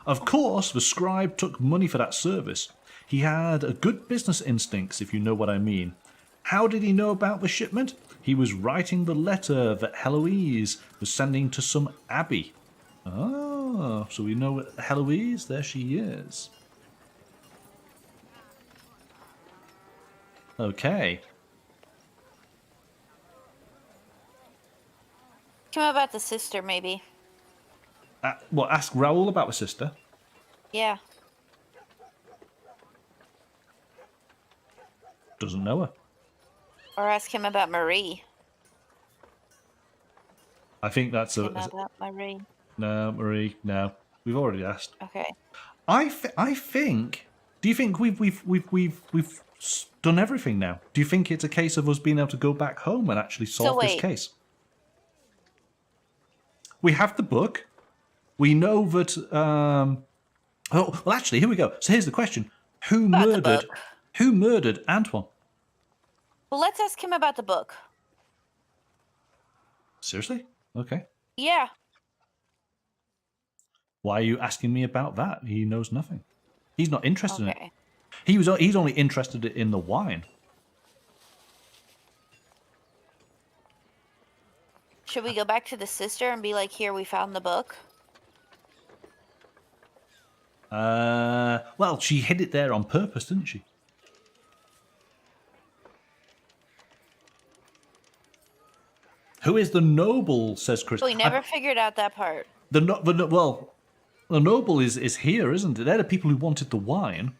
Of course, the scribe took money for that service. He had a good business instincts, if you know what I mean. How did he know about the shipment? He was writing the letter that Heloise was sending to some abbey. Oh, so we know Heloise, there she is. Okay. Come about the sister, maybe. Ask Raoul about the sister? Yeah. Doesn't know her. Or ask him about Marie. I think that's About Marie. No, Marie, no. We've already asked. Okay. I think. Do you think we've done everything now? Do you think it's a case of us being able to go back home and actually solve this case? We have the book. We know that. Oh well, actually, here we go. So here's the question: Who murdered Antoine? Well, let's ask him about the book. Seriously? Okay. Yeah. Why are you asking me about that? He knows nothing. He's not interested in it. He's only interested in the wine. Should we go back to the sister and be like, here, we found the book? Well, she hid it there on purpose, didn't she? Who is the noble, says Chris. We never figured out that part. The noble is here, isn't it? They're the people who wanted the wine.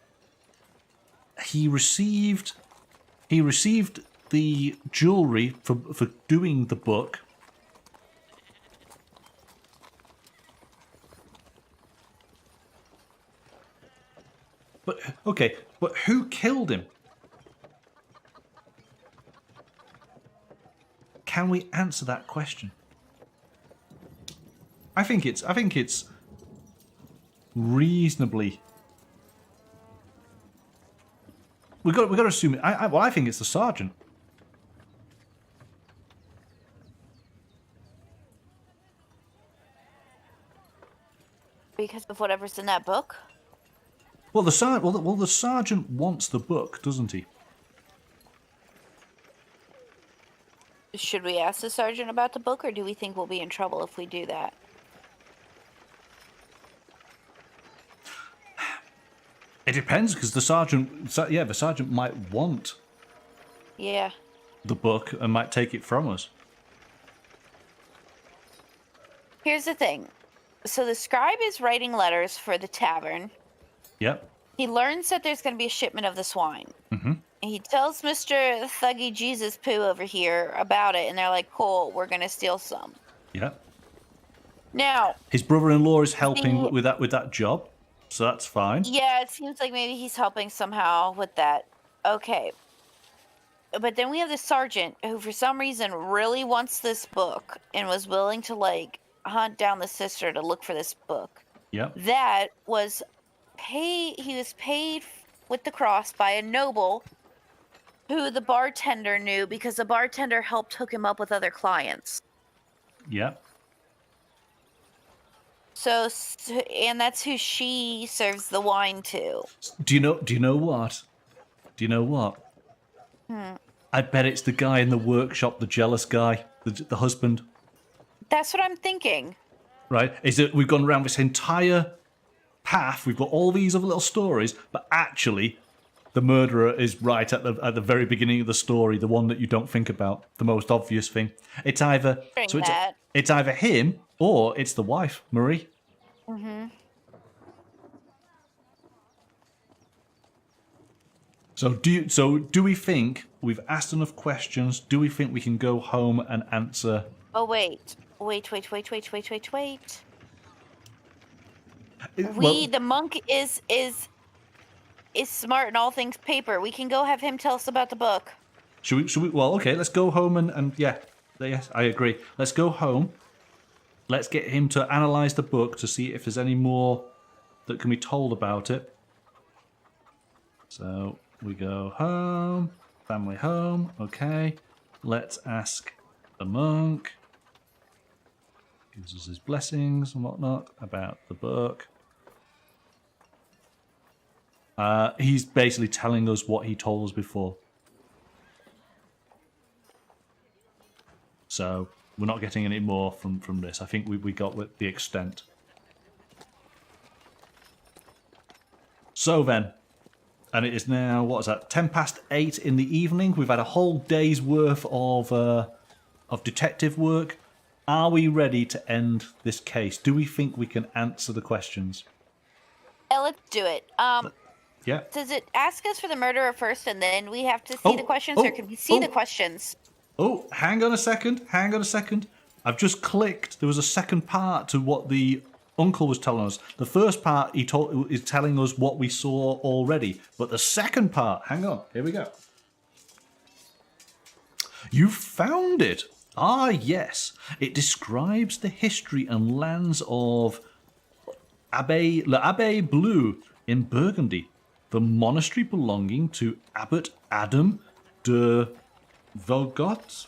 He received the jewelry for doing the book. But who killed him? Can we answer that question? I think it's reasonably. We got to assume it. I think it's the sergeant. Because of whatever's in that book. Well, the sergeant wants the book, doesn't he? Should we ask the sergeant about the book, or do we think we'll be in trouble if we do that? It depends, because the sergeant might want the book and might take it from us. Here's the thing. So the scribe is writing letters for the tavern. Yep. He learns that there's going to be a shipment of this wine. Mm-hmm. He tells Mr. Thuggy Jesus Poo over here about it, and they're like, cool, we're going to steal some. Yep. Now, his brother-in-law is helping with that job, so that's fine. Yeah, it seems like maybe he's helping somehow with that. Okay. But then we have the sergeant who, for some reason, really wants this book and was willing to, like, hunt down the sister to look for this book. Yep. That was he was paid with the cross by a noble who the bartender knew because the bartender helped hook him up with other clients. Yep. So, and that's who she serves the wine to. Do you know what? I bet it's the guy in the workshop, the jealous guy, the husband. That's what I'm thinking. Right? Is that we've gone around this entire path, we've got all these other little stories, but actually the murderer is right at the very beginning of the story, the one that you don't think about, the most obvious thing. It's either it's either him or it's the wife, Marie. Mm-hmm. So do we think we've asked enough questions? Do we think we can go home and answer? Oh wait. The monk is smart in all things paper. We can go have him tell us about the book. Should we? Well, okay. Let's go home and yes, I agree. Let's go home. Let's get him to analyze the book to see if there's any more that can be told about it. So we go home, family home. Okay. Let's ask the monk. Gives us his blessings and whatnot about the book. He's basically telling us what he told us before. So we're not getting any more from this. I think we got with the extent. So then, and it is now, what is that, 8:10 in the evening. We've had a whole day's worth of detective work. Are we ready to end this case? Do we think we can answer the questions? Yeah, let's do it. Yeah. Does it ask us for the murderer first and then we have to see the questions, or can we see the questions? Oh, hang on a second. I've just clicked. There was a second part to what the Uncle was telling us. The first part is telling us what we saw already. But the second part, hang on, here we go. You found it! Ah, yes. It describes the history and lands of l'Abbaye Bleu in Burgundy, the monastery belonging to Abbot Adam de Vogot,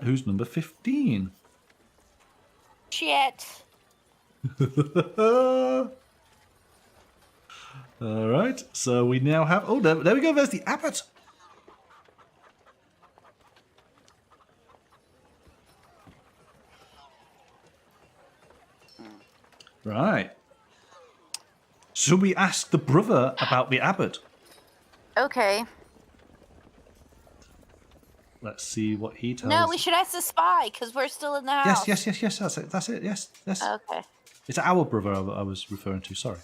who's number 15. Shit. All right, so we now have... Oh, there we go, there's the Abbot. Right. Should we ask the brother about the Abbot? Okay. Let's see what he tells No, we should ask the spy, because we're still in the house. Yes, that's it, yes. Okay. It's our brother I was referring to, sorry.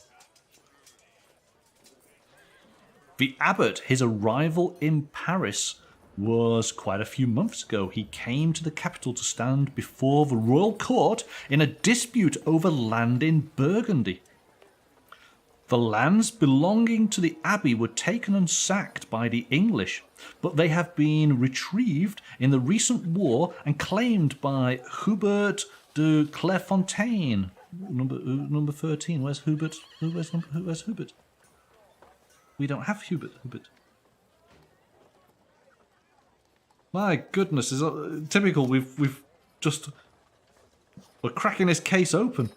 The Abbot, his arrival in Paris was quite a few months ago. He came to the capital to stand before the royal court in a dispute over land in Burgundy. The lands belonging to the abbey were taken and sacked by the English, but they have been retrieved in the recent war and claimed by Hubert de Clairefontaine. Number 13. Where's Hubert? Where's Hubert? We don't have Hubert. My goodness, is typical. We're cracking this case open.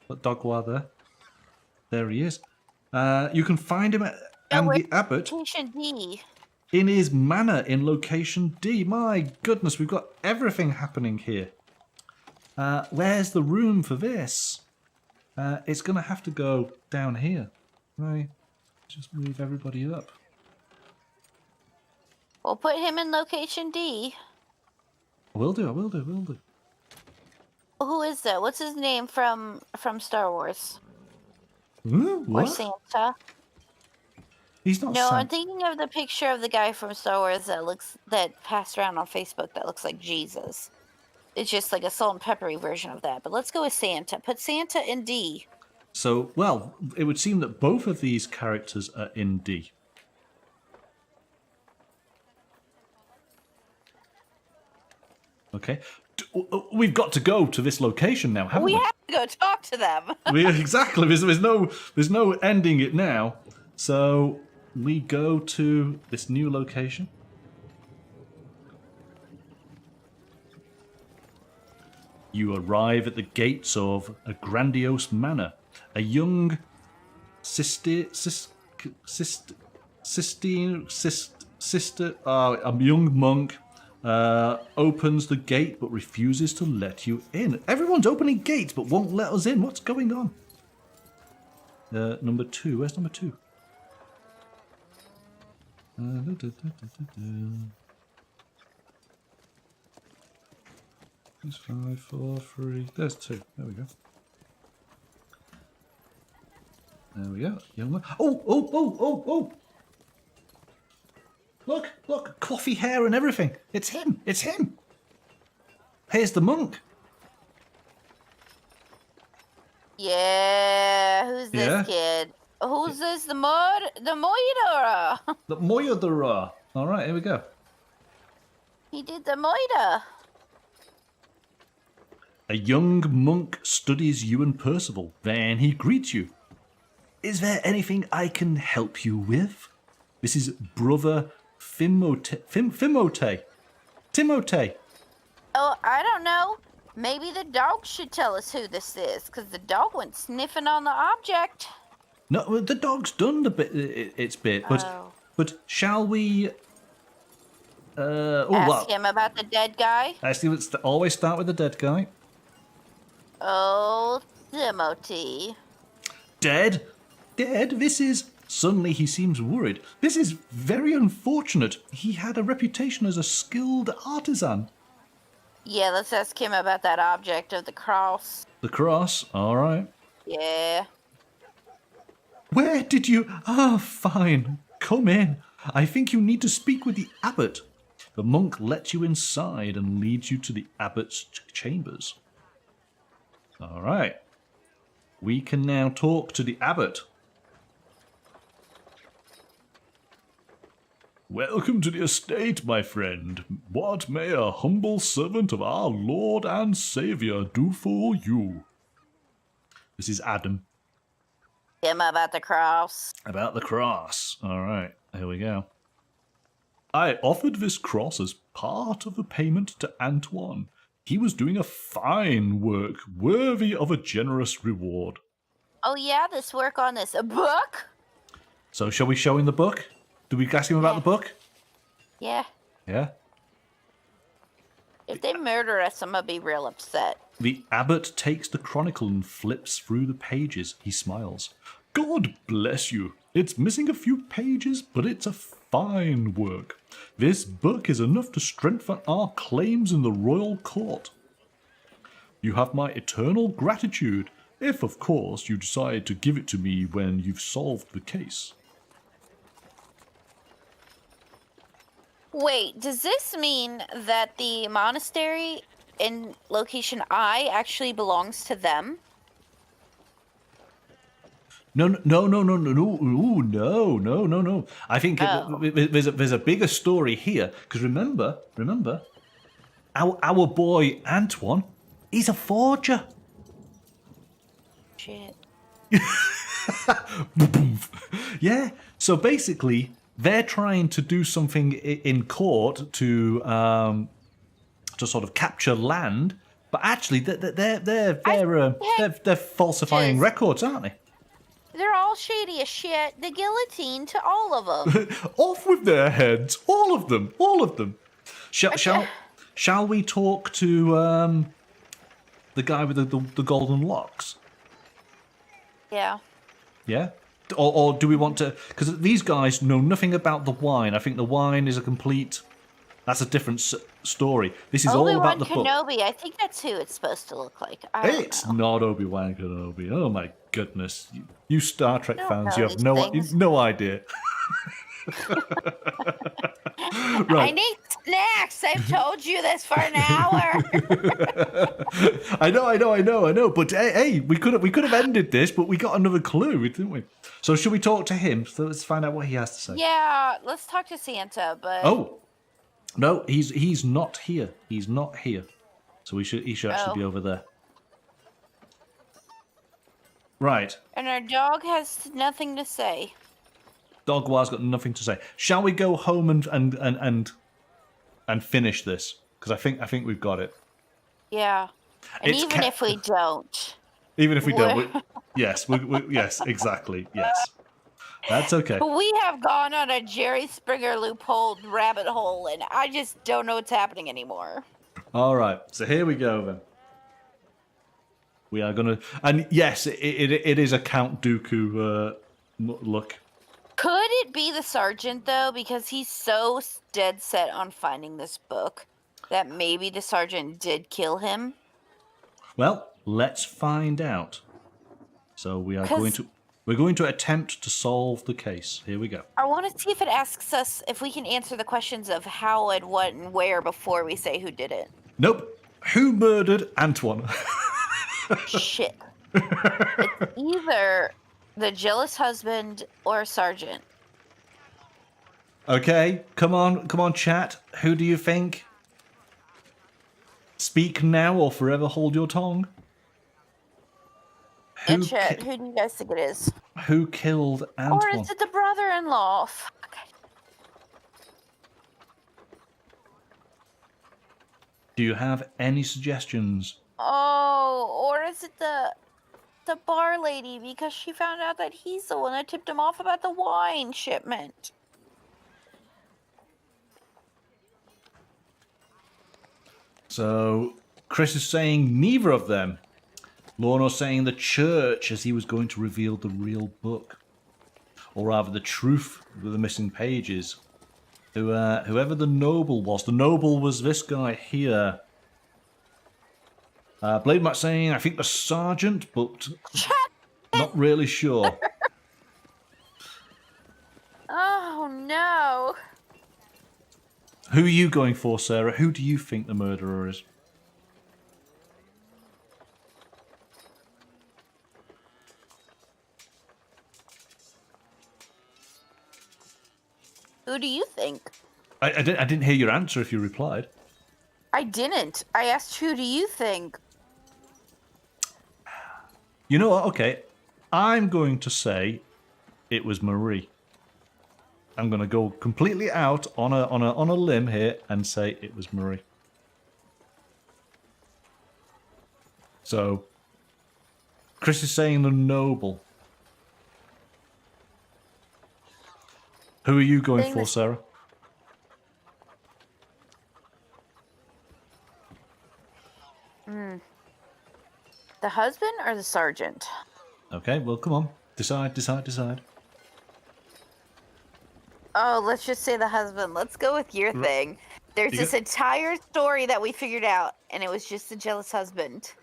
That Dogwa there. There he is. You can find him and the Abbot Location D. in his manor in location D. My goodness, we've got everything happening here. Where's the room for this? It's going to have to go down here. Right. Just move everybody up. We'll put him in location D. I will do. Who is that? What's his name from Star Wars? What? Or Santa? He's not No, Santa. I'm thinking of the picture of the guy from Star Wars that passed around on Facebook that looks like Jesus. It's just like a salt and peppery version of that. But let's go with Santa. Put Santa in D. So, well, it would seem that both of these characters are in D. Okay. We've got to go to this location now, haven't we? We have to go talk to them. Exactly. There's no ending it now. So we go to this new location. You arrive at the gates of a grandiose manor. A young a young monk opens the gate but refuses to let you in. Everyone's opening gates but won't let us in. What's going on? Number 2. Where's number 2? It's 5, 4, 3. There's 2. There we go. There we go. Young man. Oh! Look, coffee hair and everything. It's him. Here's the monk. Yeah, who's this kid? Who's this? The Moira. The Moira. All right, here we go. He did the Moira. A young monk studies you and Percival. Then he greets you. Is there anything I can help you with? This is Brother Timotei. Oh, I don't know. Maybe the dog should tell us who this is, because the dog went sniffing on the object. No, the dog's done its bit, but shall we? Ask him about the dead guy. Actually, let's always start with the dead guy. Oh, Timothy. Dead? This is... Suddenly he seems worried. This is very unfortunate. He had a reputation as a skilled artisan. Yeah, let's ask him about that object of the cross. The cross? All right. Yeah. Where did you... Ah, fine. Come in. I think you need to speak with the abbot. The monk lets you inside and leads you to the abbot's chambers. All right. We can now talk to the abbot. Welcome to the estate, my friend. What may a humble servant of our Lord and Saviour do for you? This is Adam. Him about the cross. About the cross. All right, here we go. I offered this cross as part of the payment to Antoine. He was doing a fine work, worthy of a generous reward. Oh yeah, this work on this book? So shall we show him the book? Do we ask him about the book? Yeah. Yeah? If they murder us, I'm gonna be real upset. The abbot takes the chronicle and flips through the pages. He smiles. God bless you. It's missing a few pages, but it's a fine work. This book is enough to strengthen our claims in the royal court. You have my eternal gratitude, if, of course, you decide to give it to me when you've solved the case. Wait, does this mean that the monastery in location I actually belongs to them? No. I think there's a bigger story here. Because remember, our boy Antoine, he's a forger. Shit. Yeah. So basically, they're trying to do something in court to sort of capture land, but actually they're falsifying records, aren't they? They're all shady as shit. The guillotine to all of them. Off with their heads, all of them. Shall we talk to the guy with the golden locks? Yeah. Yeah? Or do we want to... Because these guys know nothing about the wine. I think the wine is a complete... That's a different story. This is all about the book. Kenobi, I think that's who it's supposed to look like. It's not Obi-Wan Kenobi. Oh my goodness. You Star Trek fans, you have no idea. Right. I need snacks. I've told you this for an hour. I know. But hey, we could have ended this, but we got another clue, didn't we? So should we talk to him? So let's find out what he has to say. Yeah, let's talk to Santa. But no, he's not here. He's not here. So he should actually be over there. Right. And our dog has nothing to say. Dogwa's got nothing to say. Shall we go home and finish this? Because I think we've got it. Yeah. And even if we don't. Even if we don't. Yes, yes, exactly. Yes. That's okay. We have gone on a Jerry Springer loophole rabbit hole, and I just don't know what's happening anymore. All right. So here we go then. We are going to... And yes, it is a Count Dooku look. Could it be the sergeant, though? Because he's so dead set on finding this book that maybe the sergeant did kill him? Well, let's find out. So we're going to attempt to solve the case. Here we go. I want to see if it asks us if we can answer the questions of how and what and where before we say who did it. Nope. Who murdered Antoine? Shit. It's either the jealous husband or sergeant. Okay, come on, chat. Who do you think? Speak now or forever hold your tongue. Chat, who do you guys think it is? Who killed Antoine? Or is it the brother-in-law? Fuck. Do you have any suggestions? Oh, or is it the bar lady because she found out that he's the one that tipped him off about the wine shipment? So, Chris is saying neither of them. Lorna's saying the church as he was going to reveal the real book. Or rather, the truth with the missing pages. Whoever the noble was this guy here. Blade Matt saying, I think the sergeant, but not really sure. Oh, no. Who are you going for, Sarah? Who do you think the murderer is? Who do you think? I didn't hear your answer if you replied. I didn't. I asked, who do you think? You know what? Okay, I'm going to say it was Marie. I'm going to go completely out on a limb here and say it was Marie. So, Chris is saying the noble. Who are you going for, Sarah? The husband or the sergeant? Okay, well, come on. Decide. Oh, let's just say the husband. Let's go with your thing. There's this entire story that we figured out, and it was just the jealous husband.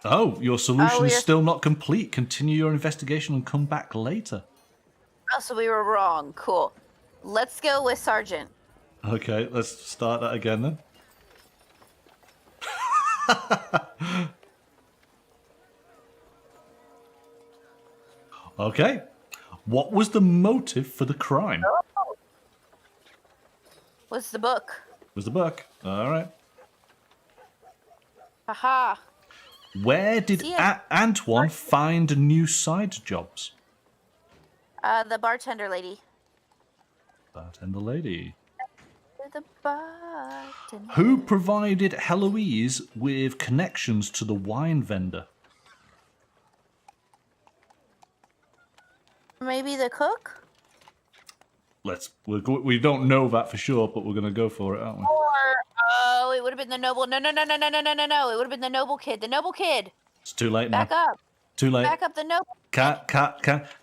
Oh, your solution is still not complete. Continue your investigation and come back later. Oh, so we were wrong. Cool. Let's go with sergeant. Okay, let's start that again then. Okay. What was the motive for the crime? Oh. Was the book. Was the book. All right. Haha. Where did Antoine find new side jobs? The bartender lady. Bartender lady. The bartender. Who provided Heloise with connections to the wine vendor? Maybe the cook? We don't know that for sure, but we're going to go for it, aren't we? Or, it would have been the noble. No. It would have been the noble kid. The noble kid. It's too late now. Back up. Too late. Back up the noble. Cat.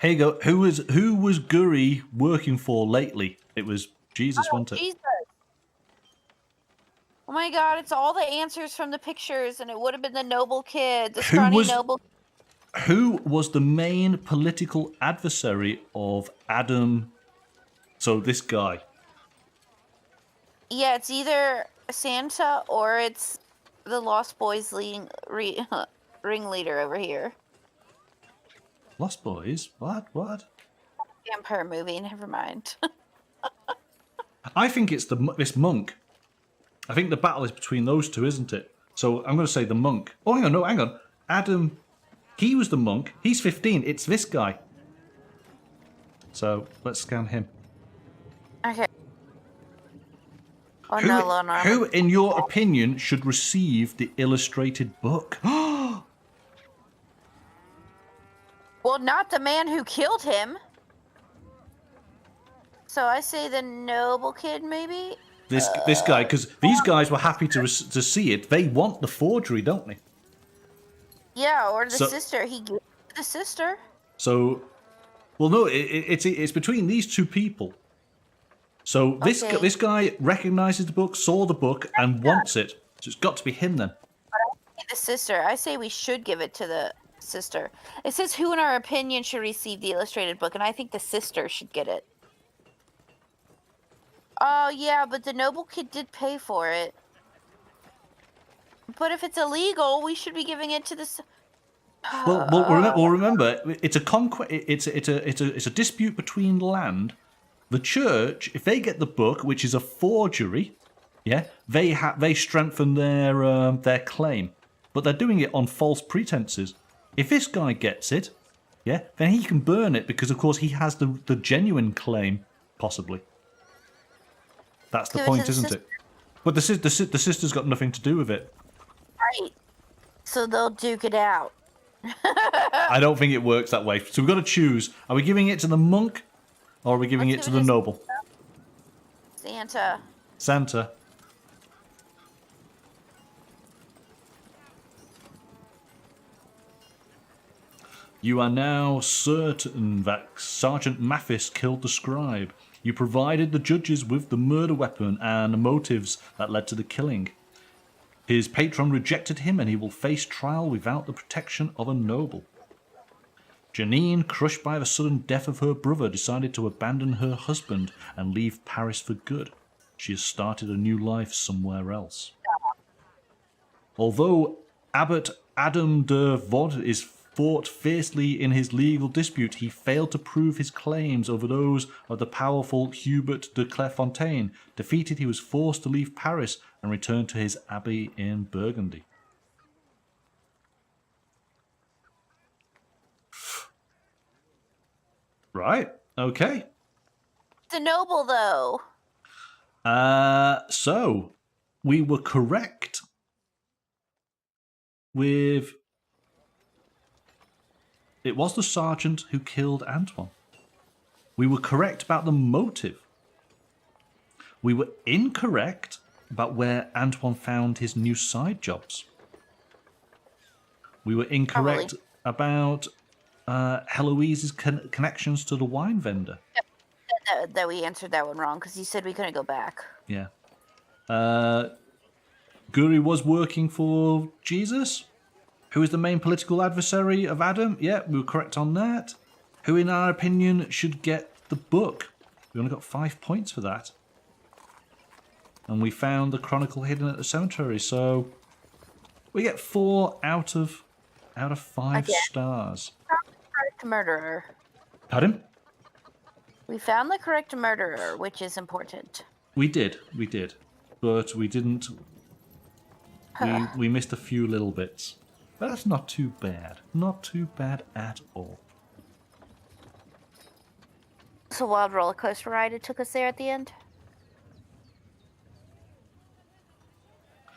Here you go. Who was Guri working for lately? It was Jesus, wasn't it? Jesus. Oh my God! It's all the answers from the pictures, and it would have been the noble kid, the scrawny noble. Who was the main political adversary of Adam? So this guy. Yeah, it's either Santa or it's the Lost Boys ringleader over here. Lost Boys? What? Vampire movie. Never mind. I think it's this monk. I think the battle is between those two, isn't it? So I'm going to say the monk. Oh, hang on. Adam, he was the monk. He's 15. It's this guy. So let's scan him. Okay. Oh, no. Who, in your opinion, should receive the illustrated book? Well, not the man who killed him. So I say the noble kid, maybe? This guy, because these guys were happy to see it. They want the forgery, don't they? Yeah, or the sister. He gave the sister. So, well, no, it's between these two people. So this guy recognizes the book, saw the book, and wants it. So it's got to be him then. The sister. I say we should give it to the sister. It says who, in our opinion, should receive the illustrated book, and I think the sister should get it. Oh, yeah, but the noble kid did pay for it. But if it's illegal, we should be giving it to the... Well, remember, it's a conquest. It's a dispute between land. The church, if they get the book, which is a forgery, yeah, they strengthen their claim, but they're doing it on false pretenses. If this guy gets it, yeah, then he can burn it because, of course, he has the genuine claim, possibly. That's the point, isn't it? But the sister's got nothing to do with it. Right. So they'll duke it out. I don't think it works that way. So we've got to choose. Are we giving it to the monk, or are we giving it to the noble? Santa. You are now certain that Sergeant Mathis killed the scribe. You provided the judges with the murder weapon and the motives that led to the killing. His patron rejected him, and he will face trial without the protection of a noble. Janine, crushed by the sudden death of her brother, decided to abandon her husband and leave Paris for good. She has started a new life somewhere else. Although Abbot Adam de Vod is fought fiercely in his legal dispute, he failed to prove his claims over those of the powerful Hubert de Clairefontaine. Defeated, he was forced to leave Paris and return to his abbey in Burgundy. Right, okay. It's a noble, though. So, we were correct with... It was the sergeant who killed Antoine. We were correct about the motive. We were incorrect about where Antoine found his new side jobs. We were incorrect about Heloise's connections to the wine vendor. That we answered that one wrong because you said we couldn't go back. Yeah. Guri was working for Jesus, who is the main political adversary of Adam. Yeah, we were correct on that. Who, in our opinion, should get the book. We only got 5 points for that. And we found the chronicle hidden at the cemetery, so we get 4 out of 5 stars. Correct murderer. Pardon? We found the correct murderer, which is important. We did, but we didn't. We missed a few little bits, but that's not too bad. Not too bad at all. It's a wild roller coaster ride. It took us there at the end.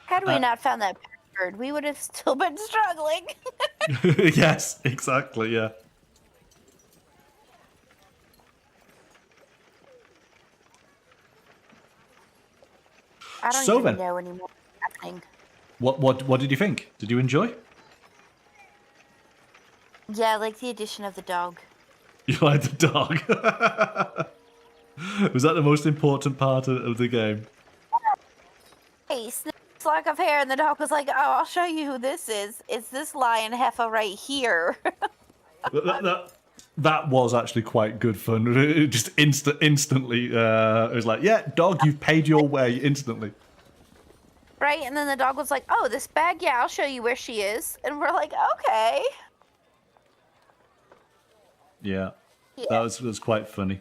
Had we not found that bird, we would have still been struggling. Yes, exactly. Yeah. I don't even know anymore what's happening. What did you think? Did you enjoy? Yeah, I like the addition of the dog. You like the dog? Was that the most important part of the game? Hey, Snips lock of hair, and the dog was like, "Oh, I'll show you who this is. It's this lion heifer right here." That was actually quite good fun. It just instantly, it was like, yeah, dog, you've paid your way instantly. Right, and then the dog was like, "Oh, this bag, yeah, I'll show you where she is." And we're like, "Okay." Yeah. That was quite funny.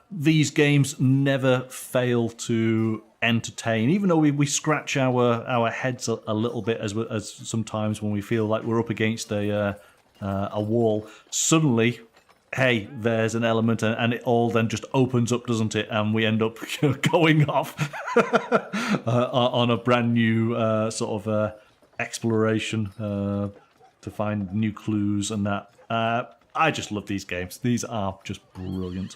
These games never fail to entertain, even though we scratch our heads a little bit as sometimes when we feel like we're up against a wall. Suddenly, hey, there's an element, and it all then just opens up, doesn't it? And we end up going off on a brand new sort of exploration to find new clues and that. I just love these games. These are just brilliant.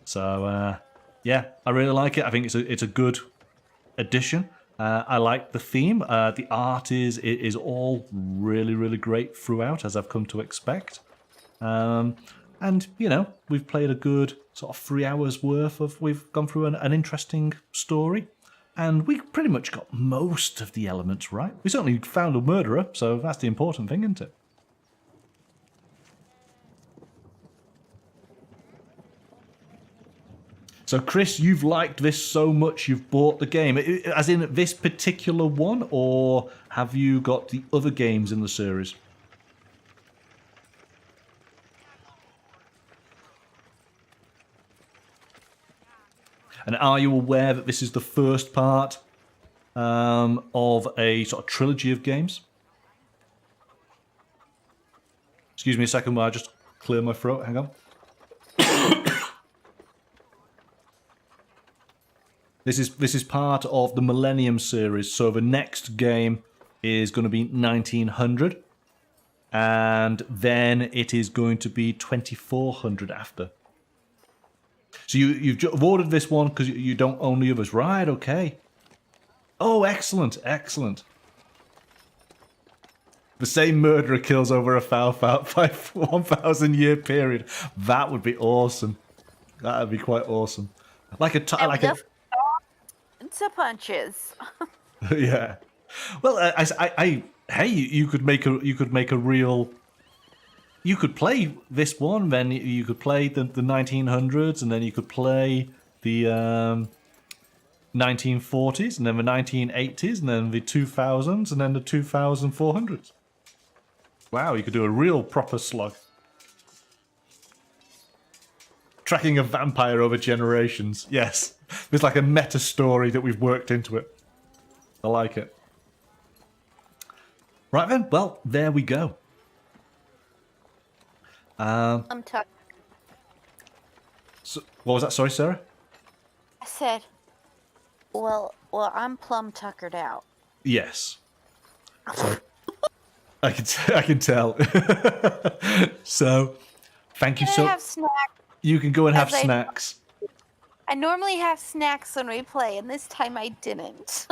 So yeah, I really like it. I think it's a good addition. I like the theme. The art is all really, really great throughout, as I've come to expect. And we've played a good sort of 3 hours worth of. We've gone through an interesting story, and we pretty much got most of the elements right. We certainly found a murderer, so that's the important thing, isn't it? So, Chris, you've liked this so much you've bought the game. As in this particular one, or have you got the other games in the series? And are you aware that this is the first part of a sort of trilogy of games? Excuse me a second while I just clear my throat. Hang on. This is part of the Millennium series, so the next game is going to be 1900, and then it is going to be 2400 after. So you've ordered this one because you don't own the others, right? Okay. Oh, excellent, excellent. The same murderer kills over a 1,000-year period. That would be awesome. That would be quite awesome. Into punches. Yeah. Well, hey, you could make a real. You could play this one, then you could play the 1900s, and then you could play the 1940s, and then the 1980s, and then the 2000s, and then the 2400s. Wow, you could do a real proper slog. Tracking a vampire over generations. Yes. There's like a meta story that we've worked into it. I like it. Right then, well, there we go. I'm tucked. So, what was that? Sorry, Sarah? I said, well, I'm plumb tuckered out. Yes. So, I can tell. So, thank you Can I have snacks? You can go and have As I- snacks. I normally have snacks when we play, and this time I didn't.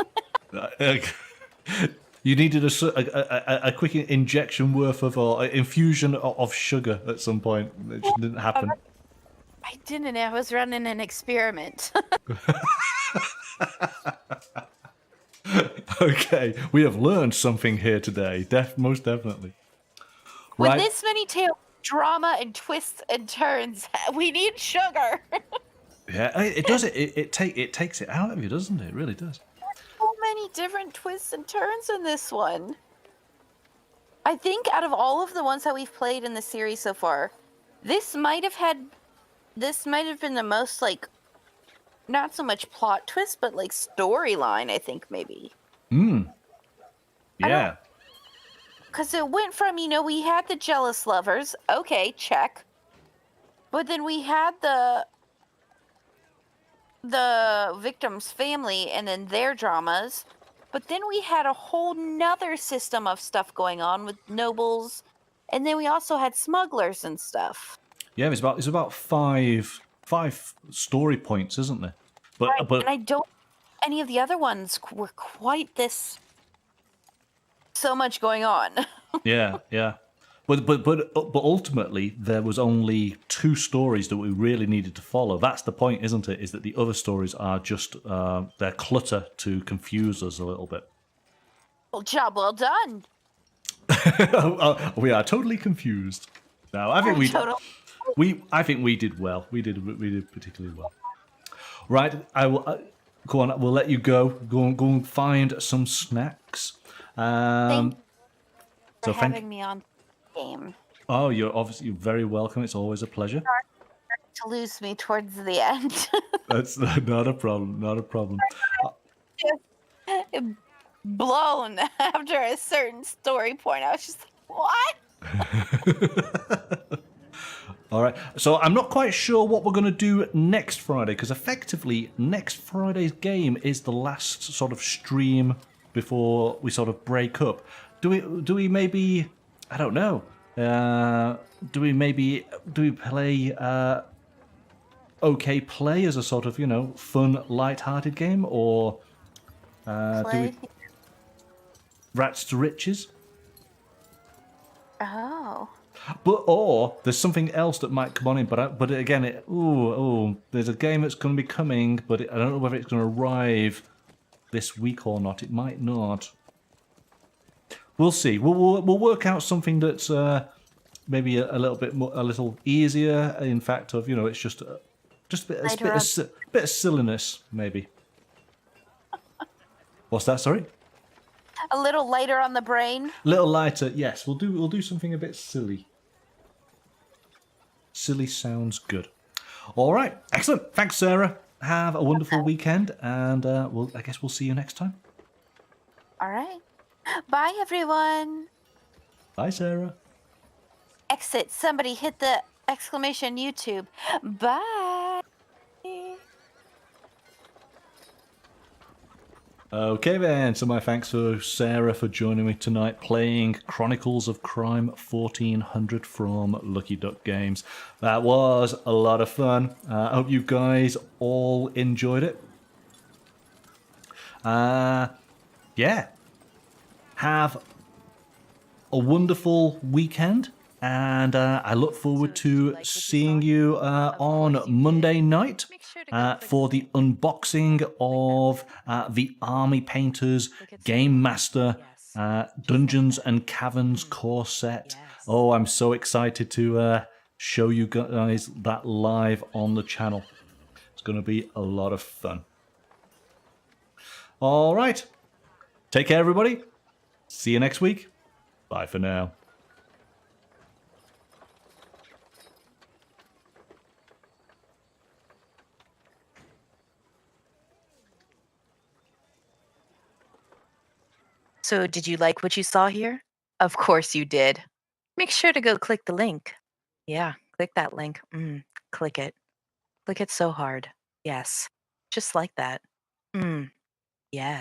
You needed a quick injection worth of or infusion of sugar at some point. It just didn't happen. I didn't. I was running an experiment. Okay, we have learned something here today. Most definitely. With Right. this many drama and twists and turns, we need sugar. Yeah, it does it. It takes it out of you, doesn't it? It really does. So many different twists and turns in this one. I think out of all of the ones that we've played in the series so far, this might have been the most, like, not so much plot twist, but like storyline, I think, maybe. Yeah. Because it went from, we had the jealous lovers, okay, check. But then we had the victim's family and then their dramas. But then we had a whole nother system of stuff going on with nobles. And then we also had smugglers and stuff. Yeah, it's about five story points, isn't there? But Right, and I don't any of the other ones were quite this so much going on. yeah. But ultimately there was only 2 stories that we really needed to follow. That's the point, isn't it? Is that the other stories are just they're clutter to confuse us a little bit. Well, job well done. We are totally confused. Now, I think I think we did well. We did particularly well. Right, I will go on. We'll let you go. Go and find some snacks. Thank you for thank having me on the game. Oh, you're obviously very welcome. It's always a pleasure. To lose me towards the end. That's not a problem. Not a problem. Just blown after a certain story point. I was just like, what? All right. So I'm not quite sure what we're going to do next Friday, because effectively next Friday's game is the last sort of stream before we sort of break up. Do we maybe, I don't know. Do we play OK Play as a sort of, fun, light-hearted game, or do we Rats to Riches? Oh. Or there's something else that might come on in, but again, there's a game that's going to be coming, but I don't know whether it's going to arrive this week or not. It might not. We'll see. We'll work out something that's maybe a little bit more, a little easier. In fact, it's just a bit of silliness, maybe. What's that? Sorry. A little lighter on the brain. A little lighter, yes. We'll do something a bit silly. Silly sounds good. All right, excellent. Thanks, Sarah. Have a wonderful weekend, and I guess we'll see you next time. All right. Bye, everyone. Bye, Sarah. Exit. Somebody hit the exclamation YouTube. Bye. Okay then, so my thanks to Sarah for joining me tonight playing Chronicles of Crime 1400 from Lucky Duck Games. That was a lot of fun. I hope you guys all enjoyed it. Yeah. Have a wonderful weekend, and I look forward to seeing you on Monday night for the unboxing of the Army Painters Game Master Dungeons and Caverns core set. Oh, I'm so excited to show you guys that live on the channel. It's going to be a lot of fun. All right. Take care, everybody. See you next week. Bye for now. So, did you like what you saw here? Of course you did. Make sure to go click the link. Yeah, click that link. Click it. Click it so hard. Yes. Just like that. Mm, yes.